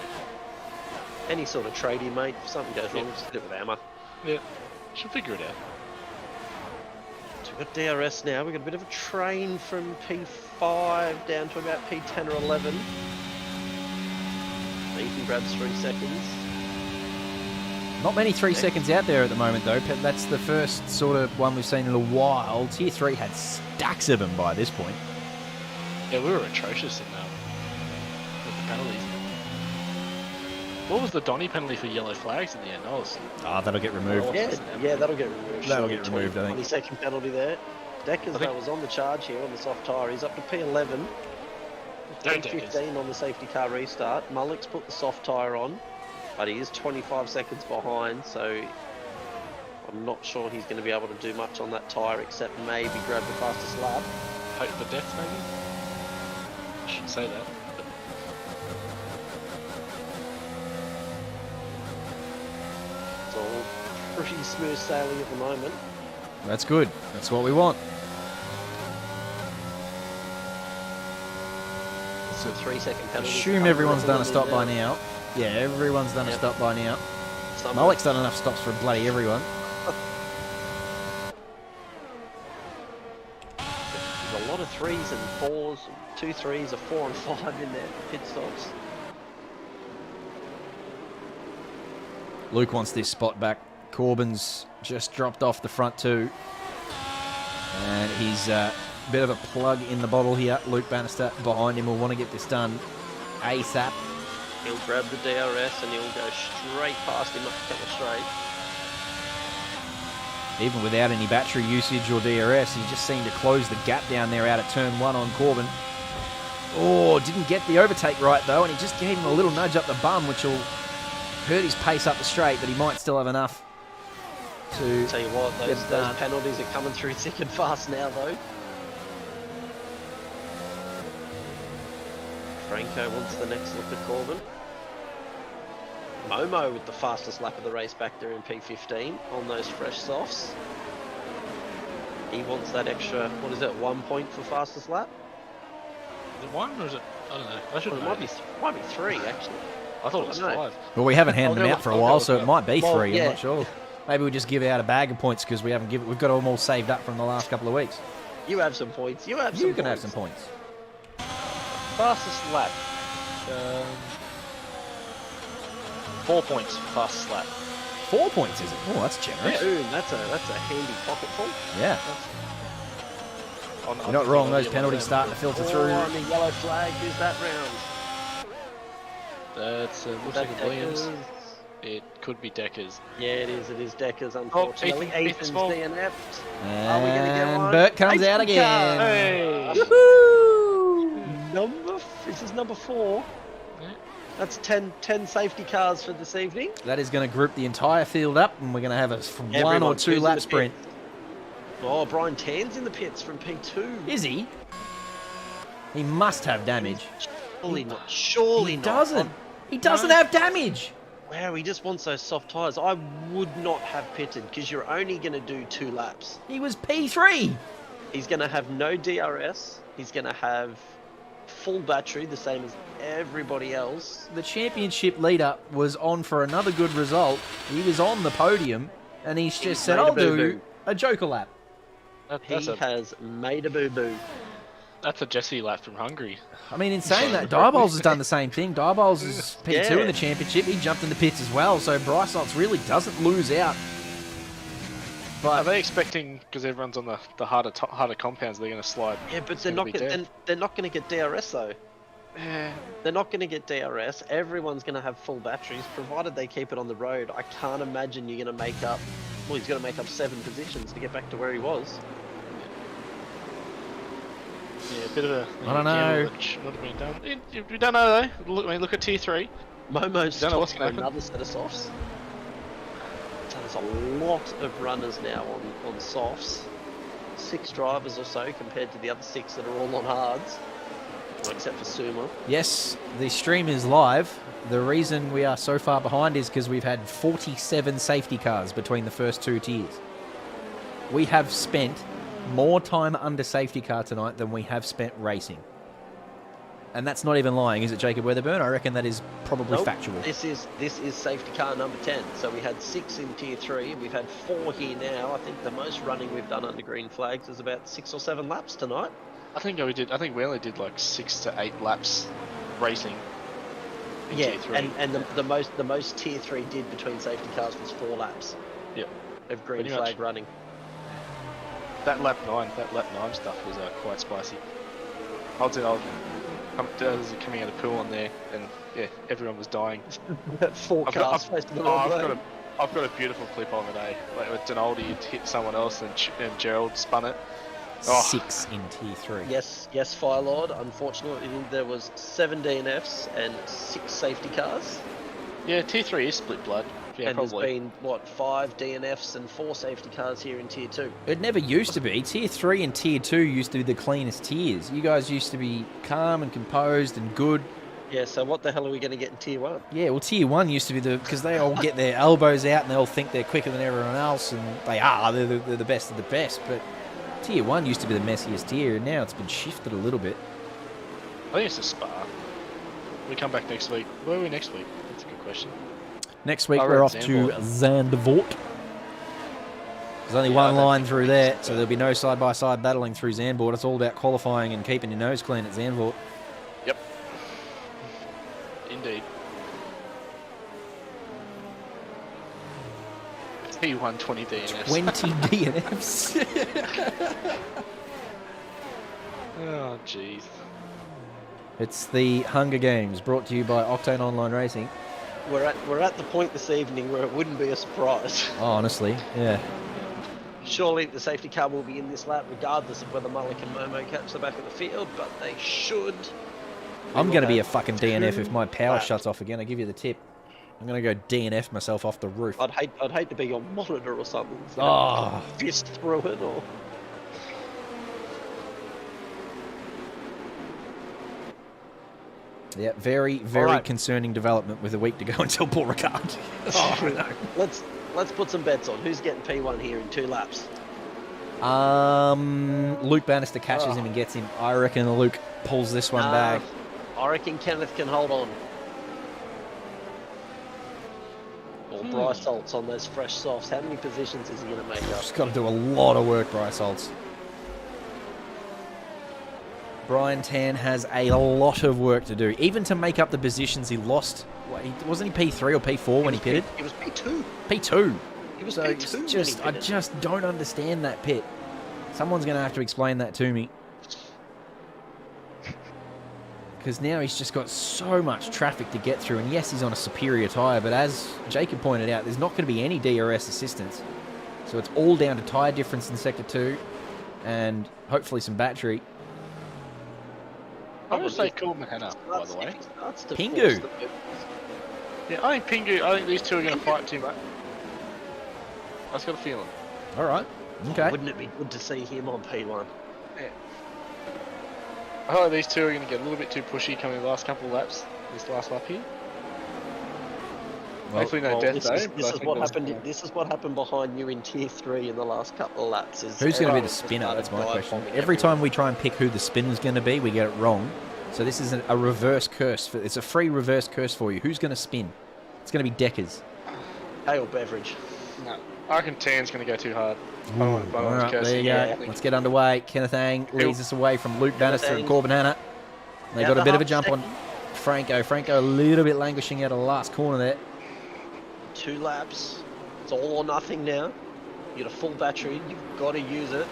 Any sort of tradie, mate. If something goes wrong, just hit it with hammer. Yeah. Should figure it out. So we've got DRS now. We've got a bit of a train from P5 down to about P10 or 11. Ethan grabs 3 seconds. Not many 3 seconds out there at the moment, though. That's the first sort of one we've seen in a while. Tier 3 had stacks of them by this point. Yeah, we were atrocious in with the penalties. What was the Donny penalty for yellow flags in the end? That'll get removed. Yeah, that'll get removed. That'll get removed, I think. 20-second penalty there. Deckers, though, was on the charge here on the soft tyre. He's up to P11. P15 on the safety car restart. Malik's put the soft tyre on, but he is 25 seconds behind, so I'm not sure he's going to be able to do much on that tyre except maybe grab the fastest lap. Hope for death, maybe? I shouldn't say that. But... It's all pretty smooth sailing at the moment. That's good. That's what we want. It's a 3-second penalty. Assume everyone's done a stop by now. Yeah, everyone's done a stop by now. Malik's done enough stops for bloody everyone. There's a lot of 3s and 4s, 2 3s, a 4 and 5 in there pit stops. Luke wants this spot back. Corbin's just dropped off the front two. And he's a bit of a plug in the bottle here. Luke Bannister behind him will want to get this done ASAP. He'll grab the DRS and he'll go straight past him up the kettle straight. Even without any battery usage or DRS, he just seemed to close the gap down there out of turn 1 on Corbin. Oh, didn't get the overtake right though, and he just gave him a little nudge up the bum, which will hurt his pace up the straight, but he might still have enough to Tell you what, those penalties are coming through thick and fast now though. Franco wants the next look at Corbin. Momo with the fastest lap of the race back there in P15 on those fresh softs. He wants that extra, what is it, 1 point for fastest lap? Is it 1 or is it? I don't know. I should Well, have it might be 3, actually. I thought it was No. 5. Well, we haven't I'll handed go them out with- for a I'll go while, with so it that. might be Well, 3. yeah. I'm not sure. Maybe we just give out a bag of points because we've got them all saved up from the last couple of weeks. You have some points. You have You some can have points. some points. Fastest lap. 4 points. Fastest lap. 4 points, is it? Oh, that's generous. Ooh, that's a handy pocketful. Yeah. You're not wrong. Those penalties starting to filter through. On the yellow flag, who's that round? That's looks That like a Williams. Deckers? It could be Deckers. Yeah, it is. It is Deckers, unfortunately. Ethan- Ethan's Ethan's DNF'd. Are we going to get And one? Bert comes out Safety again. car. Hey! This is number 4. Yeah. That's 10 safety cars for this evening. That is going to group the entire field up, and we're going to have a 1 or Everyone, 2 who's in lap the sprint. pits? Oh, Brian Tan's in the pits from P2. Is he? He must have damage. Surely not. Surely He not. doesn't. He doesn't No. have damage. Wow, he just wants those soft tyres. I would not have pitted because you're only going to do 2 laps. He was P3. He's going to have no DRS. He's going to have full battery, the same as everybody else. The championship leader was on for another good result. He was on the podium, and he's just said, made a I'll do boo-boo. a Joker lap. He has made a boo-boo. That's a Jesse lap from Hungary. I mean, in saying that, Diabols has done the same thing. Diabols is P2 Yeah. in the championship. He jumped in the pits as well, so Bryce Knox really doesn't lose out. Are But they expecting, because everyone's on the harder compounds, they're going to slide? Yeah, but It's they're gonna not be gonna, dead. they're not going to get DRS though. Yeah. They're not going to get DRS. Everyone's going to have full batteries, provided they keep it on the road. I can't imagine you're going to make up. Well, he's going to make up 7 positions to get back to where he was. Yeah, a bit of a. I don't know. gamble that should not have been done. We don't know though. Look at tier 3. Momo's Don't know what's stopped for gonna happen. another set of softs. So there's a lot of runners now on softs. 6 drivers or so compared to the other 6 that are all on hards. Well, except for Suma. yes, the stream is live. The reason we are so far behind is because we've had 47 safety cars between the first 2 tiers. We have spent more time under safety car tonight than we have spent racing. And that's not even lying, is it, Jacob Weatherburn? I reckon that is probably Nope. factual. This is safety car number 10. So we had 6 in tier 3. We've had 4 here now. I think the most running we've done under green flags is about 6 or 7 laps tonight. I think we only did like 6 to 8 laps racing. In Yeah, tier 3. and the most tier 3 did between safety cars was 4 laps Yep. of green Pretty flag much. running. That lap 9 stuff was quite spicy. I was coming out of pool on there, and yeah, everyone was dying. 4 cars facing the wrong way. I've got a beautiful clip of it, eh? Like with Denaldi had hit someone else, and Gerald spun it. Oh. 6 in tier 3. Yes, Firelord. Unfortunately, there was 7 DNFs and 6 safety cars. Yeah, tier 3 is split blood. Yeah, and probably. there's been, what, 5 DNFs and 4 safety cars here in tier 2. It never used to be. Tier 3 and Tier 2 used to be the cleanest tiers. You guys used to be calm and composed and good. Yeah, so what the hell are we going to get in tier 1? Yeah, well, Tier 1 used to be because they all get their elbows out and they all think they're quicker than everyone else, and they are. They're the best of the best. But Tier 1 used to be the messiest tier, and now it's been shifted a little bit. I think it's a Spa. We come back next week. Where are we next week? That's a good question. Next week, I we're read off to Zandvoort. There's only one line through there, so there'll be no side-by-side battling through Zandvoort. It's all about qualifying and keeping your nose clean at Zandvoort. Yep. Indeed. T120 DNS. 20 DNFs. Oh, jeez. It's the Hunger Games, brought to you by Octane Online Racing. We're at the point this evening where it wouldn't be a surprise. Oh, honestly, yeah. Surely the safety car will be in this lap, regardless of whether Mullick and Momo catch the back of the field, but they should. I'm going to be a fucking DNF if my power laps. shuts off again. I give you the tip. I'm going to go DNF myself off the roof. I'd hate to be on monitor or something. So Oh. fist through it or. Yeah, very, very Alright. concerning development with a week to go until Paul Ricard. Oh, no. Let's put some bets on. Who's getting P1 here in 2 laps? Luke Bannister catches him and gets him. I reckon Luke pulls this one back. I reckon Kenneth can hold on. Or Bryce Holtz on those fresh softs. How many positions is he going to make up? Just got to do a lot of work, Bryce Holtz. Brian Tan has a lot of work to do, even to make up the positions he lost. Wasn't he P3 or P4 when he pitted? He was P2. P2. He was So P2 when he I pitted. just don't understand that pit. Someone's going to have to explain that to me. Because now he's just got so much traffic to get through. And yes, he's on a superior tyre, but as Jacob pointed out, there's not going to be any DRS assistance. So it's all down to tyre difference in Sector 2 and hopefully some battery. I would say Corbin Hanna, by the way. Pingu. Yeah, I think Pingu, I think these two are going to fight too much. I just got a feeling. All right. Okay. Wouldn't it be good to see him on P1? Yeah. I feel like these two are going to get a little bit too pushy coming the last couple of laps, this last lap here. Hopefully no death though. This is what happened behind you in Tier 3 in the last couple of laps. Who's going to be the spinner? That's my question. Every time we try and pick who the spinner's going to be, we get it wrong. So this is a reverse curse. It's a free reverse curse for you. Who's going to spin? It's going to be Deckers. Ale Beverage. No. I reckon Tan's going to go too hard. All right, there you go. Let's get underway. Kenneth Ang leads us away from Luke Bannister and Corbin Hanna. They got a bit of a jump on Franco. Franco a little bit languishing out of the last corner there. 2 laps. It's all or nothing now. You got a full battery. You've got to use it.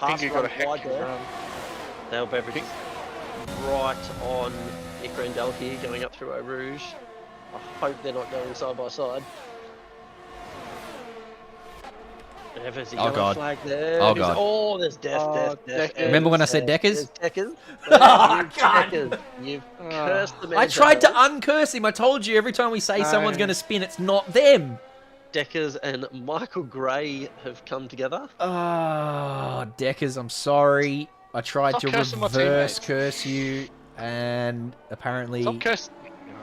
I think you got a heck wide there. run. Now Beverage right on Nick Randell here, going up through Eau Rouge. I hope they're not going side by side. Evers, he God. flag there. Oh, God. Oh, there's death. Deckers. Remember when I said Deckers? Deckers. Oh, God. Deckers. You've cursed the man. I tried to uncurse him. I told you every time we say someone's going to spin, it's not them. Deckers and Michael Gray have come together. Oh, Deckers, I'm sorry. I tried to cursing my reverse teammates. curse you, and apparently Stop cursing.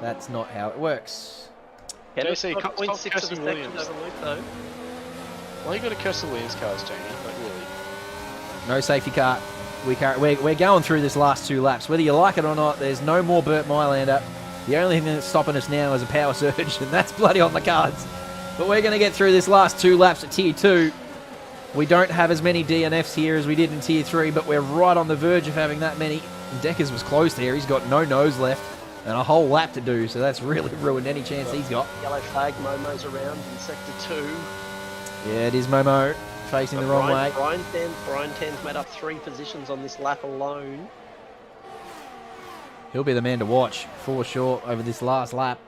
that's not how it works. JC, Got stop 0.6 of a cursing second Williams. over Luke, though. Why you got to curse the Williams cars, Jamie? Like, really? No safety car. We're going through this last 2 laps. Whether you like it or not, there's no more Burt Mylander. The only thing that's stopping us now is a power surge, and that's bloody on the cards. But we're going to get through this last 2 laps at Tier 2. We don't have as many DNFs here as we did in Tier 3, but we're right on the verge of having that many. Deckers was close there. He's got no nose left and a whole lap to do, so that's really ruined any chance he's got. Yellow flag, Momo's around in Sector 2. Yeah, it is Momo facing the wrong way. Brian Tan's made up 3 positions on this lap alone. He'll be the man to watch for sure over this last lap.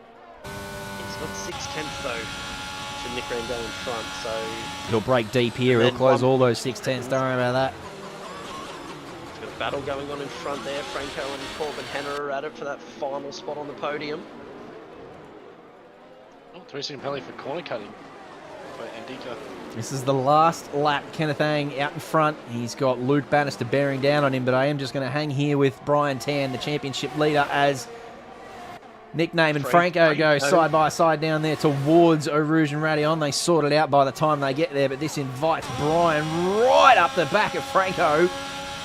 He's got 6/10 though to Nick Randell in front, so He'll break deep here. He'll close all those 6/10s. Don't worry about that. he's got a battle going on in front there. Franco and Corbin Hanna are at it for that final spot on the podium. Oh, 3-second penalty for corner cutting by Andika. This is the last lap. Kenneth Ang out in front. He's got Luke Bannister bearing down on him, but I am just going to hang here with Brian Tan, the championship leader, as Nickname and Franco go side by side down there towards Eau Rouge and Radion. They sort it out by the time they get there, but this invites Brian right up the back of Franco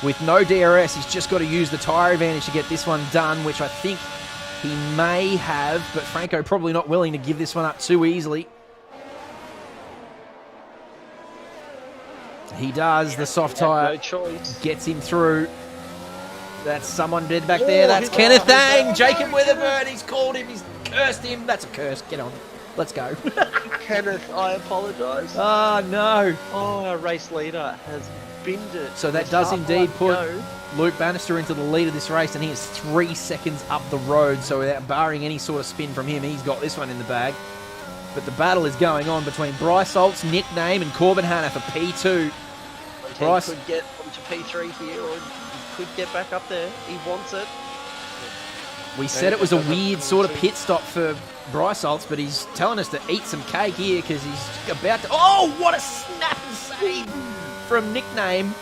with no DRS. He's just got to use the tyre advantage to get this one done, which I think he may have, but Franco probably not willing to give this one up too easily. He does. The soft tyre No choice. gets him through. That's someone dead back there. That's Kenneth Ang. Jacob Weatherburn. He's called him. He's cursed him. That's a curse. Get on. Let's go. Kenneth, I apologise. Oh, no. Oh, our race leader has binned it. So that With does half indeed lap put to go. Luke Bannister into the lead of this race, and he is 3 seconds up the road. So without barring any sort of spin from him, he's got this one in the bag. But the battle is going on between Bryce Holtz, Nickname, and Corbin Hanna for P2. Bryce could get onto P3 here, or he could get back up there. He wants it. We said it was a weird sort of pit stop for Bryce Holtz, but he's telling us to eat some cake here because he's about to... Oh, what a snap and save from Nickname.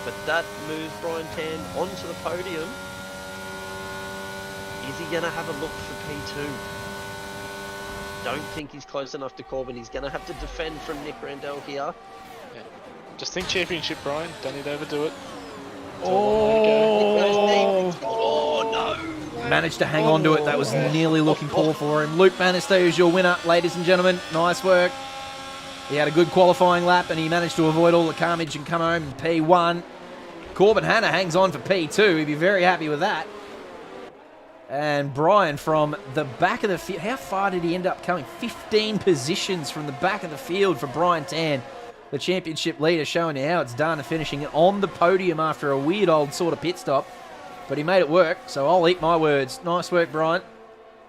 But that moves Brian Tan onto the podium. Is he going to have a look for P2? Don't think he's close enough to Corbin. He's going to have to defend from Nick Randell here. Just think championship, Brian. Don't need to overdo it. Oh no! Managed to hang on to it. That was nearly looking poor for him. Luke Bannister is your winner, ladies and gentlemen. Nice work. He had a good qualifying lap and he managed to avoid all the carnage and come home in P1. Corbin Hanna hangs on for P2. He'd be very happy with that. And Brian from the back of the field. How far did he end up coming? 15 positions from the back of the field for Brian Tan, the championship leader, showing you how it's done and finishing on the podium after a weird old sort of pit stop. But he made it work, so I'll eat my words. Nice work, Brian.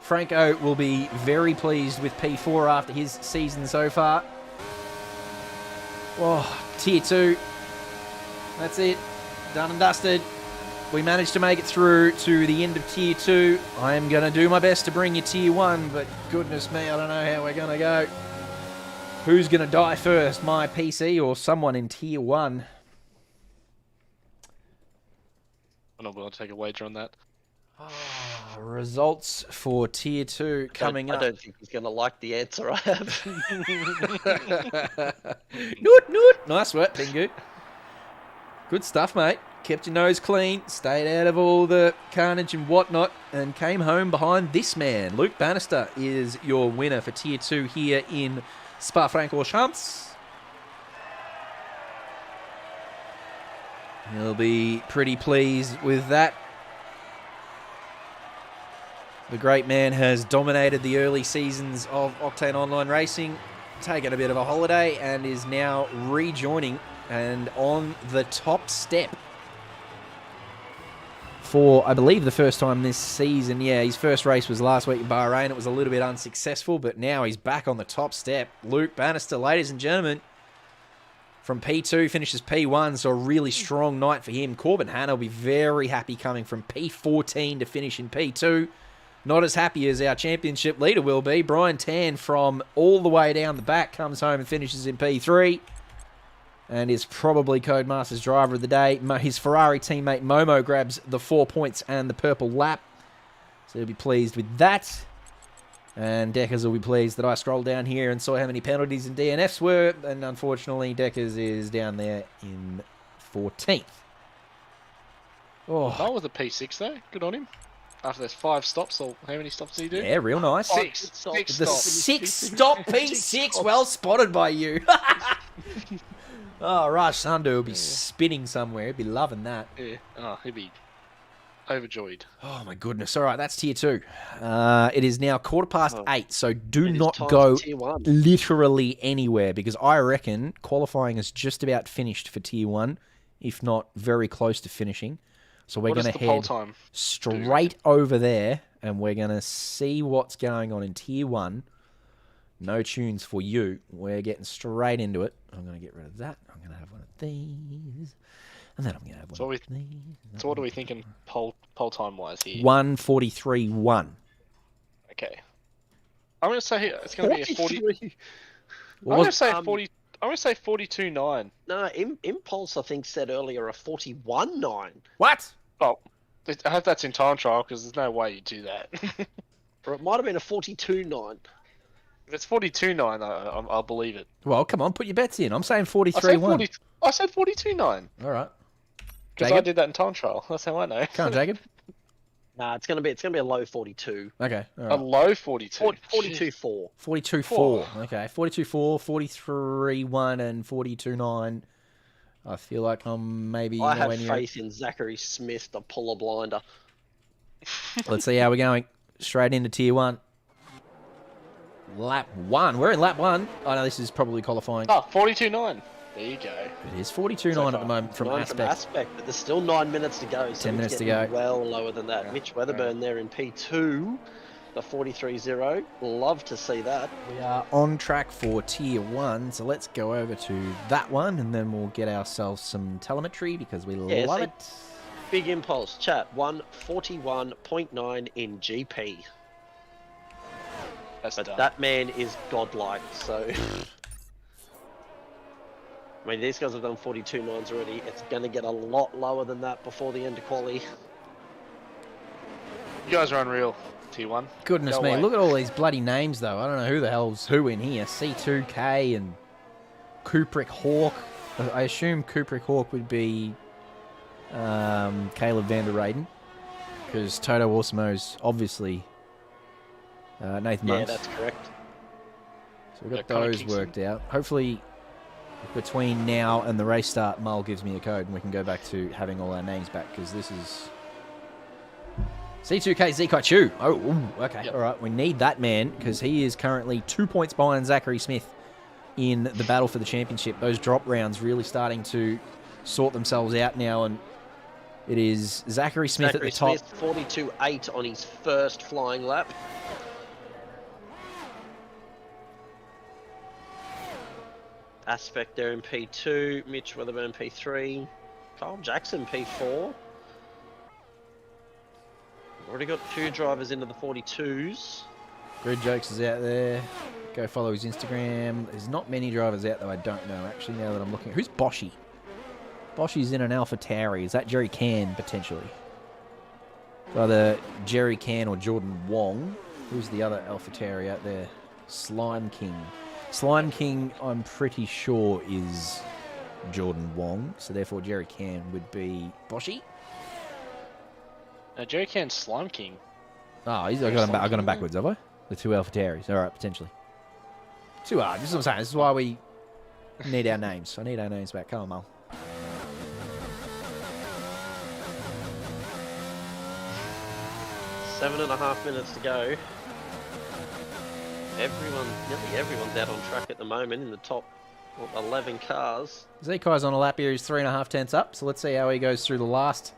Franco will be very pleased with P4 after his season so far. Oh, Tier 2. That's it. Done and dusted. We managed to make it through to the end of Tier 2. I am going to do my best to bring you Tier 1, but goodness me, I don't know how we're going to go. Who's going to die first, my PC or someone in Tier 1? I'm not willing to take a wager on that. Results for Tier 2 coming up. I don't think he's going to like the answer I have. Noot, noot. Nice work, Pingu. Good stuff, mate. Kept your nose clean, stayed out of all the carnage and whatnot, and came home behind this man. Luke Bannister is your winner for Tier 2 here in Spa-Francorchamps. He'll be pretty pleased with that. The great man has dominated the early seasons of Octane Online Racing, taken a bit of a holiday, and is now rejoining and on the top step for, I believe, the first time this season. Yeah, his first race was last week in Bahrain. It was a little bit unsuccessful, but now he's back on the top step. Luke Bannister, ladies and gentlemen, from P2 finishes P1, so a really strong night for him. Corbin Hanna will be very happy coming from P14 to finish in P2. Not as happy as our championship leader will be. Brian Tan from all the way down the back comes home and finishes in P3. And is probably Codemaster's driver of the day. His Ferrari teammate Momo grabs the 4 points and the purple lap. So he'll be pleased with that. And Deckers will be pleased that I scrolled down here and saw how many penalties and DNFs were. And unfortunately, Deckers is down there in 14th. Oh, with a P6 though. Good on him. After those 5 stops, or how many stops did he do? Yeah, real nice. Six The stops. 6-stop P6. Well spotted by you. Oh, Raj Sandhu will be spinning somewhere. He'll be loving that. Yeah. Oh, he'll be overjoyed. Oh, my goodness. All right, that's Tier 2. It is now 8:15, so do It is not time go for Tier 1. literally anywhere, because I reckon qualifying is just about finished for Tier 1, if not very close to finishing. So we're going to head straight over there, and we're going to see what's going on in Tier 1. No tunes for you. We're getting straight into it. I'm going to get rid of that. I'm going to have one of these. And then I'm going to have one of these. So what are we thinking poll time wise here? 1:43.1. Okay. I'm going to say it's going to be a 40. I'm What going to was- say 40. I'm going to say 42.9. No, Impulse, I think, said earlier a 41.9. What? Oh, I hope that's in time trial because there's no way you do that. Or it might have been a 42.9. If it's 42.9, I'll believe it. Well, come on, put your bets in. I'm saying I said 43.1. I said 42.9 All right. because I Jacob? did that in time trial. That's how I know. Come on, Jacob. Nah, it's gonna be a low 42. Okay. All A right. low 42. 42.4. 42.4. Okay. 42.4, 43.1, and 42.9. I feel like I'm maybe I have nowhere near. faith in Zachary Smith to pull a blinder. Let's see how we're going. Straight into Tier 1. Lap 1. We're in lap 1. I know this is probably qualifying. Oh, 42.9. There you go. It is 42.9 at the moment from 9 Aspect. but there's still 9 minutes to go. So 10 minutes it's to getting go. well lower than that. Yeah. Mitch Weatherburn there in P2, the 43.0. Love to see that. We are on track for Tier 1, so let's go over to that one, and then we'll get ourselves some telemetry because we Yeah, love see- it. Big Impulse, chat, 141.9 in GP. That's But done. that man is godlike, so... I mean, these guys have done 42.9s already. It's going to get a lot lower than that before the end of quali. You guys are unreal. T1. Goodness Go me, away. look at all these bloody names, though. I don't know who the hell's who in here. C2K and Kubrick Hawk. I assume Kubrick Hawk would be Caleb van der Reyden, because Toto Awesimo's obviously Nathan Yeah, Monks. that's correct. So we've got Connor those Kingston. worked out. Hopefully, between now and the race start, Mull gives me a code and we can go back to having all our names back, because this is C2K Zikai Chu. Oh, ooh, okay. Yep. All right. We need that man, because he is currently 2 points behind Zachary Smith in the battle for the championship. Those drop rounds really starting to sort themselves out now, and it is Zachary Smith Zachary at the top. Smith, 42.8 on his first flying lap. Aspect there in P2, Mitch Weatherburn P3, Kyle Jackson P4. Already got 2 drivers into the 42s. Grid Jokes is out there. Go follow his Instagram. There's not many drivers out there I don't know, actually, now that I'm looking. Who's Boschi? Boschi's in an Alpha Tauri. Is that Jerry Can, potentially? Either Jerry Can or Jordan Wong. Who's the other Alpha Tauri out there? Slime King. Slime King, I'm pretty sure, is Jordan Wong. So therefore, Jerry Can would be Boschi. Jerry Can's Slime King. Oh, I got him backwards, have I? The 2 Alpha Tauris. All right, potentially. Too hard. This is what I'm saying. This is why we need our names. I need our names back. Come on, Mal. Seven and a half minutes to go. Nearly everyone's out on track at the moment in the top 11 cars. Zekai's on a lap here. He's 3.5 tenths up. So let's see how he goes through the last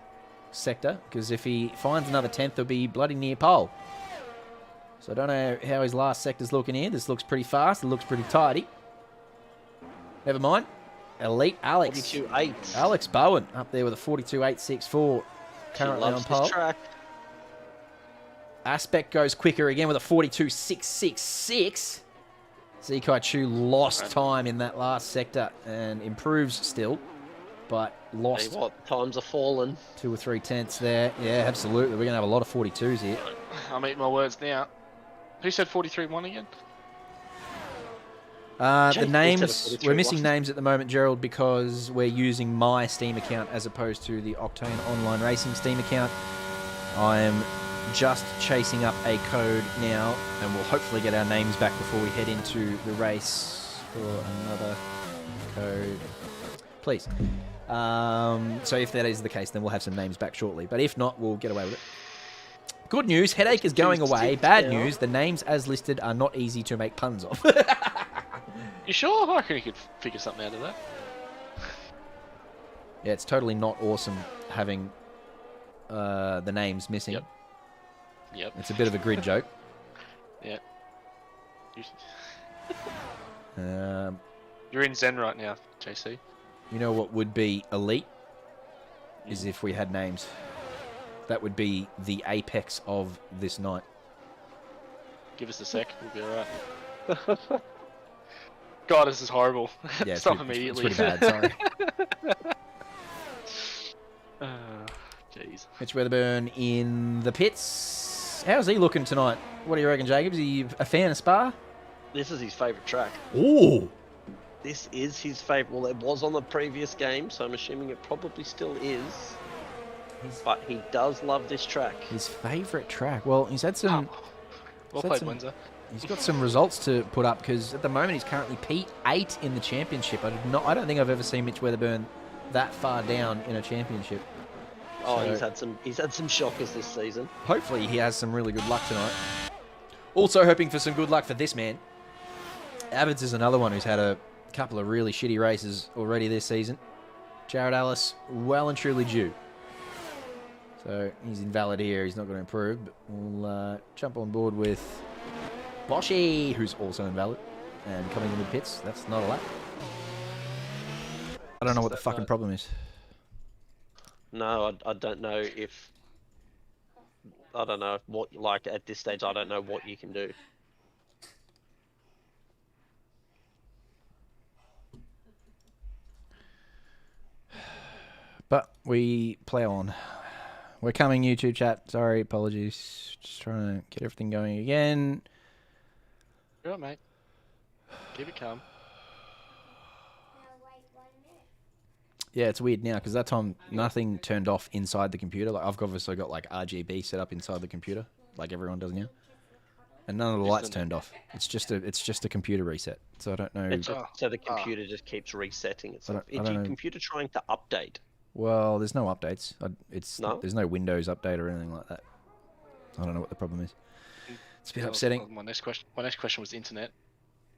sector. Because if he finds another tenth, he'll be bloody near pole. So I don't know how his last sector's looking here. This looks pretty fast. It looks pretty tidy. Never mind. Elite Alex. 42.8. Alex Bowen up there with a 42.864. She Currently on loves pole. this track. Aspect goes quicker again with a 42.666. Zikai Chu lost time in that last sector and improves still, but Hey, lost what? Times are fallen. 2 or 3 tenths there. Yeah, absolutely. We're going to have a lot of 42s here. I'm eating my words now. Who said 43-1 again? The Jake names, Paul said a we're missing 43 names at the moment, Gerald, because we're using my Steam account as opposed to the Octane Online Racing Steam account. I'm just chasing up a code now, and we'll hopefully get our names back before we head into the race for another code. Please. So if that is the case, then we'll have some names back shortly. But if not, we'll get away with it. Good news, Headache is going away. Bad news, the names as listed are not easy to make puns of. You sure? I reckon you could figure something out of that. Yeah, it's totally not awesome having the names missing. Yep. It's a bit of a grid joke. Yeah. Um, You're in Zen right now, JC. you know what would be elite? Is if we had names. That would be the apex of this night. Give us a sec, we'll be alright. God, this is horrible. Yeah, Stop it's immediately. pretty bad, sorry. Jeez. Mitch Weatherburn in the pits. How's he looking tonight? What do you reckon, Jacob? Is he a fan of Spa? This is his favourite track. Ooh. This is his favourite. Well, it was on the previous game, so I'm assuming it probably still is. But he does love this track. His favourite track. Well, he's had some... Well So played, that's Windsor. He's got some results to put up, because at the moment he's currently P8 in the championship. I don't think I've ever seen Mitch Weatherburn that far down in a championship. Oh, So- he's had some shockers this season. Hopefully he has some really good luck tonight. Also hoping for some good luck for this man. Abbots is another one who's had a couple of really shitty races already this season. Jared Ellis, well and truly due. So he's invalid here. He's not going to improve. But we'll jump on board with Boschi, who's also invalid. And coming in the pits, that's not a lap. I don't know what the fucking problem is. No, I don't know if... I don't know what, like, at this stage, I don't know what you can do. But we play on. We're coming, YouTube chat. Sorry, apologies. Just trying to get everything going again. You're right, mate. Keep it calm. Yeah, it's weird now because that time nothing turned off inside the computer. Like I've obviously got like RGB set up inside the computer, like everyone does now, and none of the lights turned off. It's just a computer reset. So I don't know. It's just, so the computer just keeps resetting itself. I Is don't your know. computer trying to update? Well, there's no updates. No? There's no Windows update or anything like that. I don't know what the problem is. It's a bit upsetting. My next question was internet.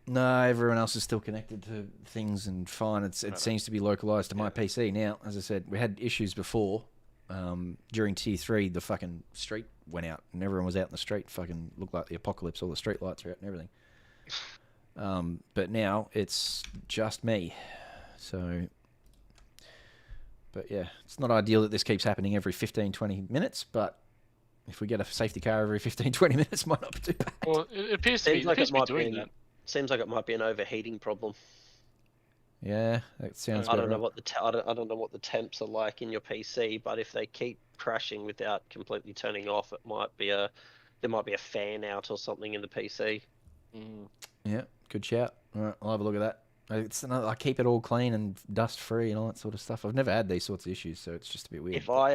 No, everyone else is still connected to things and fine. It seems to be localized to my PC now. As I said, we had issues before. During Tier 3, the fucking street went out and everyone was out in the street. Fucking looked like the apocalypse. All the street lights are out and everything. But now it's just me. So, but yeah, it's not ideal that this keeps happening every 15, 20 minutes, but if we get a safety car every 15, 20 minutes, might not be too bad. Well, it appears to be, doing that. Seems like it might be an overheating problem. Yeah, that sounds. I don't know what the I don't know what the temps are like in your PC, but if they keep crashing without completely turning off, there might be a fan out or something in the PC. Yeah, good shout. All right, I'll have a look at that. I keep it all clean and dust free and all that sort of stuff. I've never had these sorts of issues, so it's just a bit weird. If I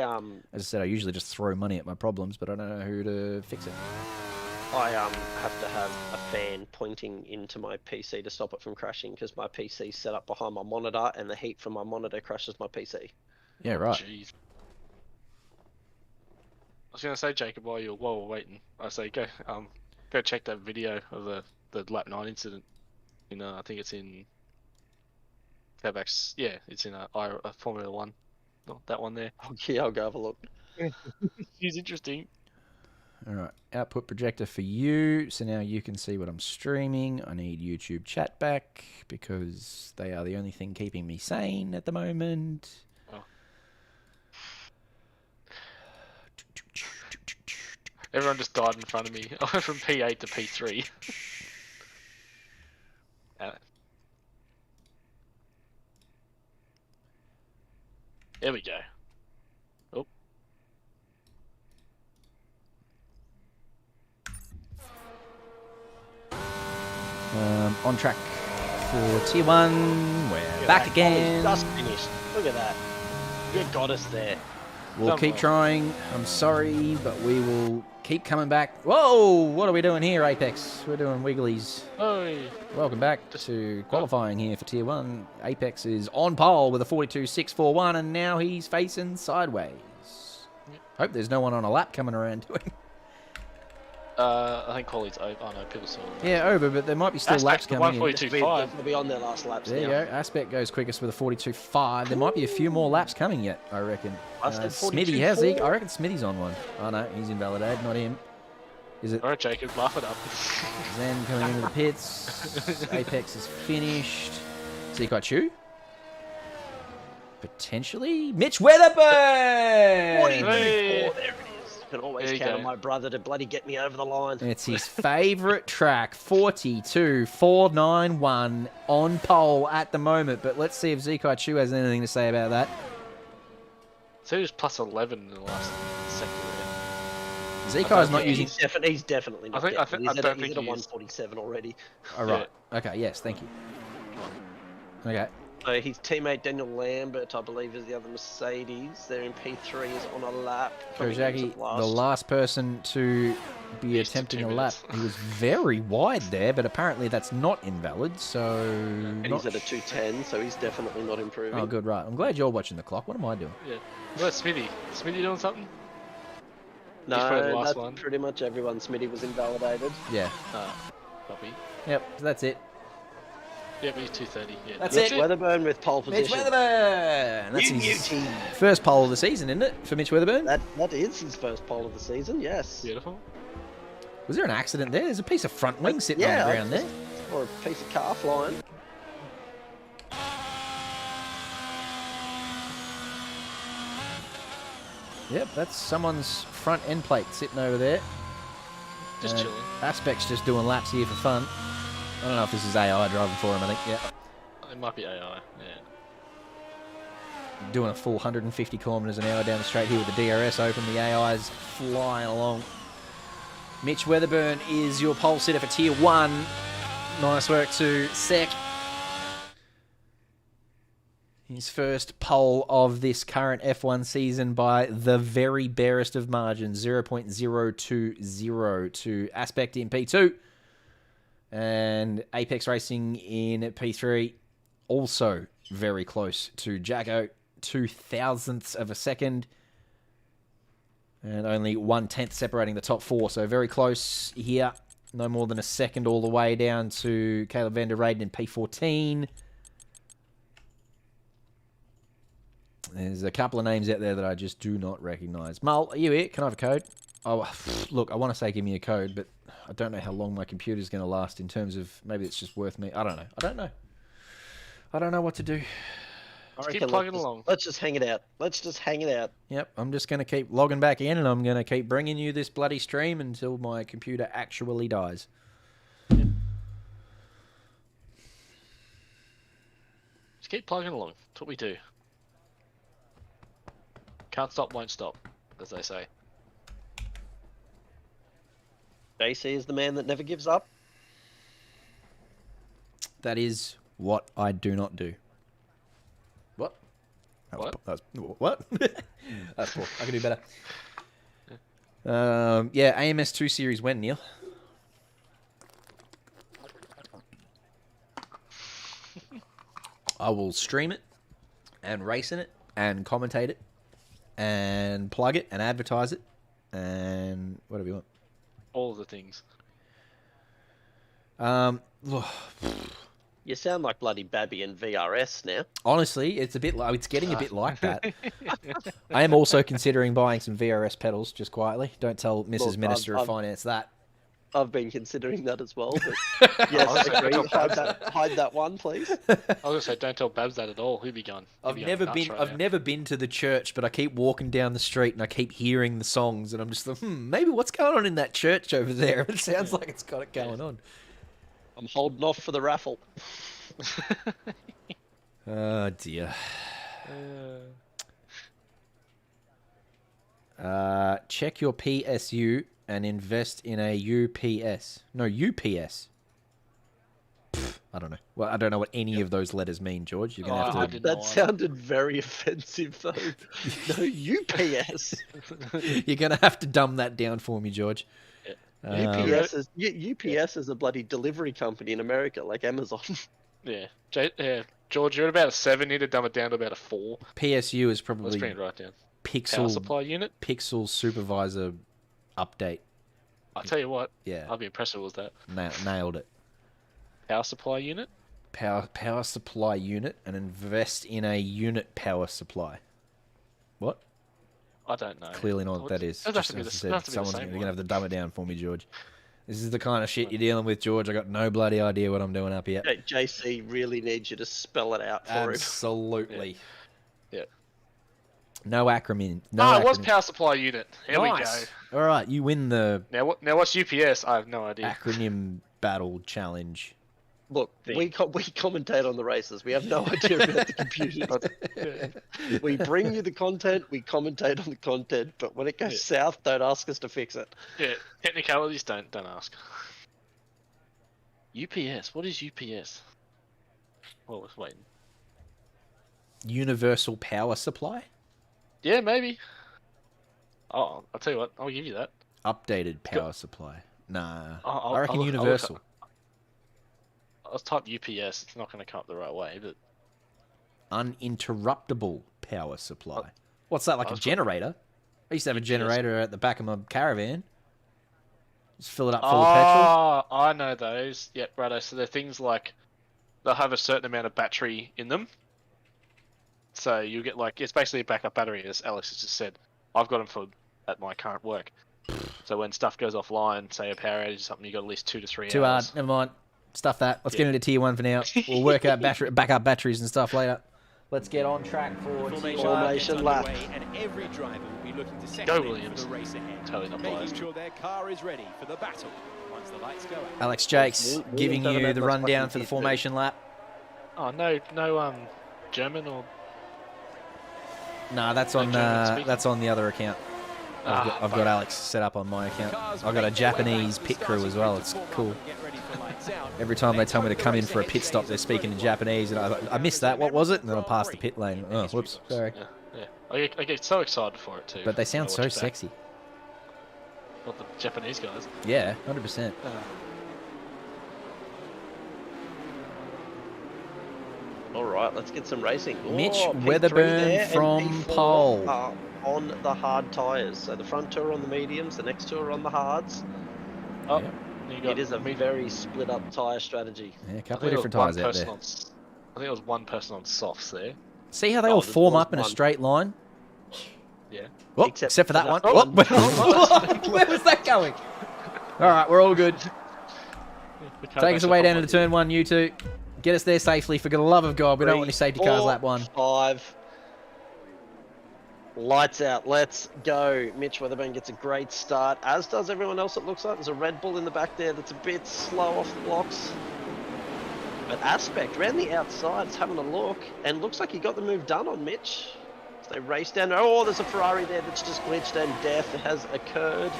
as I said, I usually just throw money at my problems, but I don't know who to fix it. I have to have a fan pointing into my PC to stop it from crashing because my PC's set up behind my monitor and the heat from my monitor crashes my PC. Yeah, right. Jeez. I was gonna say, Jacob, while we're waiting, I say go check that video of the lap 9 incident. I think it's in Quebec's. Yeah, it's in a Formula One. That one there. Yeah, I'll go have a look. It's interesting. All right, output projector for you. So now you can see what I'm streaming. I need YouTube chat back because they are the only thing keeping me sane at the moment. Oh. Everyone just died in front of me. I went from P8 to P3. There we go. Oh. On track for Tier 1. We're back again. Just finished. Look at that. You got us there. We'll keep trying. I'm sorry, but we will keep coming back. Whoa! What are we doing here, Apex? We're doing wigglies. Hey. Welcome back to qualifying here for Tier 1. Apex is on pole with a 42.641, and now he's facing sideways. Hope there's no one on a lap coming around to him. I think Colley's over. Oh no, people saw him. Yeah, over, but there might be still laps coming in. 142.5. They'll be on their last laps There you go. Aspect goes quickest with a 42.5. There might be a few more laps coming yet, I reckon. Smitty has he? I reckon Smitty's on one. Oh no, he's invalidated, not him. Is it? Alright, Jacob, laugh it up. Zen coming into the pits. Apex is finished. Zikachu? Potentially? Mitch Weatherburn! 42.4, there it is. Can always There you count go. on my brother to bloody get me over the line. It's his favourite track, 42.491 on pole at the moment. But let's see if Zikachu has anything to say about that. So he was plus 11 in the last sector there. Zikai's not using... He's definitely not. I he's don't at think a he is. 147 already. Oh, right. Okay, yes, thank you. Okay. So his teammate Daniel Lambert, I believe, is the other Mercedes. They're in P3, is on a lap. Kojaki, the last person to be Yes, attempting 2 a lap. minutes. He was very wide there, but apparently that's not invalid, so... And he's at a 210, so he's definitely not improving. Oh, good, right. I'm glad you're watching the clock. What am I doing? Yeah. Where's Smithy? Smithy doing something? No, He's probably the last that's one. pretty much everyone. Smitty was invalidated. Yeah. Copy. Yep, so that's it. Yeah, but he's 230. Yeah. That's Mitch it. Weatherburn with pole Mitch position. Weatherburn! That's New his team. first pole of the season, isn't it, for Mitch Weatherburn? That is his first pole of the season, yes. Beautiful. Was there an accident there? There's a piece of front wing sitting on the ground there. Or a piece of car flying. Yep, that's someone's front end plate sitting over there. Just chilling. Aspect's just doing laps here for fun. I don't know if this is AI driving for him, I think. Yeah. It might be AI. Yeah. Doing a full 150 kilometres an hour down the straight here with the DRS open. The AI's flying along. Mitch Weatherburn is your pole sitter for Tier 1. Nice work to Sec. His first pole of this current F1 season by the very barest of margins, 0.020 to Aspect in P2. And Apex Racing in P3, also very close to Jacko, 0.002 of a second. And only 1/10 separating the top four, so very close here. No more than a second all the way down to Caleb van der Reyden in P14. There's a couple of names out there that I just do not recognise. Mull, are you here? Can I have a code? Oh, look, I want to say give me a code, but I don't know how long my computer's going to last in terms of maybe it's just worth me. I don't know. I don't know what to do. Keep plugging along. Let's just hang it out. Yep, I'm just going to keep logging back in and I'm going to keep bringing you this bloody stream until my computer actually dies. Just keep plugging along. That's what we do. Can't stop, won't stop, as they say. JC is the man that never gives up. That is what I do not do. What? What? What? That's poor. I can do better. Yeah, AMS 2 Series when, Neil? I will stream it and race in it and commentate it and plug it and advertise it and whatever you want. All of the things. You sound like bloody Babby and VRS now. Honestly, it's a bit like it's getting a bit like that. I am also considering buying some VRS pedals just quietly. Don't tell Mrs. Look, Minister of Finance that. I've been considering that as well. But yes, I agree. Hide that one, please. I was gonna say, don't tell Babs that at all. He'd be gone. I've never been to the church, but I keep walking down the street and I keep hearing the songs, and I'm just like, maybe what's going on in that church over there? It sounds like it's got it going on. I'm holding off for the raffle. Oh dear. Check your PSU and invest in a UPS. No, UPS. I don't know. Well, I don't know what any of those letters mean, George. You're gonna have to. That sounded very offensive, though. No, UPS. You're gonna have to dumb that down for me, George. UPS is a bloody delivery company in America, like Amazon. Yeah. George, you're at about a 7. You need to dumb it down to about a 4. PSU is Let's probably bring it right down. Power Pixel supply unit. Pixel Supervisor update. I'll tell you what. Yeah. I'll be impressed with that. Nailed it. Power supply unit. Power supply unit and invest in a unit power supply. What? I don't know. Clearly not what that is. It has to be the same. Someone's going to have to dumb it down for me, George. This is the kind of shit you're dealing with, George. I got no bloody idea what I'm doing up here. JC really needs you to spell it out for him. Absolutely. Yeah. No acronym. It was power supply unit. Here we go. All right, you win the Now what's UPS? I have no idea. acronym battle challenge. Look, we commentate on the races. We have no idea about the computers. We bring you the content, we commentate on the content, but when it goes south, don't ask us to fix it. Yeah, technicalities don't ask. UPS. What is UPS? Well, I was waiting. Universal power supply? Yeah, maybe. Oh, I'll tell you what. I'll give you that. Updated power supply. Nah. I'll I reckon universal. I'll type UPS. It's not going to come up the right way, but Uninterruptible power supply. What's that, like a generator? I used to have a generator at the back of my caravan. Just fill it up full of petrol. Oh, I know those. Yep, righto. So they're things like they'll have a certain amount of battery in them. So you get like, it's basically a backup battery, as Alex has just said. I've got them at my current work. So when stuff goes offline, say a power outage or something, you got at least 2 to 3 hours. Too hard. Never mind. Stuff that. Let's get into tier 1 for now. We'll work out backup batteries and stuff later. Let's get on track for Formation lap. And every driver will be looking to settle Go in Williams. for the race ahead, Totally not making biased. sure their car is ready for the battle once the lights go out. Alex Jakes giving you the rundown for the formation lap. Oh, no, German or... No, that's on German speaking. that's on the other account. I've got Alex set up on my account. I've got a Japanese pit crew as well. It's cool. Every time they tell me to come in for a pit stop, they're speaking in Japanese, and I missed that. What was it? And then I'll pass the pit lane. Oh, whoops. Sorry. Yeah. I get so excited for it too. But they sound so sexy. Not the Japanese guys. Yeah, 100%. All right, let's get some racing. Mitch P3 Weatherburn there, from and P4 pole. are on the hard tyres. So the front two are on the mediums, the next two are on the hards. Oh, Yeah. It is a very split up tyre strategy. Yeah, a couple of different tyres out there. I think it was one person on softs there. See how they all there's form one- up in a straight line? Yeah. Oh, Except except for that for one. that- Oh, where was that going? All right, we're all good. Take us away down into turn one, you two. Get us there safely. For the love of God, we don't want any safety cars lap one. 5. Lights out. Let's go. Mitch Weatherburn gets a great start, as does everyone else, it looks like. There's a Red Bull in the back there that's a bit slow off the blocks. But Aspect, around the outside, is having a look, and looks like he got the move done on Mitch. So they race down. Oh, there's a Ferrari there that's just glitched, and death has occurred.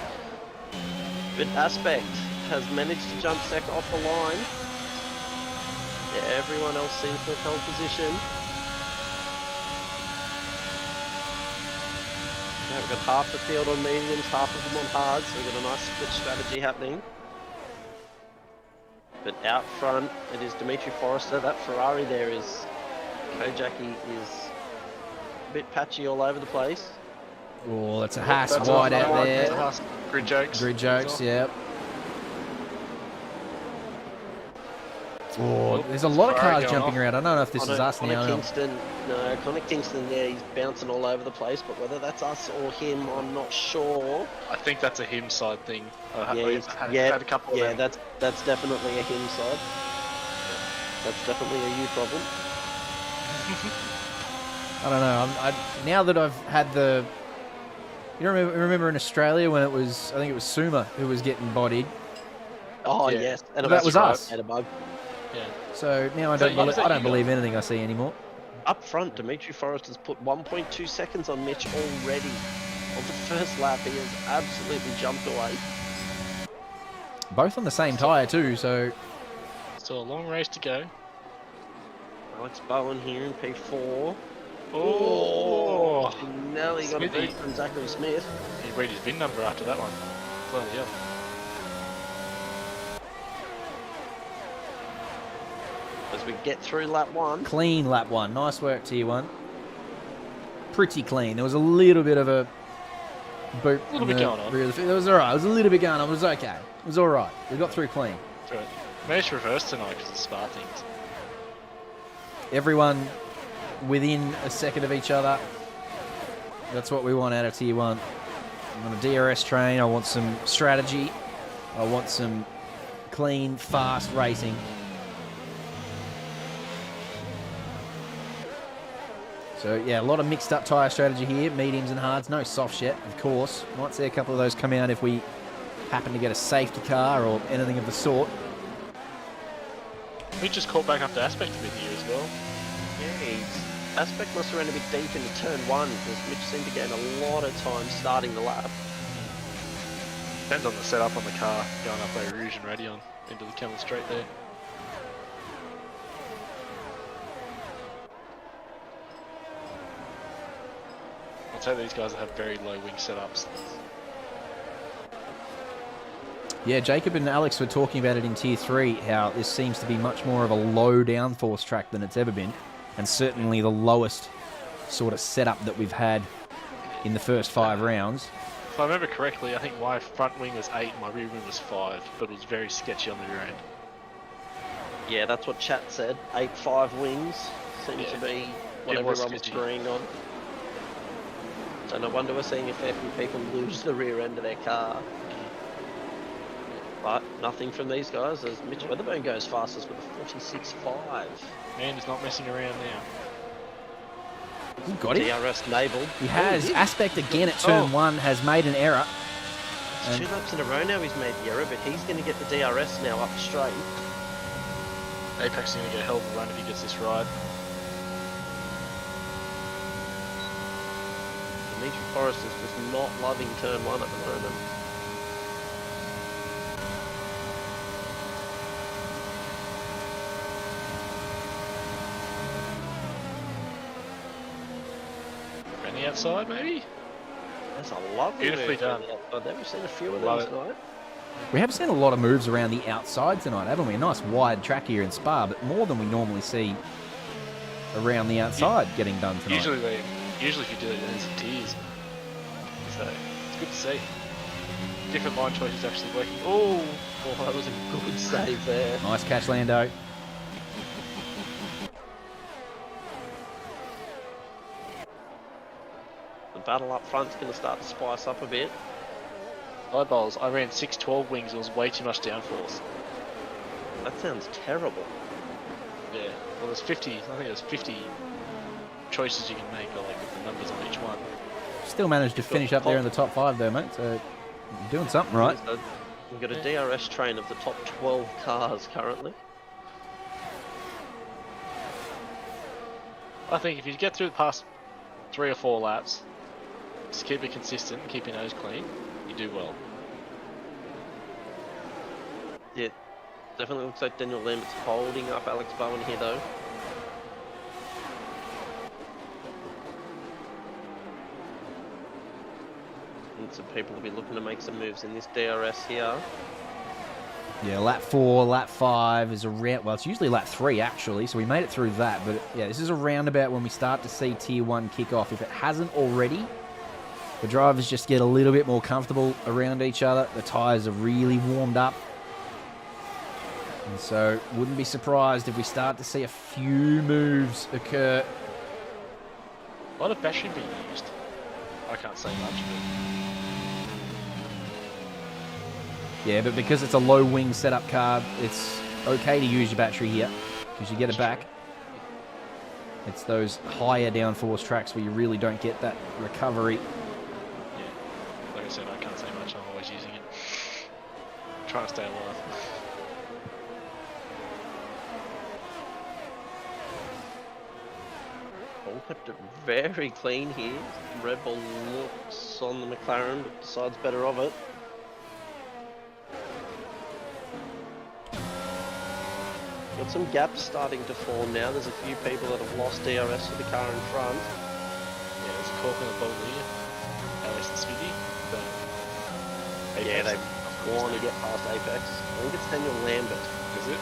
But Aspect has managed to jump second off the line. Yeah, everyone else seems to have held position. Now we've got half the field on mediums, half of them on hards, so we've got a nice split strategy happening. But out front, it is Dimitri Forrester. That Ferrari there is... Kojaki is a bit patchy all over the place. Oh, that's a Haas wide out there. Grid jokes. Grid jokes, yep. Oh, there's a lot of cars jumping around. I don't know if this is us Connor now. Kingston, no, Connor Kingston there, he's bouncing all over the place, but whether that's us or him, I'm not sure. I think that's a him side thing. Yeah, had a couple of yeah, them. that's definitely a him side. That's definitely a you problem. I don't know. Now that I've had the... You remember in Australia when it was... I think it was Suma who was getting bodied. Oh, Yeah. yes. And That was us. And a bug. Yeah. So now I So don't, what was that I don't you believe anything I see anymore. Up front, Dimitri Forrester's put 1.2 seconds on Mitch already. On the first lap, he has absolutely jumped away. Both on the same tyre too, so... Still a long race to go. Alex Bowen here in P4. Oh! Nearly got a Smithy. beat from Zachary Smith. He read his VIN number after that one. Bloody hell. As we get through lap 1. Clean lap one. Nice work, Tier 1. Pretty clean. There was a little bit of a boot. A little bit going on. It was alright. It was a little bit going on. It was okay. It was alright. We got through clean. That's right. Managed to reverse tonight because of Spa things. Everyone within a second of each other. That's what we want out of Tier 1. I'm on a DRS train. I want some strategy. I want some clean, fast racing. So, yeah, a lot of mixed up tyre strategy here. Mediums and hards. No softs yet, of course. Might see a couple of those come out if we happen to get a safety car or anything of the sort. We just caught back up to Aspect a bit here as well. Yeah, Aspect must have run a bit deep into turn 1 because Mitch seemed to gain a lot of time starting the lap. Depends on the setup on the car going up by Rouge and Radion into the Camel Straight there. I'd say these guys have very low wing setups. Yeah, Jacob and Alex were talking about it in Tier 3, how this seems to be much more of a low downforce track than it's ever been, and certainly the lowest sort of setup that we've had in the first 5 rounds. If I remember correctly, I think my front wing was 8 and my rear wing was 5, but it was very sketchy on the rear end. Yeah, that's what chat said. 8.5 wings seems to be what It was everyone was sketchy. agreeing on. So no wonder we're seeing a fair few people lose the rear end of their car. But nothing from these guys as Mitch Weatherburn goes fastest with a 46.5. Man is not messing around now. He's got it. DRS enabled. He has. Oh, Aspect again at turn 1 has made an error. It's 2 laps in a row now he's made the error, but he's going to get the DRS now up straight. Apex is going to get a hell of a run if he gets this ride. Dimitri Forrest is just not loving turn 1 at the moment. Around the outside, maybe? That's a lovely Beautifully move done. down the outside. Never seen a few of Love these it. tonight. We have seen a lot of moves around the outside tonight, haven't we? A nice wide track here in Spa, but more than we normally see around the outside getting done tonight. Usually if you do it, there's some tears. So it's good to see. Different line choices actually working. Oh, that was a good save there. Nice catch, Lando. The battle up front's going to start to spice up a bit. Eyeballs, I ran 612 wings, it was way too much downforce. That sounds terrible. Yeah, well there's 50, I think there's 50 choices you can make, like with the numbers on each one. Still managed to finish up there in the top 5 though, mate, so you're doing something right. We've got a DRS train of the top 12 cars currently. I think if you get through the past 3 or 4 laps, just keep it consistent and keep your nose clean, you do well. Yeah, definitely looks like Daniel Lambert's holding up Alex Bowen here though. And some people will be looking to make some moves in this DRS here. Yeah, lap 4, lap 5 is around, well, it's usually lap 3 actually, so we made it through that, but yeah, this is a roundabout when we start to see Tier 1 kick off. If it hasn't already, the drivers just get a little bit more comfortable around each other. The tyres are really warmed up. And so, wouldn't be surprised if we start to see a few moves occur. A lot of battery being used. I can't say much, Yeah, but because it's a low wing setup car, it's okay to use your battery here because you get it back. It's those higher downforce tracks where you really don't get that recovery. yeah, like I said, I can't say much, I'm always using it. Trying to stay alive. All kept it very clean here. Red Bull looks on the McLaren, but decides better of it. Got some gaps starting to form now. There's a few people that have lost DRS to the car in front. Yeah, there's a cork in the bottom here. Alex and Smithy. Yeah, they want to get past Apex. I think it's Daniel Lambert. Is it?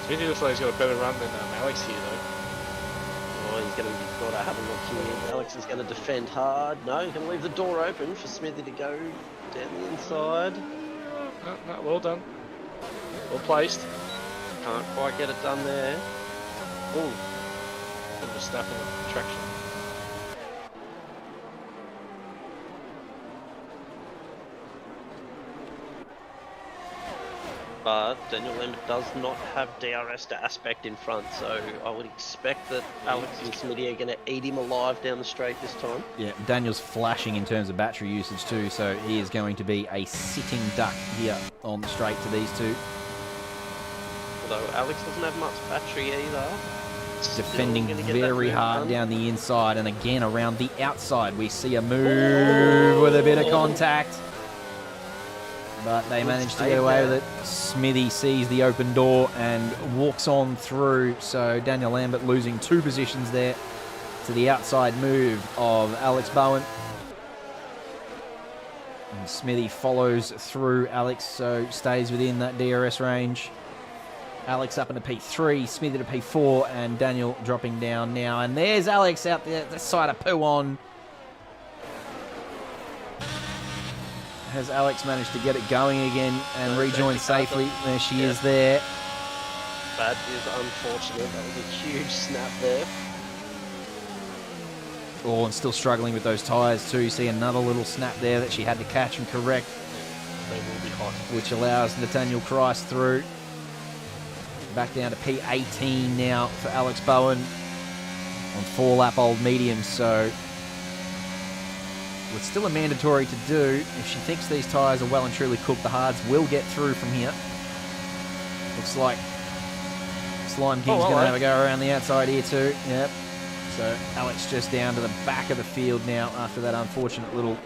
Smithy looks like he's got a better run than Alex here, though. Oh, he's going to got to have a look here. Alex is going to defend hard. No, he's going to leave the door open for Smithy to go down the inside. No, well done. Well placed. Can't quite get it done there. Ooh. Bit of a snap in the traction. But Daniel Lambert does not have DRS to aspect in front, so I would expect that Alex and Smitty are going to eat him alive down the straight this time. Yeah, Daniel's flashing in terms of battery usage too, so he is going to be a sitting duck here on the straight to these two. Although Alex doesn't have much battery either. Defending Still gonna get that very move hard done. down the inside, and again around the outside we see a move with a bit of contact. But they managed to get away with it. Smithy sees the open door and walks on through. So Daniel Lambert losing 2 positions there to the outside move of Alex Bowen. And Smithy follows through Alex, so stays within that DRS range. Alex up into P3, Smithy to P4, and Daniel dropping down now. And there's Alex out there, the side of Puon. Has Alex managed to get it going again and rejoin safely? There she is there. That is unfortunate. That was a huge snap there. Oh, and still struggling with those tyres too. You see another little snap there that she had to catch and correct, They will be hot. which allows Nathaniel Christ through. Back down to P18 now for Alex Bowen on 4-lap old mediums. So it's still a mandatory to do. If she thinks these tyres are well and truly cooked, the hards will get through from here. Looks like Slime King's going to have a go around the outside here too. Yep. So Alex just down to the back of the field now after that unfortunate little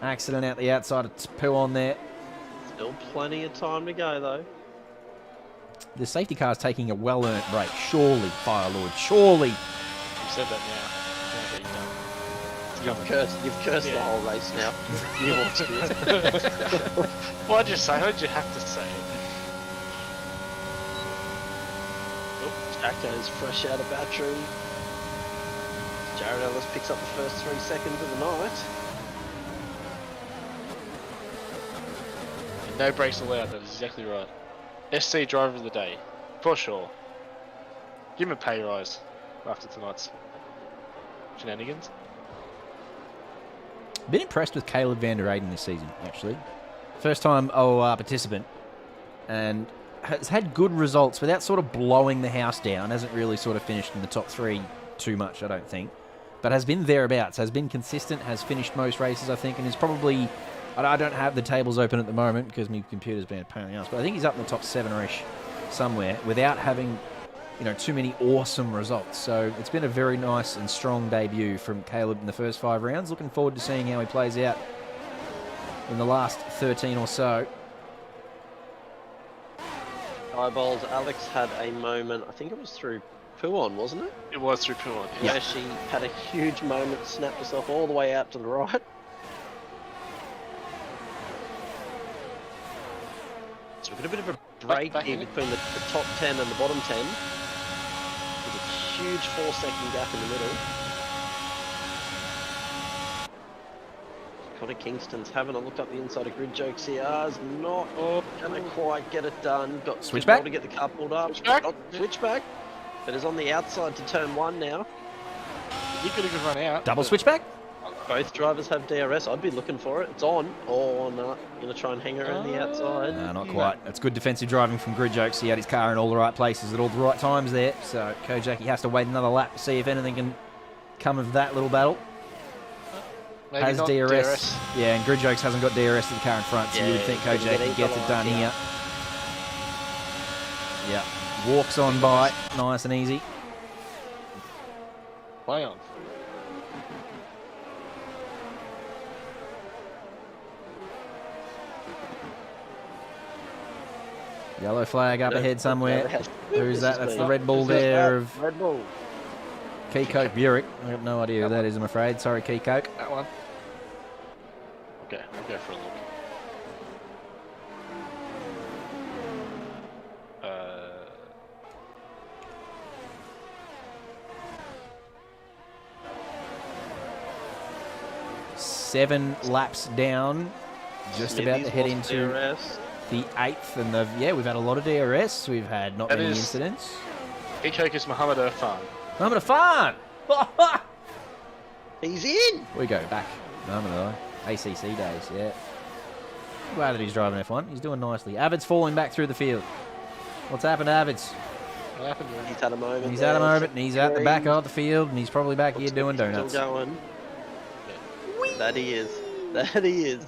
accident out the outside of Poo on there. Still plenty of time to go, though. The safety car is taking a well-earned break. Surely, Fire Lord, surely. You said that now. You've cursed the whole race now. You want to. Why'd you say? Why'd you have to say it? Jacko's fresh out of battery. Jared Ellis picks up the first 3 seconds of the night. No brakes allowed, that is exactly right. SC driver of the day, for sure. Give him a pay rise after tonight's shenanigans. Been impressed with Caleb van der Eyden this season, actually. First time OR participant, and has had good results without sort of blowing the house down. Hasn't really sort of finished in the top 3 too much, I don't think. But has been thereabouts, has been consistent, has finished most races, I think, and is probably... I don't have the tables open at the moment because my computer's been a pain in the ass, but I think he's up in the top 7-ish somewhere without having, too many awesome results. So it's been a very nice and strong debut from Caleb in the first 5 rounds. Looking forward to seeing how he plays out in the last 13 or so. Eyeballs, Alex had a moment, I think it was through Puon, wasn't it? It was through Puon, Yeah. Where she had a huge moment, snapped herself all the way out to the right. So we've got a bit of a break back here in. between the top 10 and the bottom 10. There's a huge 4-second gap in the middle. Connor Kingston's having a look up the inside of Grid Jokes here. Is not going to quite get it done. Got Switchback? to get the car pulled up. Switchback? Switchback. But is on the outside to turn 1 now. He could have run out. Double but- switchback? Both drivers have DRS. I'd be looking for it. It's on. Oh, no. Going to try and hang her around the outside. No, not quite. That's good defensive driving from Grid Jokes. He had his car in all the right places at all the right times there. So Kojaki has to wait another lap to see if anything can come of that little battle. Maybe Has not DRS. Yeah, and Grid Jokes hasn't got DRS to the car in front, so you would think he's gonna Kojaki gets it done yeah. here. Yeah. Walks on by. Nice and easy. Play on. Yellow flag up ahead somewhere. Who's that? That's the Red Bull Who's that? there of Red Bull. Key Coke Buick. I have no idea who that is, I'm afraid. Sorry, Key Coke. That one. Okay, I'll go for a look. Seven laps down. Just about to head into DRS. the 8th. And we've had a lot of DRS. We've had not That many is- incidents. Ekok is Mohammed Irfan. Moment of fun! He's in. We go back. Moment of ACC days, yeah. Glad that he's driving F1. He's doing nicely. Avid's falling back through the field. What's happened to Avid's? What happened to him? He's had a moment. He's there. at a moment, and he's at the back Green. of the field, and he's probably back here doing Still donuts. going. That he is. That he is.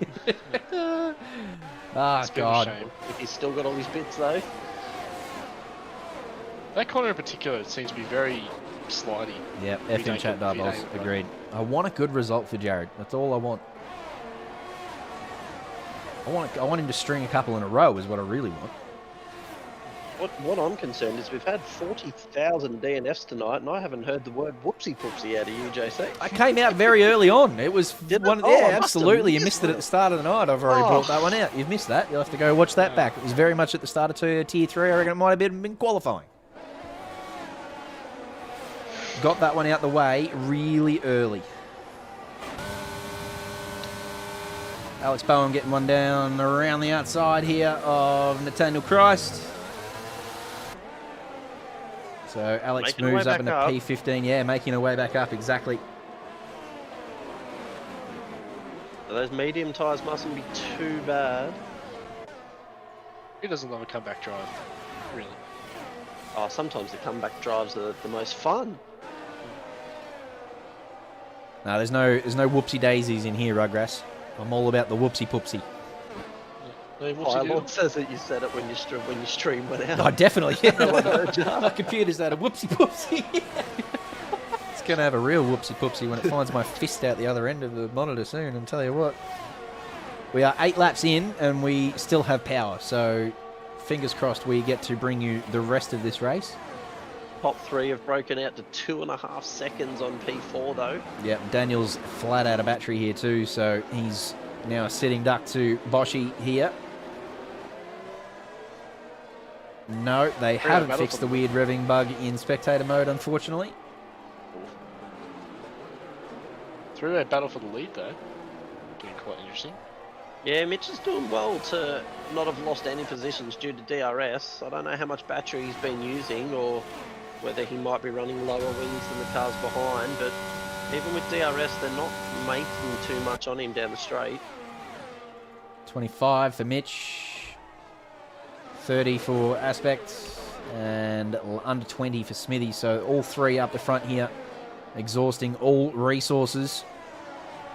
Ah, It's a bit of a God. shame. If he's still got all his bits though. That corner in particular seems to be very slidey. Yep, We FM don't chat get- we doubles. don't- Agreed. I want a good result for Jared. That's all I want. I want him to string a couple in a row is what I really want. What I'm concerned is we've had 40,000 DNFs tonight, and I haven't heard the word whoopsie poopsie out of you, JC. I came out very early on. It was Did it? one. Oh, Yeah, I must have absolutely. You missed missed it at the start of the night. I've already Oh. brought that one out. You've missed that. You'll have to go watch that back. It was very much at the start of tier 3. I reckon it might have been qualifying. Got that one out the way really early. Alex Bowen getting one down around the outside here of Nathaniel Christ. So Alex Making her moves way up into back up. P15. Yeah, making her way back up, exactly. So those medium tyres mustn't be too bad. He doesn't love a comeback drive, really. Oh, sometimes the comeback drives are the most fun. No, there's no whoopsie daisies in here, Ruggrass. I'm all about the whoopsie poopsie. Hey, what's he Pylon doing? says that you said it when your stream went out. Oh, definitely. No one heard you. My computer's had a whoopsie poopsie. It's going to have a real whoopsie-poopsie when it finds my fist out the other end of the monitor soon, I'll tell you what. We are 8 laps in, and we still have power, so fingers crossed we get to bring you the rest of this race. Top 3 have broken out to 2.5 seconds on P4 though. Yep, Daniel's flat out of battery here too, so he's now a sitting duck to Boschi here. No, they haven't fixed the weird revving bug in spectator mode, unfortunately. 3-way battle for the lead though. Getting quite interesting. Yeah, Mitch is doing well to not have lost any positions due to DRS. I don't know how much battery he's been using or whether he might be running lower wings than the cars behind, but even with DRS, they're not making too much on him down the straight. 25 for Mitch. 30 for Aspect, and under 20 for Smithy. So all 3 up the front here, exhausting all resources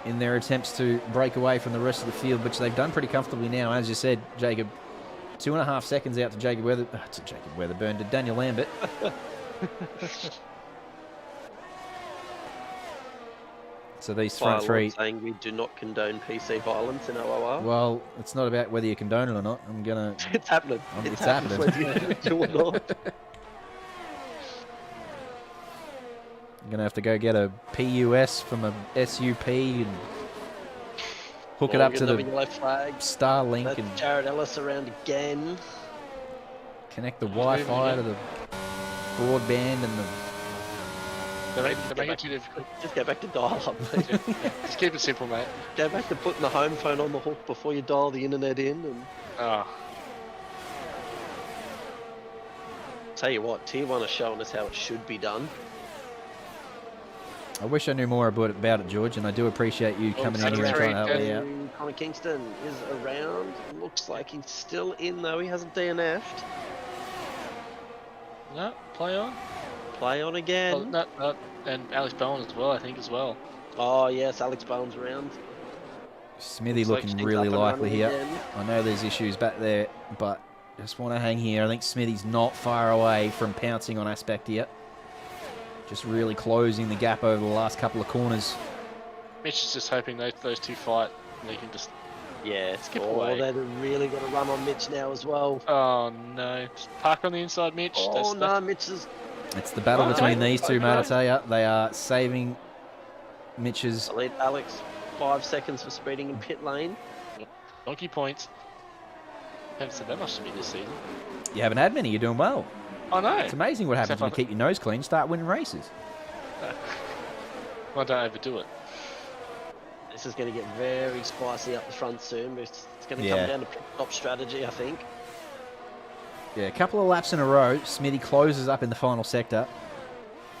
in their attempts to break away from the rest of the field, which they've done pretty comfortably now. As you said, Jacob, 2.5 seconds out to Weatherburn, to Daniel Lambert. So these front 3... saying we do not condone PC violence in OOR. Well, it's not about whether you condone it or not. I'm going to... It's happening. It's happening. Whether you do or not. I'm going to have to go get a PUS from a SUP and hook it up to the Starlink That's and Jared Ellis around again. connect the Wi-Fi to the broadband and the... They make it too difficult. Just go back to dial-up, mate. Just keep it simple, mate. Go back to putting the home phone on the hook before you dial the internet in. And Oh. tell you what, Tier 1 are showing us how it should be done. I wish I knew more about it, George, and I do appreciate you coming in here and trying to help me out. Connor Kingston is around. Looks like he's still in though. He hasn't DNF'd. No, play on. Play on again. No, and Alex Bowen as well, I think, as well. Oh yes, Alex Bowen's around. Smithy Looks like looking she's really up and likely running here. again. I know there's issues back there, but just want to hang here. I think Smithy's not far away from pouncing on Aspect here. Just really closing the gap over the last couple of corners. Mitch is just hoping those 2 fight and they can just... Yeah, skip away. They're really got to run on Mitch now as well. Oh no. Just park on the inside, Mitch. Oh no, Mitch is... It's the battle between these two, mate, I tell you. They are saving Mitch's... I lead Alex 5 seconds for speeding in pit lane. Donkey points. Haven't said that much to me this season. You haven't had many, you're doing well. I know. It's amazing what happens Except when you keep your nose clean, start winning races. Well, don't overdo it. This is going to get very spicy up the front soon. It's going to come down to pit stop strategy, I think. Yeah, a couple of laps in a row, Smithy closes up in the final sector.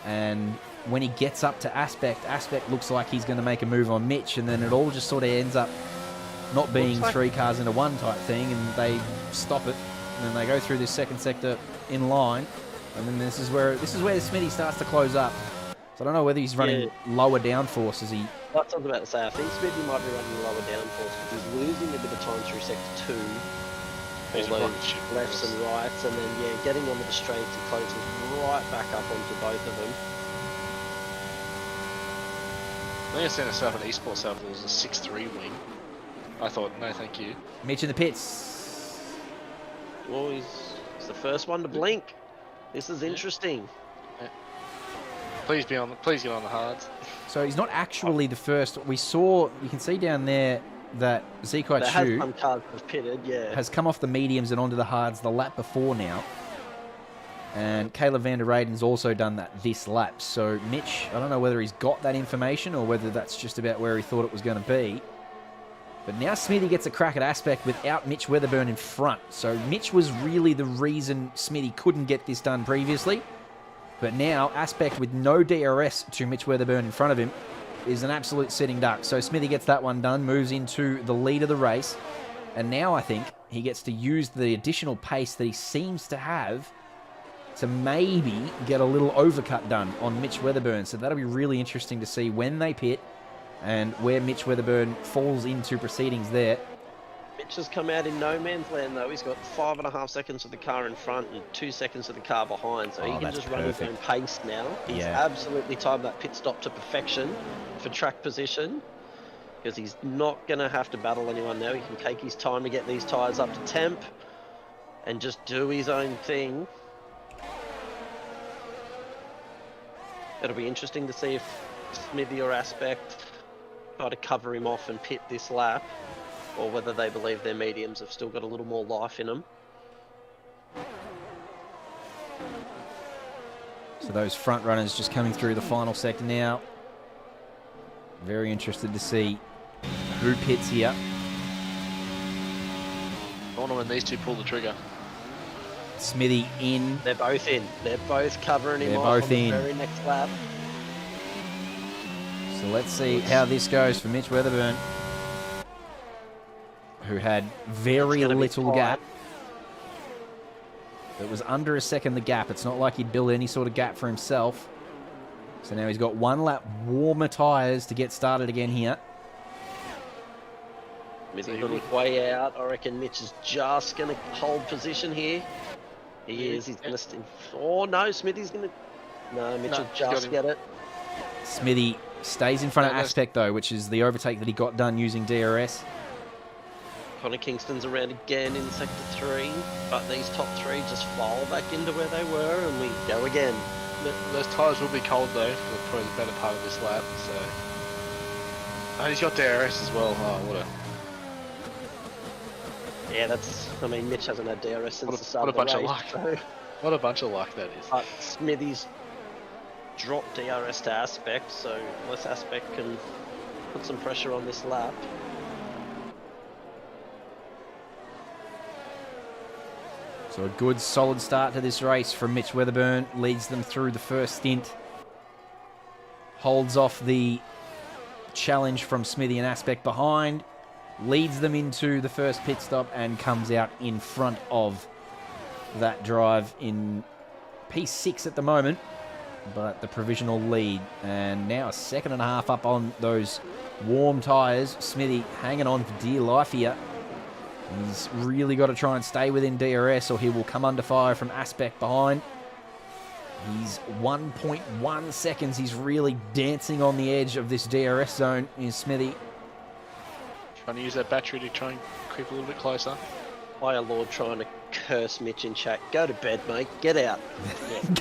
And when he gets up to Aspect looks like he's going to make a move on Mitch, and then it all just sort of ends up not being 3 cars into 1 type thing, and they stop it. And then they go through this second sector in line, and then this is where Smithy starts to close up. So I don't know whether he's running lower downforce as he... That's what I was about to say. I think Smithy might be running lower downforce because he's losing a bit of time through sector 2. All those lefts and rights, and then getting onto the straights, he closes right back up onto both of them. I think I seen myself an esports out there was a 6-3 wing. I thought, no thank you. Mitch in the pits. Well, he's the first one to blink. This is interesting. Yeah. Please get on the hards. So he's not actually the first. We saw, you can see down there that Zekai Chu some cars that have pitted, has come off the mediums and onto the hards the lap before now. And Caleb van der Reyden's also done that this lap. So Mitch, I don't know whether he's got that information or whether that's just about where he thought it was going to be. But now Smithy gets a crack at Aspect without Mitch Weatherburn in front. So Mitch was really the reason Smithy couldn't get this done previously. But now Aspect with no DRS to Mitch Weatherburn in front of him is an absolute sitting duck. So Smithy gets that one done, moves into the lead of the race. And now I think he gets to use the additional pace that he seems to have to maybe get a little overcut done on Mitch Weatherburn. So that'll be really interesting to see when they pit and where Mitch Weatherburn falls into proceedings there. Mitch has come out in no man's land though. He's got 5.5 seconds of the car in front and 2 seconds of the car behind, so he can that's just run his own pace now. He's absolutely timed that pit stop to perfection for track position, because he's not going to have to battle anyone now. He can take his time to get these tyres up to temp and just do his own thing. It'll be interesting to see if Smithy or Aspect try to cover him off and pit this lap, or whether they believe their mediums have still got a little more life in them. So those front runners just coming through the final sector now. Very interested to see who pits here. I wonder when these two pull the trigger. Smithy in. They're both in. They're both covering him They're off both on in. the very next lap. So let's see how this goes for Mitch Weatherburn, who had very little gap. It was under a second the gap. It's not like he'd build any sort of gap for himself. So now he's got 1 lap warmer tyres to get started again here. Mitch's on his way out. I reckon Mitch is just going to hold position here. He is. He's going to... Oh, no. Smithy's going to... No, Mitch will just get it. Smithy stays in front of Aspect, though, which is the overtake that he got done using DRS. Connor Kingston's around again in Sector 3, but these top 3 just fall back into where they were, and we go again. Those tyres will be cold, though, for probably the better part of this lap, so... And he's got DRS as well. Oh, what a... Yeah, that's... I mean, Mitch hasn't had DRS since the start what a of the bunch race. of luck. What a bunch of luck that is. But Smithy's dropped DRS to Aspect, so unless Aspect can put some pressure on this lap. So a good, solid start to this race from Mitch Weatherburn. Leads them through the first stint. Holds off the challenge from Smithy and Aspect behind. Leads them into the first pit stop and comes out in front of that drive in P6 at the moment. But the provisional lead. And now a 2.5 seconds up on those warm tyres. Smithy hanging on for dear life here. He's really got to try and stay within DRS or he will come under fire from Aspect behind. He's 1.1 seconds. He's really dancing on the edge of this DRS zone, is Smithy. Trying to use that battery to try and creep a little bit closer. Fire Lord trying to curse Mitch in chat. Go to bed, mate. Get out.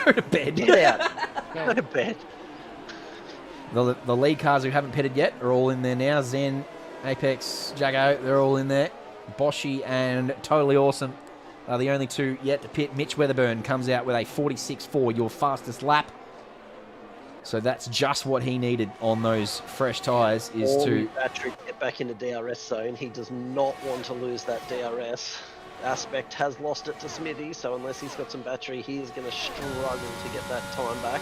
Go to bed. Get out. Go to bed. The lead cars who haven't pitted yet are all in there now. Zen, Apex, Jago, they're all in there. Boschi and Totally Awesome are the only two yet to pit. Mitch Weatherburn comes out with a 46.4, your fastest lap. So that's just what he needed on those fresh tyres is to... battery get back into DRS zone. He does not want to lose that DRS. Aspect has lost it to Smithy, so unless he's got some battery, he is going to struggle to get that time back.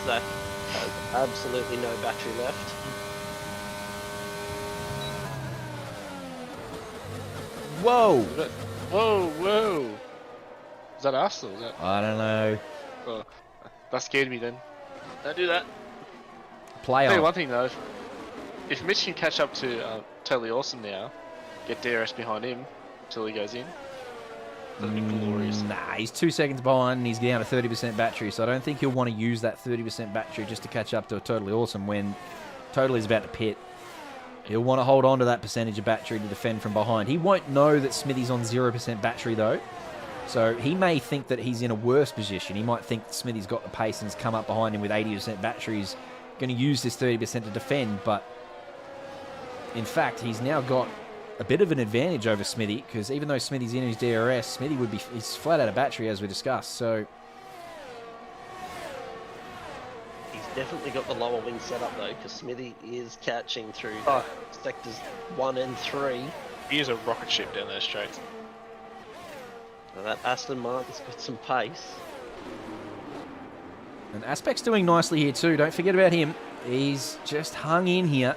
Zach has absolutely no battery left. Whoa! Whoa, whoa! Is that us or is that... I don't know. Oh, that scared me then. Don't do that. Play I'll tell you on. one thing though, if Mitch can catch up to Totally Awesome now, get DRS behind him until he goes in, that'd be glorious. Nah, he's 2 seconds behind and he's down to 30% battery, so I don't think he'll want to use that 30% battery just to catch up to a Totally Awesome when Totally's about to pit. He'll want to hold on to that percentage of battery to defend from behind. He won't know that Smithy's on 0% battery though, so he may think that he's in a worse position. He might think that Smithy's got the pace and has come up behind him with 80% battery. He's going to use this 30% to defend, but in fact, he's now got a bit of an advantage over Smithy, because even though Smithy's in his DRS, Smithy would be he's flat out of battery as we discussed. So He's definitely got the lower wing setup though, because Smithy is catching through sectors 1 and 3. He is a rocket ship down those straights. Now that Aston Martin's got some pace. and Aspect's doing nicely here too. Don't forget about him. He's just hung in here.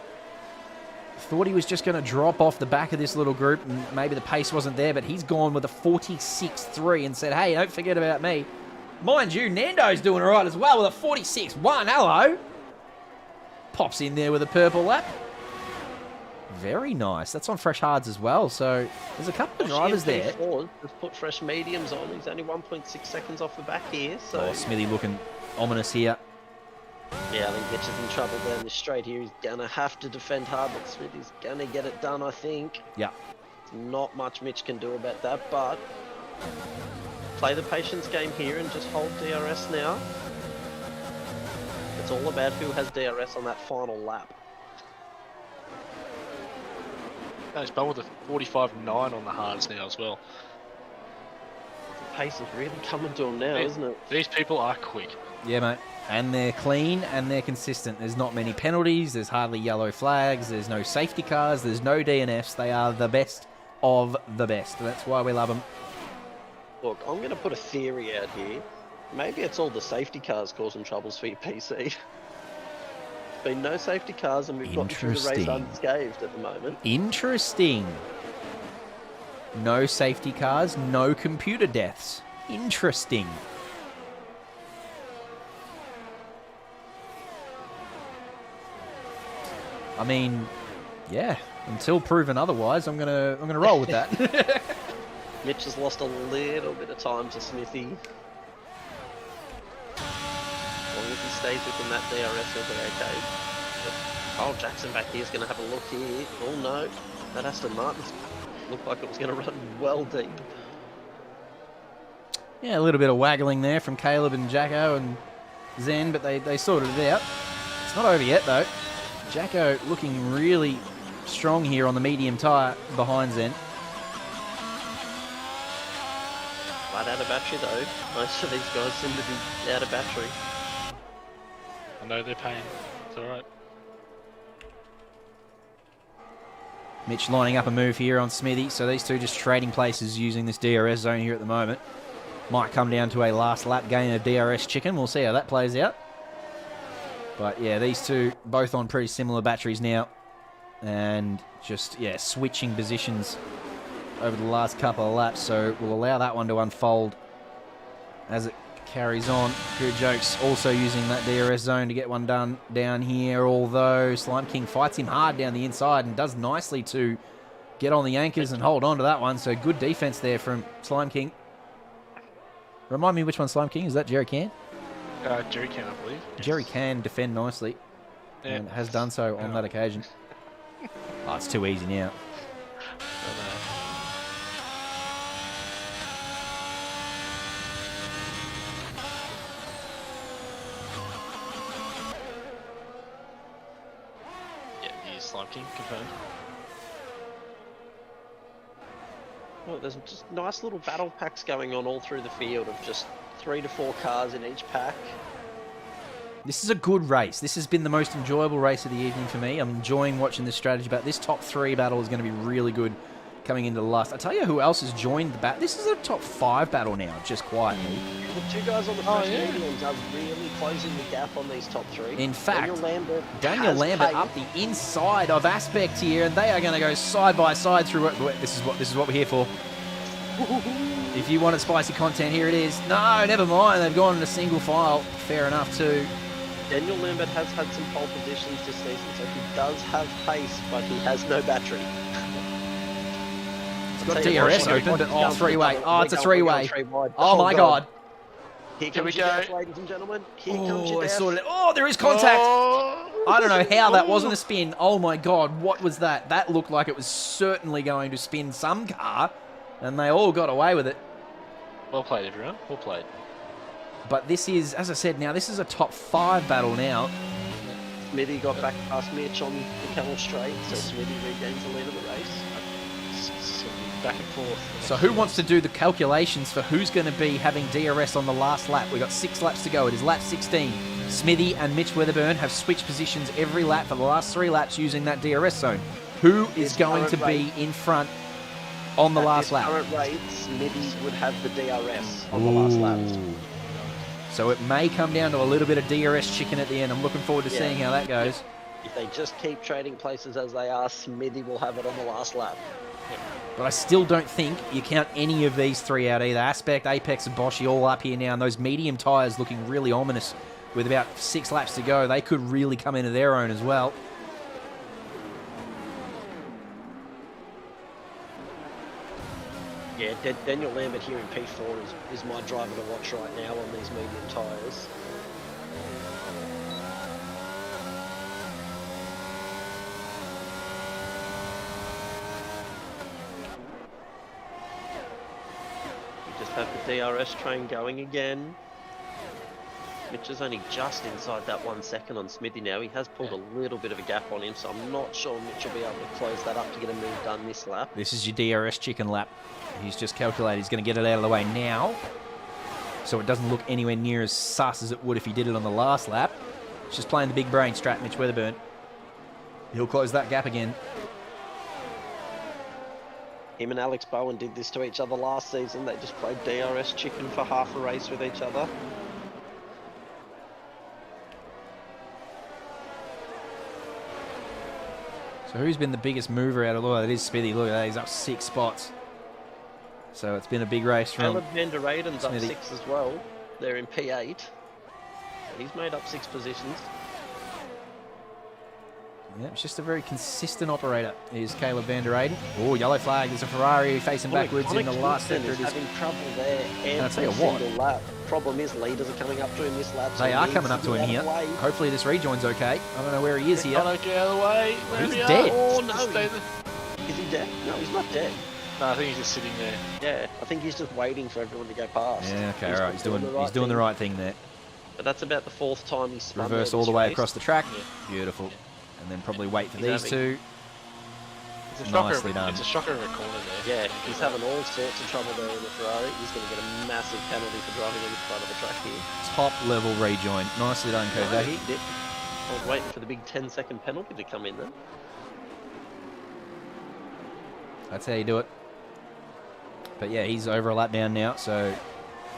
Thought he was just going to drop off the back of this little group and maybe the pace wasn't there, but he's gone with a 46.3 and said, hey, don't forget about me. Mind you, Nando's doing all right as well with a 46.1. Hello. Pops in there with a purple lap. Very nice. That's on fresh hards as well. So there's a couple of drivers there. Just put fresh mediums on. He's only 1.6 seconds off the back here. So Oh, Smithy looking ominous here. yeah, I think Mitch is in trouble down this straight here. He's gonna have to defend hard, but Smithy's gonna get it done, I think. Yeah. There's not much Mitch can do about that, but play the patience game here and just hold DRS now. It's all about who has DRS on that final lap. He's been with a 45.9 on the hards now as well. The pace is really coming to him now, isn't it? These people are quick. Yeah, mate. And they're clean and they're consistent. There's not many penalties. There's hardly yellow flags. There's no safety cars. There's no DNFs. They are the best of the best. That's why we love them. Look, I'm going to put a theory out here. Maybe it's all the safety cars causing troubles for your PC. Been no safety cars and we've gotten through the race unscathed at the moment. Interesting. No safety cars, no computer deaths. Interesting. I mean, yeah. Until proven otherwise, I'm gonna roll with that. Mitch has lost a little bit of time to Smithy. As long as he stays within that DRS, he'll be okay. But, oh, Jackson back here is going to have a look here. Oh no, that Aston Martin's looked like it was going to run well deep. Yeah, a little bit of waggling there from Caleb and Jacko and Zen, but they sorted it out. It's not over yet, though. Jacko looking really strong here on the medium tyre behind Zen. Right out of battery, though. Most of these guys seem to be out of battery. I know their pain. It's alright. Mitch lining up a move here on Smithy, so these two just trading places using this DRS zone here at the moment. Might come down to a last lap game of DRS chicken. We'll see how that plays out. But yeah, these two both on pretty similar batteries now. And just, yeah, switching positions over the last couple of laps. So we'll allow that one to unfold as it carries on. Good Jokes also using that DRS zone to get one done down here. Although Slime King fights him hard down the inside and does nicely to get on the anchors and hold on to that one. So good defense there from Slime King. Remind me which one Slime King? Is that Jerry Can? Jerry can, I believe. Yes. Jerry can defend nicely and has done so on that occasion. Oh, it's too easy now. Yeah, he's Slime King, confirmed. Well, there's just nice little battle packs going on all through the field of just 3 to 4 cars in each pack. This is a good race. This has been the most enjoyable race of the evening for me. I'm enjoying watching this strategy battle. This top 3 battle is going to be really good coming into the last. I tell you who else has joined the battle. This is a top 5 battle now, just quietly. The 2 guys on the fresh mediums are really closing the gap on these top 3. In fact, Daniel has Lambert paid. up the inside of Aspect here, and they are going to go side by side through it. This is what we're here for. If you wanted spicy content, here it is. No, never mind. They've gone in a single file. Fair enough, too. Daniel Lambert has had some pole positions this season, so he does have pace, but he has no battery. He's got DRS open, but oh, 3-way. Oh, it's a 3-way. Oh, my God. Here comes your death, ladies and gentlemen. Here comes your I death. sorted it. Oh, there is contact. I don't know how that wasn't a spin. Oh, my God. What was that? That looked like it was certainly going to spin some car, and they all got away with it. Well played, everyone. Well played. But this is, as I said, now this is a top 5 battle now. Smithy got back past Mitch on the Camel Straight, so Smithy regains the lead of the race. It's gonna be back and forth. So who wants to do the calculations for who's going to be having DRS on the last lap? We've got 6 laps to go. It is lap 16. Smithy and Mitch Weatherburn have switched positions every lap for the last 3 laps using that DRS zone. Who is going to be in front on the last lap? At current rate, Smithy would have the DRS on the last lap. So it may come down to a little bit of DRS chicken at the end. I'm looking forward to seeing how that goes. If they just keep trading places as they are, Smithy will have it on the last lap. But I still don't think you count any of these 3 out either. Aspect, Apex, and Boschi all up here now, and those medium tyres looking really ominous with about 6 laps to go. They could really come into their own as well. Yeah, Daniel Lambert here in P4 is my driver to watch right now on these medium tyres. We just have the DRS train going again. Mitch is only just inside that 1 second on Smithy now. He has pulled a little bit of a gap on him, so I'm not sure Mitch will be able to close that up to get a move done this lap. This is your DRS chicken lap. He's just calculated he's going to get it out of the way now, so it doesn't look anywhere near as sus as it would if he did it on the last lap. He's just playing the big brain strat, Mitch Weatherburn. He'll close that gap again. Him and Alex Bowen did this to each other last season. They just played DRS chicken for half a race with each other. So who's been the biggest mover out of all that? It is Smithy. Look at that. He's up 6 spots. So it's been a big race from Caleb van der Reyden's up Smithy. 6 as well. They're in P8. He's made up 6 positions. Yeah, it's just a very consistent operator. Is Caleb van der Reyden. Oh, yellow flag. There's a Ferrari facing backwards in the last sector. He's having trouble there I'll tell you every what. single lap. Problem is, leaders are coming up to him this lap. so They he are needs coming to up to get him out here. of the way. Hopefully this rejoin's okay. I don't know where he is here. Get out of the way. There He's we are. dead. Oh Just no, stay there. is he dead? No, he's not dead. No, I think he's just sitting there. Yeah, I think he's just waiting for everyone to go past. Yeah, okay, all right. He's doing the right thing there. But that's about the 4th time he's spun Reverse there all this the way race. across the track. Yeah. Beautiful. And then probably wait for He's these having- two. It's a shocker. Nicely done. It's a shocker of a corner there. Yeah, he's having all sorts of trouble there in the Ferrari. He's going to get a massive penalty for driving in front of the track here. Top level rejoin. Nicely done, Kozaki. Yep. I was waiting for the big 10-second penalty to come in then. That's how you do it. But yeah, he's over a lap down now, so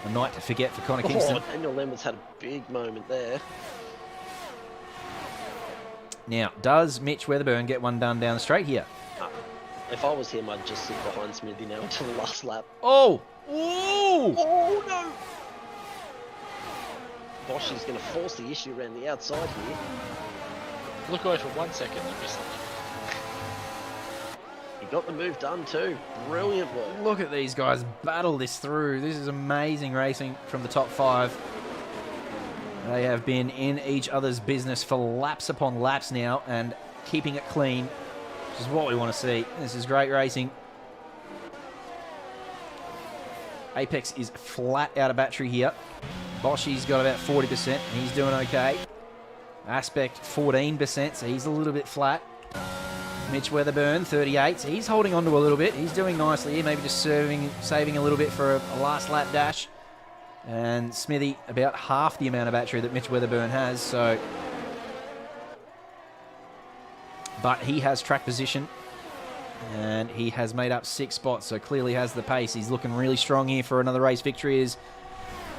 a night to forget for Connor Kingston. Oh, Daniel Lemmer's had a big moment there. Now, does Mitch Weatherburn get one done down the straight here? If I was him, I'd just sit behind Smithy now until the last lap. Oh! Ooh! Oh no! Bosch is going to force the issue around the outside here. Look away for 1 second. You missed something. He got the move done too. Brilliant work. Look at these guys battle this through. This is amazing racing from the top 5. They have been in each other's business for laps upon laps now and keeping it clean, which is what we want to see. This is great racing. Apex is flat out of battery here. Boschi's got about 40%. He's doing okay. Aspect 14%, so he's a little bit flat. Mitch Weatherburn 38, so he's holding on to a little bit. He's doing nicely here, maybe just saving a little bit for a last lap dash. And Smithy about half the amount of battery that Mitch Weatherburn has, so. But he has track position and he has made up 6 spots, so clearly has the pace. He's looking really strong here for another race victory. Is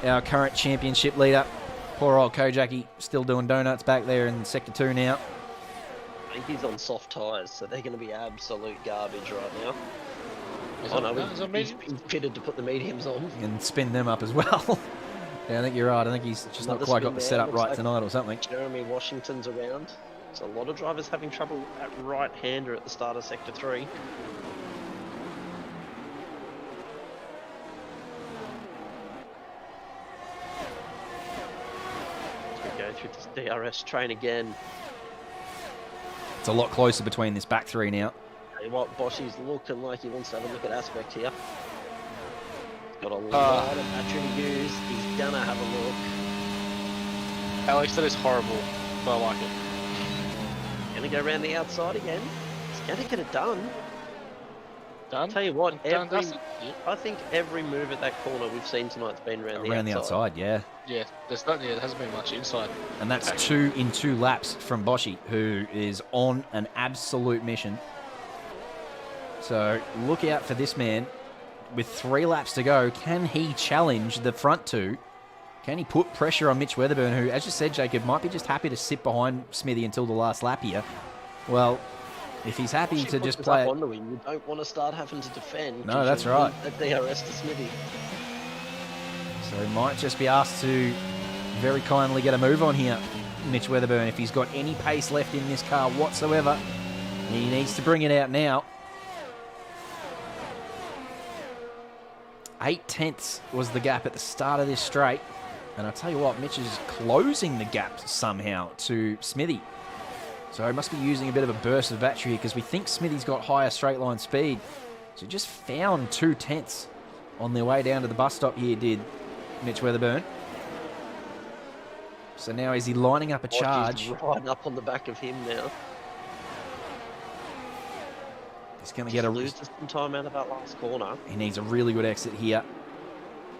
our current championship leader. Poor old Kojaki still doing donuts back there in Sector 2 now. I think he's on soft tyres, so they're going to be absolute garbage right now. Is Oh it- no, is it he's medium? fitted to put the mediums on. And spin them up as well. Yeah, I think you're right. I think he's just not Another quite spin got the there. setup Looks right like tonight or something. Jeremy Washington's around. So a lot of drivers having trouble at right-hander at the start of Sector 3. As we go through this DRS train again. It's a lot closer between this back 3 now. Tell you what, Boschi's looking like he wants to have a look at Aspect here. He's got a lot of battery to use. He's gonna have a look. Alex, that is horrible, but I like it. Gonna go around the outside again. He's gonna get it done. Done? Tell you what, Done, Dustin? I think every move at that corner we've seen tonight's been around The outside, yeah. Yeah, there hasn't been much inside. And that's 2 in 2 laps from Boschi, who is on an absolute mission. So look out for this man. With 3 laps to go, can he challenge the front 2? Can he put pressure on Mitch Weatherburn, who, as you said, Jacob, might be just happy to sit behind Smithy until the last lap here? Well, if he's happy to just play it... Onto him. You don't want to start having to defend. No, that's right. At DRS to Smithy. So he might just be asked to very kindly get a move on here, Mitch Weatherburn. If he's got any pace left in this car whatsoever, he needs to bring it out now. 8/10 was the gap at the start of this straight. And I'll tell you what, Mitch is closing the gap somehow to Smithy. So he must be using a bit of a burst of battery here because we think Smithy's got higher straight line speed. So just found 2/10 on their way down to the bus stop here, did Mitch Weatherburn. So now is he lining up a charge? He's right up on the back of him now. He's going to get a... loses some time out of that last corner. He needs a really good exit here.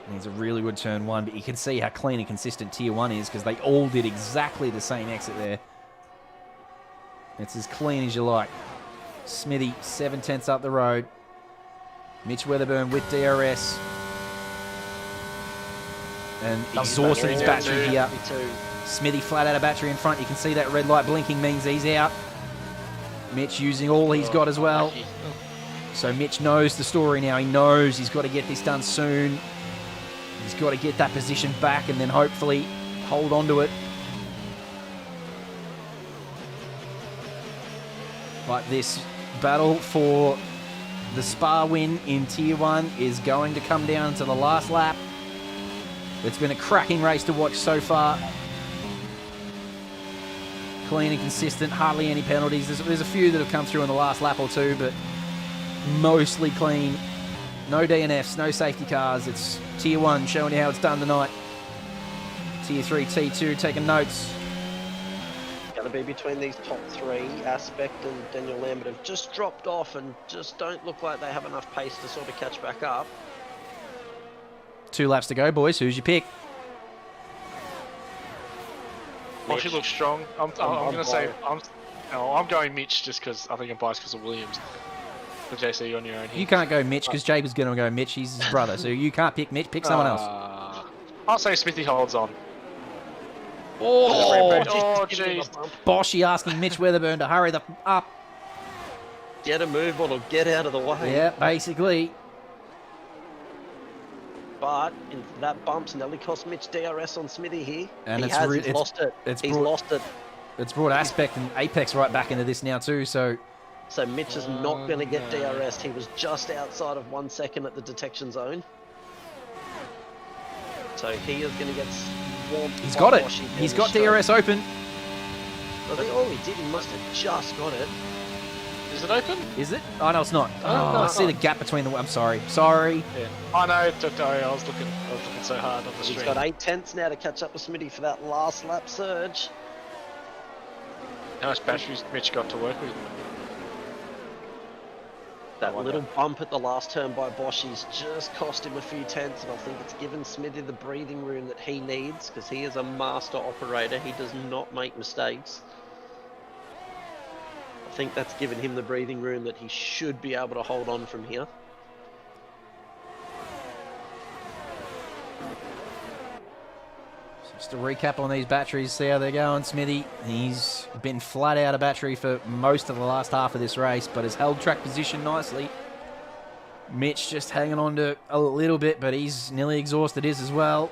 He needs a really good turn one, but you can see how clean and consistent Tier 1 is because they all did exactly the same exit there. It's as clean as you like. Smithy, 7/10 up the road. Mitch Weatherburn with DRS. And exhausting his battery here. Smithy flat out of battery in front. You can see that red light blinking means he's out. Mitch using all he's got as well. So Mitch knows the story now. He knows he's got to get this done soon. He's got to get that position back and then hopefully hold on to it. But this battle for the Spa win in Tier 1 is going to come down to the last lap. It's been a cracking race to watch so far. Clean and consistent, hardly any penalties. There's a few that have come through in the last lap or two, but mostly clean. No DNFs, no safety cars. It's Tier 1 showing you how it's done tonight. Tier 3, T2 taking notes. Going to be between these top three. Aspect and Daniel Lambert have just dropped off and just don't look like they have enough pace to sort of catch back up. 2 laps to go, boys. Who's your pick? Well, she looks strong. I'm going to say I'm going Mitch just because I think I'm biased because of Williams. But JC, you're on your own here. You can't go Mitch because Jake was going to go Mitch. He's his brother, so you can't pick Mitch. Pick someone else. I'll say Smithy holds on. Oh, jeez. Boshy asking Mitch Weatherburn to hurry the up. Get a move on or get out of the way. Yeah, basically. But that bump's nearly cost Mitch DRS on Smithy here. And he's lost it. He's lost it. It's brought Aspect and Apex right back into this now too, so... So Mitch is not going to get DRS. He was just outside of 1 second at the detection zone. So he is going to get swamped. He's got it. He's got DRS open. Oh, he did. He must have just got it. Is it open? Is it? Oh, no, it's not. No, I see the gap between the... I'm sorry. Sorry. Yeah. I know. I was looking so hard on the stream. He's got 8/10 now to catch up with Smitty for that last lap surge. How much batteries Mitch got to work with? That little bump at the last turn by Boshy's just cost him a few tenths, and I think it's given Smithy the breathing room that he needs, because he is a master operator. He does not make mistakes. I think that's given him the breathing room that he should be able to hold on from here. Just to recap on these batteries, see how they're going. Smithy, he's been flat out of battery for most of the last half of this race, but has held track position nicely. Mitch just hanging on to a little bit, but he's nearly exhausted his as well.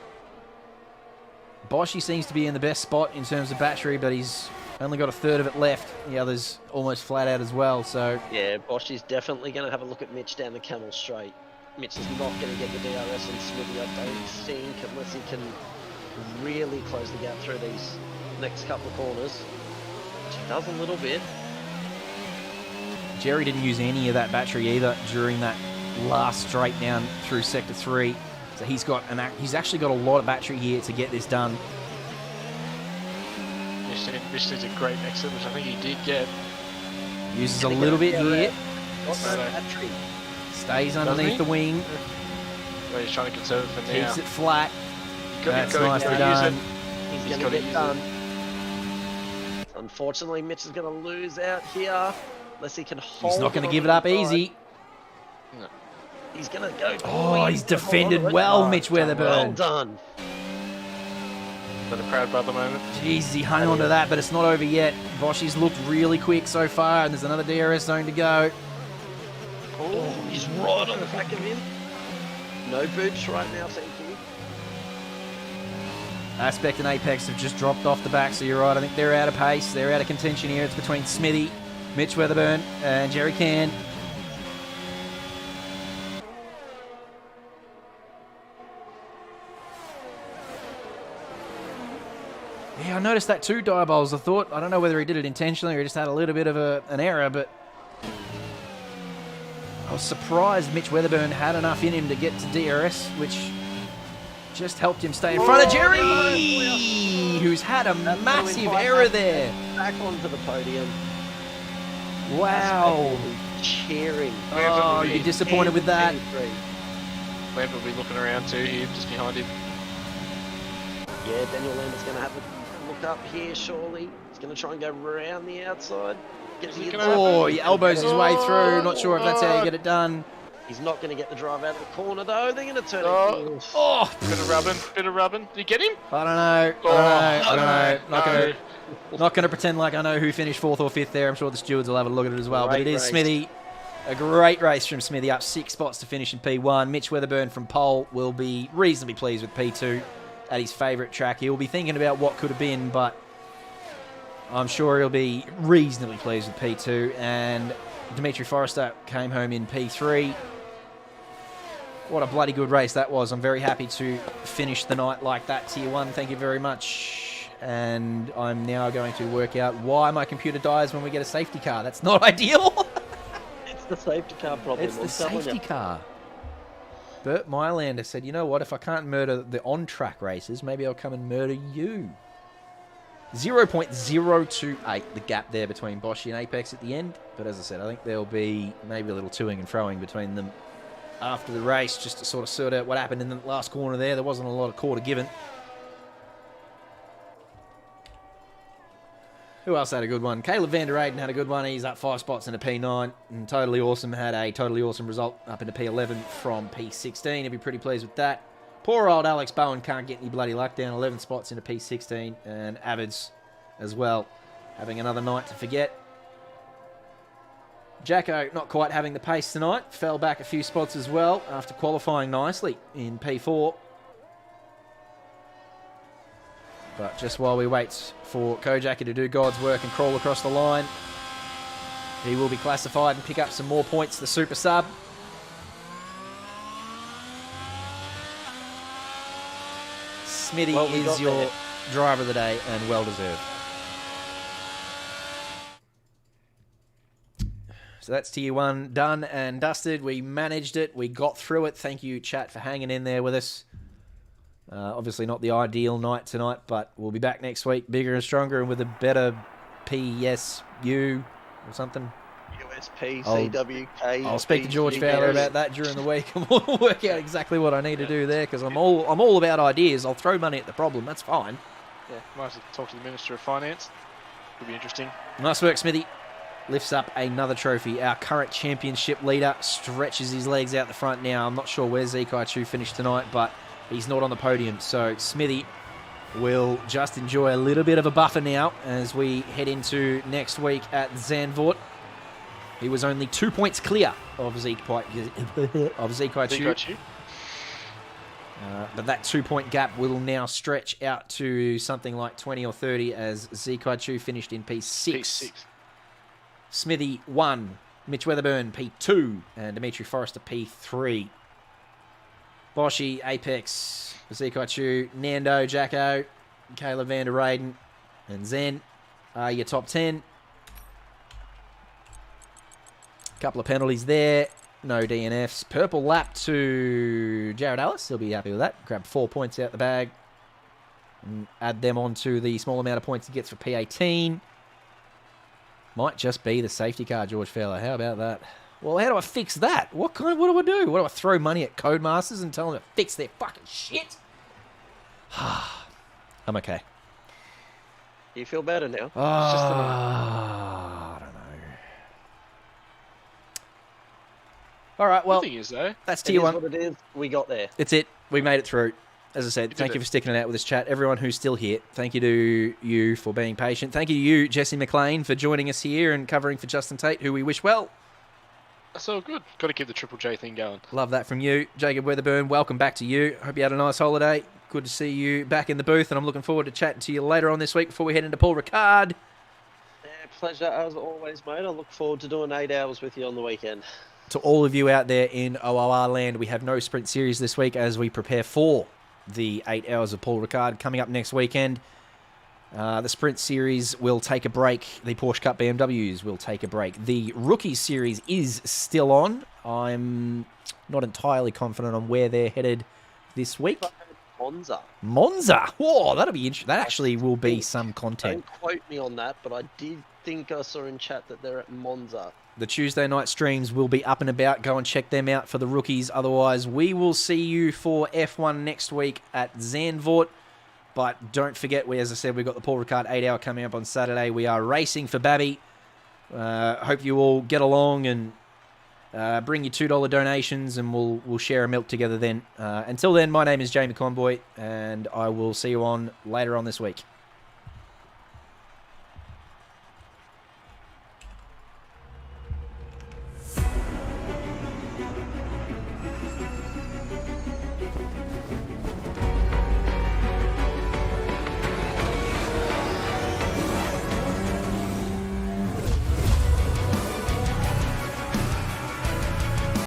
Boshy seems to be in the best spot in terms of battery, but he's only got a third of it left. The other's almost flat out as well, so... Yeah, Boshy's definitely going to have a look at Mitch down the Camel Straight. Mitch is not going to get the DRS on Smithy, I don't think, unless he can really close the gap through these next couple of corners, which he does a little bit. Jerry didn't use any of that battery either during that last straight down through Sector 3. So he's actually got a lot of battery here to get this done. Mitch did a great exit, which I think he did get. Uses a little bit here. Battery. Stays underneath the wing. Well, he's trying to conserve it for now. Keeps it flat. That's nicely done. He's going to get done. Unfortunately, Mitch is going to lose out here. Unless he can hold. He's not going to give it up easy. No. He's going to go. Oh, he's defended well, Mitch Weatherburn. Well done. For the proud brother moment. Jeez, he hung on to that, but it's not over yet. Boshy's looked really quick so far, and there's another DRS zone to go. Oh, he's right on the back of him. No boots right now, thank you. Aspect and Apex have just dropped off the back, so you're right. I think they're out of pace. They're out of contention here. It's between Smithy, Mitch Weatherburn, and Jerry Can. I noticed that too, Diabols. I thought, I don't know whether he did it intentionally or he just had a little bit of an error, but I was surprised Mitch Weatherburn had enough in him to get to DRS, which just helped him stay in front of Jerry, who's had a massive error there. Back onto the podium. Wow. Cheering. Oh, you're disappointed with that. Lamb will be looking around too here, just behind him. Yeah, Daniel Lambert's going to have a look up here, surely. He's going to try and go around the outside. Oh, he elbows his way through. Not sure if that's how you get it done. He's not going to get the drive out of the corner, though. They're going to turn it. Oh! Bit of rubbing. Did you get him? I don't know. Not going to pretend like I know who finished 4th or 5th there. I'm sure the stewards will have a look at it as well. But it is Smithy. A great race from Smithy, up 6 spots to finish in P1. Mitch Weatherburn from pole will be reasonably pleased with P2 at his favourite track. He'll be thinking about what could have been, but I'm sure he'll be reasonably pleased with P2. And Dimitri Forrester came home in P3. What a bloody good race that was. I'm very happy to finish the night like that. Tier 1, thank you very much. And I'm now going to work out why my computer dies when we get a safety car. That's not ideal. It's the safety car problem. It's the safety car. Bert Meilander said, you know what, if I can't murder the on-track races, maybe I'll come and murder you. 0.028, the gap there between Boschy and Apex at the end. But as I said, I think there'll be maybe a little toing and froing between them after the race, just to sort out what happened in the last corner there. There wasn't a lot of quarter given. Who else had a good one? Caleb van der Eyden had a good one. He's up 5 spots into P9. And Totally Awesome had a totally awesome result up into P11 from P16. He'll be pretty pleased with that. Poor old Alex Bowen can't get any bloody luck, down 11 spots into P16. And Avids as well, having another night to forget. Jacko not quite having the pace tonight. Fell back a few spots as well after qualifying nicely in P4. But just while we wait for Kojaki to do God's work and crawl across the line, he will be classified and pick up some more points, the super sub. Smitty is your driver of the day and well deserved. So that's Tier 1 done and dusted. We managed it. We got through it. Thank you, chat, for hanging in there with us. Obviously not the ideal night tonight, but we'll be back next week, bigger and stronger and with a better PSU or something. USP, CWK. I'll speak to George Fowler about that during the week and we'll work out exactly what I need to do there, because I'm all about ideas. I'll throw money at the problem. That's fine. Yeah, might have to talk to the Minister of Finance. Could be interesting. Nice work, Smithy. Lifts up another trophy. Our current championship leader stretches his legs out the front now. I'm not sure where Zekai Chu finished tonight, but he's not on the podium. So Smithy will just enjoy a little bit of a buffer now as we head into next week at Zandvoort. He was only 2 points clear of Zekai Chu. But that 2 point gap will now stretch out to something like 20 or 30 as Zekai Chu finished in P6. Smithy 1, Mitch Weatherburn P2, and Dimitri Forrester P3. Boschy, Apex, Zekai Chu, Nando, Jacko, Caleb van der Eyden, and Zen are your top 10. Couple of penalties there. No DNFs. Purple lap to Jared Ellis. He'll be happy with that. Grab 4 points out the bag. And add them onto the small amount of points he gets for P18. Might just be the safety car, George Fowler. How about that? Well, how do I fix that? What do I do? What do I throw money at Codemasters and tell them to fix their fucking shit? I'm okay. You feel better now? I don't know. All right, well, The thing is, though, that's It tier is 1. what it is. We got there. It's it. We made it through. As I said, thank you for sticking it out with us, chat. Everyone who's still here, thank you to you for being patient. Thank you to you, Jesse McLean, for joining us here and covering for Justin Tate, who we wish well. that's all good. Got to keep the Triple J thing going. Love that from you. Jacob Weatherburn, welcome back to you. Hope you had a nice holiday. Good to see you back in the booth, and I'm looking forward to chatting to you later on this week before we head into Paul Ricard. Yeah, pleasure as always, mate. I look forward to doing 8 hours with you on the weekend. To all of you out there in OOR land, we have no sprint series this week as we prepare for the 8 hours of Paul Ricard coming up next weekend. The Sprint Series will take a break. The Porsche Cup BMWs will take a break. The Rookie Series is still on. I'm not entirely confident on where they're headed this week. Monza. Monza! Whoa, that'll be interesting. That actually will be some content. Don't quote me on that, but I did think I saw in chat that they're at Monza. The Tuesday night streams will be up and about. Go and check them out for the rookies. Otherwise, we will see you for F1 next week at Zandvoort. But don't forget, as I said, we've got the Paul Ricard 8 Hour coming up on Saturday. We are racing for Babby. Hope you all get along and bring your $2 donations, and we'll share a milk together then. Until then, my name is Jamie Conboy, and I will see you on later on this week.